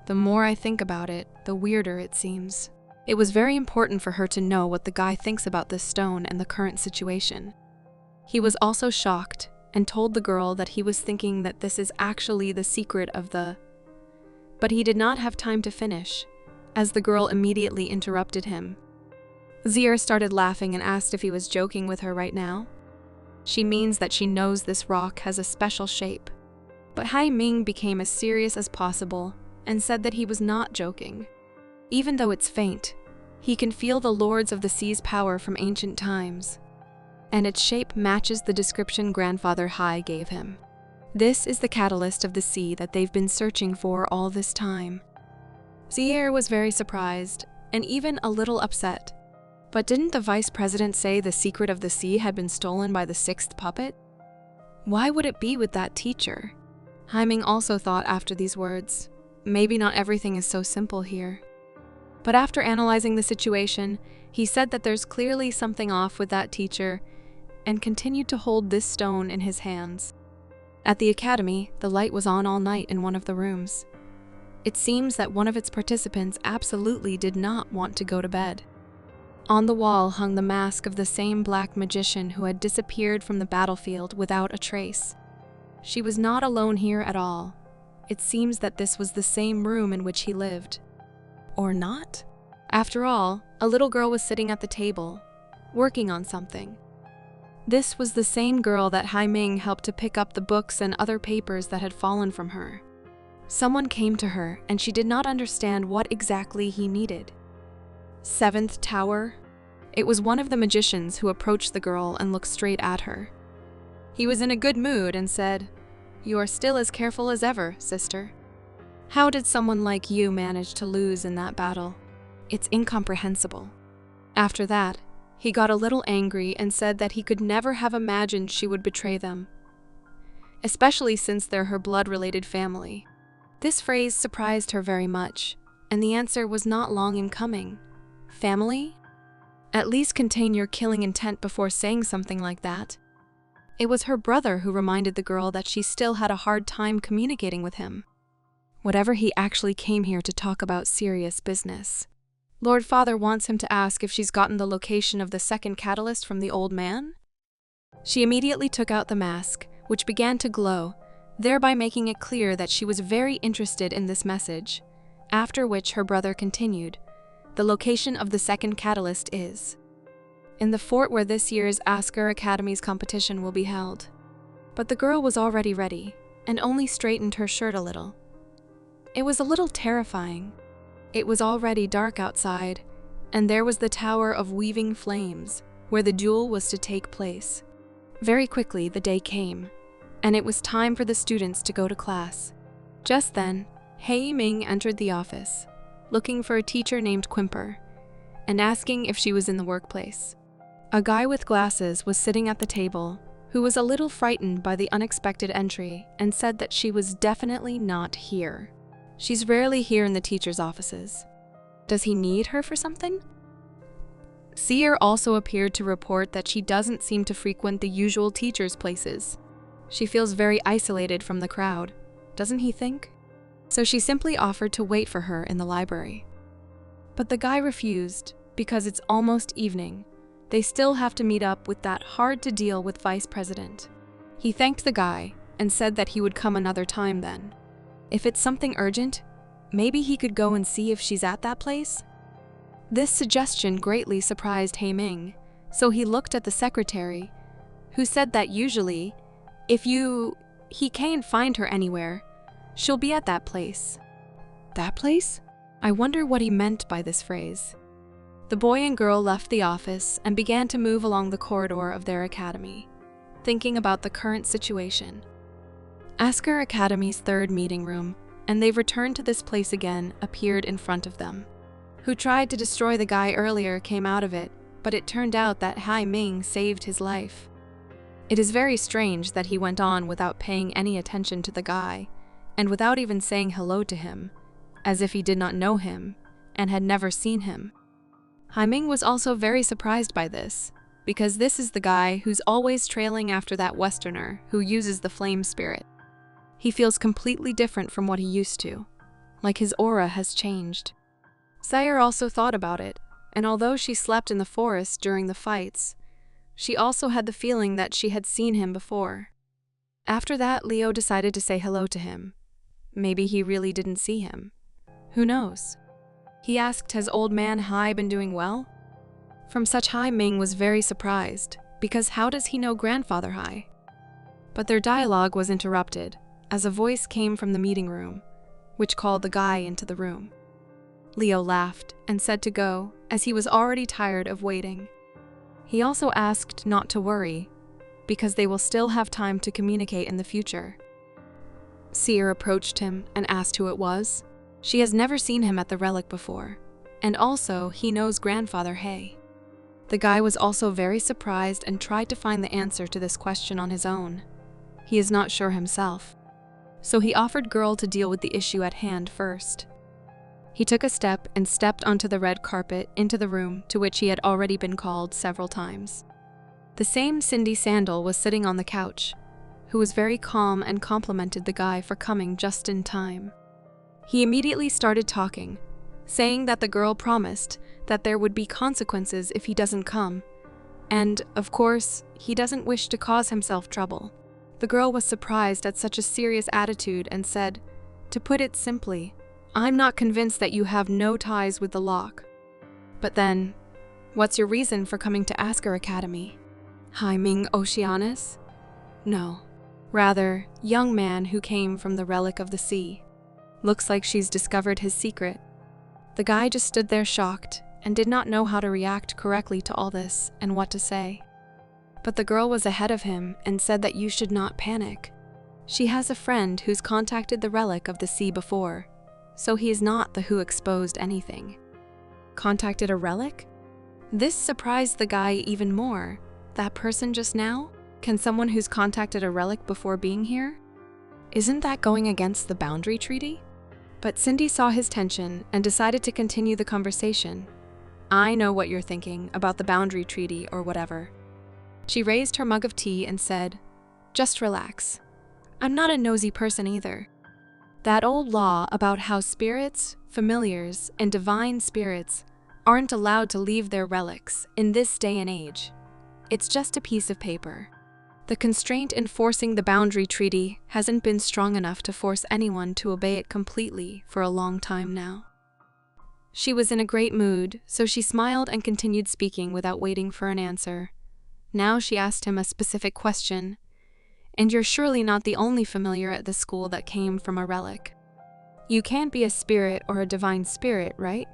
[SPEAKER 1] "The more I think about it, the weirder it seems." It was very important for her to know what the guy thinks about this stone and the current situation. He was also shocked and told the girl that he was thinking that this is actually the secret of the... But he did not have time to finish, as the girl immediately interrupted him. Zier started laughing and asked if he was joking with her right now. She means that she knows this rock has a special shape. But Hai Ming became as serious as possible and said that he was not joking. Even though it's faint, he can feel the Lords of the Sea's power from ancient times, and its shape matches the description Grandfather Hai gave him. This is the catalyst of the sea that they've been searching for all this time. Zier was very surprised and even a little upset. But didn't the vice president say the secret of the sea had been stolen by the sixth puppet? Why would it be with that teacher? Hai Ming also thought after these words, maybe not everything is so simple here. But after analyzing the situation, he said that there's clearly something off with that teacher and continued to hold this stone in his hands. At the academy, the light was on all night in one of the rooms. It seems that one of its participants absolutely did not want to go to bed. On the wall hung the mask of the same black magician who had disappeared from the battlefield without a trace. She was not alone here at all. It seems that this was the same room in which he lived. Or not? After all, a little girl was sitting at the table, working on something. This was the same girl that Hai Ming helped to pick up the books and other papers that had fallen from her. Someone came to her and she did not understand what exactly he needed. Seventh tower? It was one of the magicians who approached the girl and looked straight at her. He was in a good mood and said, "You are still as careful as ever, sister. How did someone like you manage to lose in that battle? It's incomprehensible." After that, he got a little angry and said that he could never have imagined she would betray them, especially since they're her blood-related family. This phrase surprised her very much, and the answer was not long in coming. Family? At least contain your killing intent before saying something like that. It was her brother who reminded the girl that she still had a hard time communicating with him. Whatever, he actually came here to talk about serious business. Lord Father wants him to ask if she's gotten the location of the second catalyst from the old man? She immediately took out the mask, which began to glow, thereby making it clear that she was very interested in this message, after which her brother continued, "The location of the second catalyst is in the fort where this year's Asker Academy's competition will be held." But the girl was already ready, and only straightened her shirt a little. It was a little terrifying. It was already dark outside, and there was the Tower of Weaving Flames, where the duel was to take place. Very quickly, the day came, and it was time for the students to go to class. Just then, Hai Ming entered the office, looking for a teacher named Quimper, and asking if she was in the workplace. A guy with glasses was sitting at the table, who was a little frightened by the unexpected entry and said that she was definitely not here. She's rarely here in the teacher's offices. Does he need her for something? Seer also appeared to report that she doesn't seem to frequent the usual teachers' places. She feels very isolated from the crowd, doesn't he think? So she simply offered to wait for her in the library. But the guy refused, because it's almost evening. They still have to meet up with that hard-to-deal-with vice president. He thanked the guy and said that he would come another time then. If it's something urgent, maybe he could go and see if she's at that place? This suggestion greatly surprised Hai Ming, so he looked at the secretary, who said that usually, if he can't find her anywhere, she'll be at that place. That place? I wonder what he meant by this phrase. The boy and girl left the office and began to move along the corridor of their academy, thinking about the current situation. Asker Academy's third meeting room and they've returned to this place again, appeared in front of them. Who tried to destroy the guy earlier came out of it, but it turned out that Hai Ming saved his life. It is very strange that he went on without paying any attention to the guy, and without even saying hello to him, as if he did not know him and had never seen him. Hai Ming was also very surprised by this, because this is the guy who's always trailing after that Westerner who uses the flame spirit. He feels completely different from what he used to, like his aura has changed. Sayre also thought about it, and although she slept in the forest during the fights, she also had the feeling that she had seen him before. After that, Leo decided to say hello to him. Maybe he really didn't see him. Who knows? He asked, has old man Hai been doing well? From such, Hai Ming was very surprised, because how does he know grandfather Hai? But their dialogue was interrupted, as a voice came from the meeting room, which called the guy into the room. Leo laughed and said to go, as he was already tired of waiting. He also asked not to worry, because they will still have time to communicate in the future. Seer approached him and asked who it was. She has never seen him at the relic before, and also he knows grandfather Hai. The guy was also very surprised and tried to find the answer to this question on his own. He is not sure himself, so he offered girl to deal with the issue at hand first. He took a step and stepped onto the red carpet into the room to which he had already been called several times. The same Cindy Sandal was sitting on the couch, who was very calm and complimented the guy for coming just in time. He immediately started talking, saying that the girl promised that there would be consequences if he doesn't come, and, of course, he doesn't wish to cause himself trouble. The girl was surprised at such a serious attitude and said, to put it simply, I'm not convinced that you have no ties with the lock. But then, what's your reason for coming to Asker Academy? Hai Ming Oceanus? No. Rather, young man who came from the relic of the sea. Looks like she's discovered his secret. The guy just stood there shocked and did not know how to react correctly to all this and what to say. But the girl was ahead of him and said that you should not panic. She has a friend who's contacted the relic of the sea before, so he is not the who exposed anything. Contacted a relic? This surprised the guy even more. That person just now? Can someone who's contacted a relic before being here? Isn't that going against the boundary treaty? But Cindy saw his tension and decided to continue the conversation. I know what you're thinking about the boundary treaty or whatever. She raised her mug of tea and said, just relax. I'm not a nosy person either. That old law about how spirits, familiars, and divine spirits aren't allowed to leave their relics in this day and age. It's just a piece of paper. The constraint enforcing the boundary treaty hasn't been strong enough to force anyone to obey it completely for a long time now. She was in a great mood, so she smiled and continued speaking without waiting for an answer. Now she asked him a specific question. And you're surely not the only familiar at the school that came from a relic. You can't be a spirit or a divine spirit, right?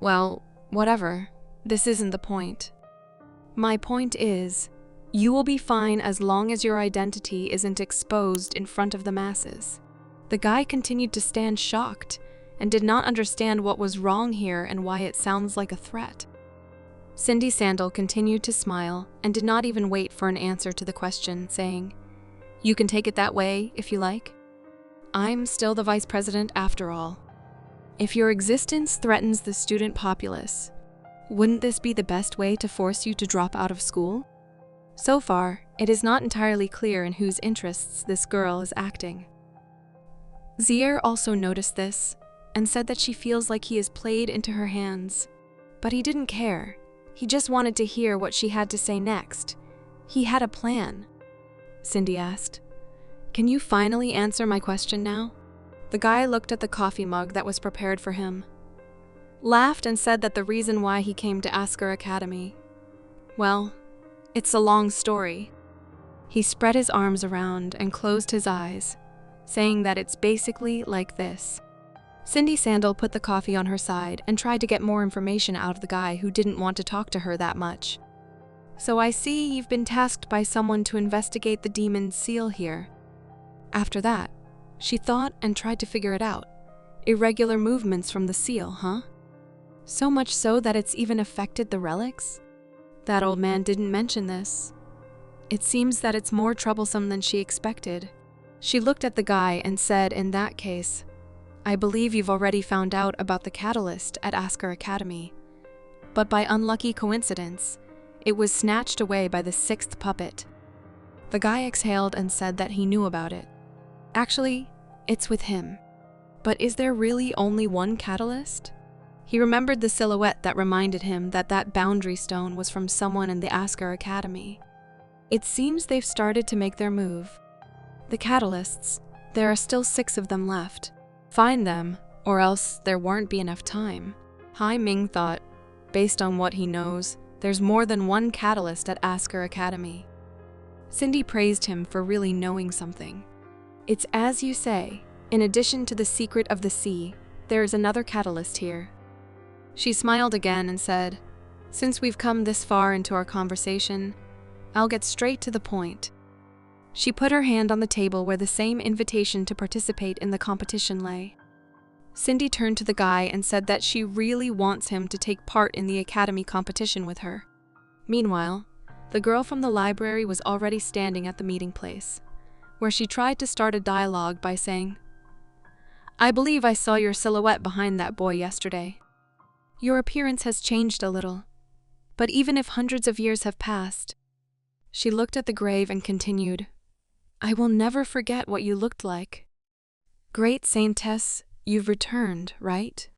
[SPEAKER 1] Well, whatever. This isn't the point. My point is, you will be fine as long as your identity isn't exposed in front of the masses. The guy continued to stand shocked and did not understand what was wrong here and why it sounds like a threat. Cindy Sandal continued to smile and did not even wait for an answer to the question, saying, you can take it that way if you like. I'm still the vice president after all. If your existence threatens the student populace, wouldn't this be the best way to force you to drop out of school? So far, it is not entirely clear in whose interests this girl is acting. Zier also noticed this and said that she feels like he is played into her hands. But he didn't care. He just wanted to hear what she had to say next. He had a plan. Cindy asked, can you finally answer my question now? The guy looked at the coffee mug that was prepared for him, laughed and said that the reason why he came to Asker Academy, well, it's a long story. He spread his arms around and closed his eyes, saying that it's basically like this. Cindy Sandal put the coffee on her side and tried to get more information out of the guy who didn't want to talk to her that much. So I see you've been tasked by someone to investigate the demon's seal here. After that, she thought and tried to figure it out. Irregular movements from the seal, huh? So much so that it's even affected the relics? That old man didn't mention this. It seems that it's more troublesome than she expected. She looked at the guy and said, in that case, I believe you've already found out about the catalyst at Asker Academy. But by unlucky coincidence, it was snatched away by the 6th puppet. The guy exhaled and said that he knew about it. Actually, it's with him. But is there really only one catalyst? He remembered the silhouette that reminded him that that boundary stone was from someone in the Asker Academy. It seems they've started to make their move. The catalysts, there are still 6 of them left. Find them, or else there won't be enough time. Hai Ming thought, based on what he knows, there's more than one catalyst at Asker Academy. Cindy praised him for really knowing something. It's as you say, in addition to the secret of the sea, there is another catalyst here. She smiled again and said, since we've come this far into our conversation, I'll get straight to the point. She put her hand on the table where the same invitation to participate in the competition lay. Cindy turned to the guy and said that she really wants him to take part in the academy competition with her. Meanwhile, the girl from the library was already standing at the meeting place, where she tried to start a dialogue by saying, I believe I saw your silhouette behind that boy yesterday. Your appearance has changed a little, but even if hundreds of years have passed, she looked at the grave and continued, I will never forget what you looked like. Great Saintess, you've returned, right?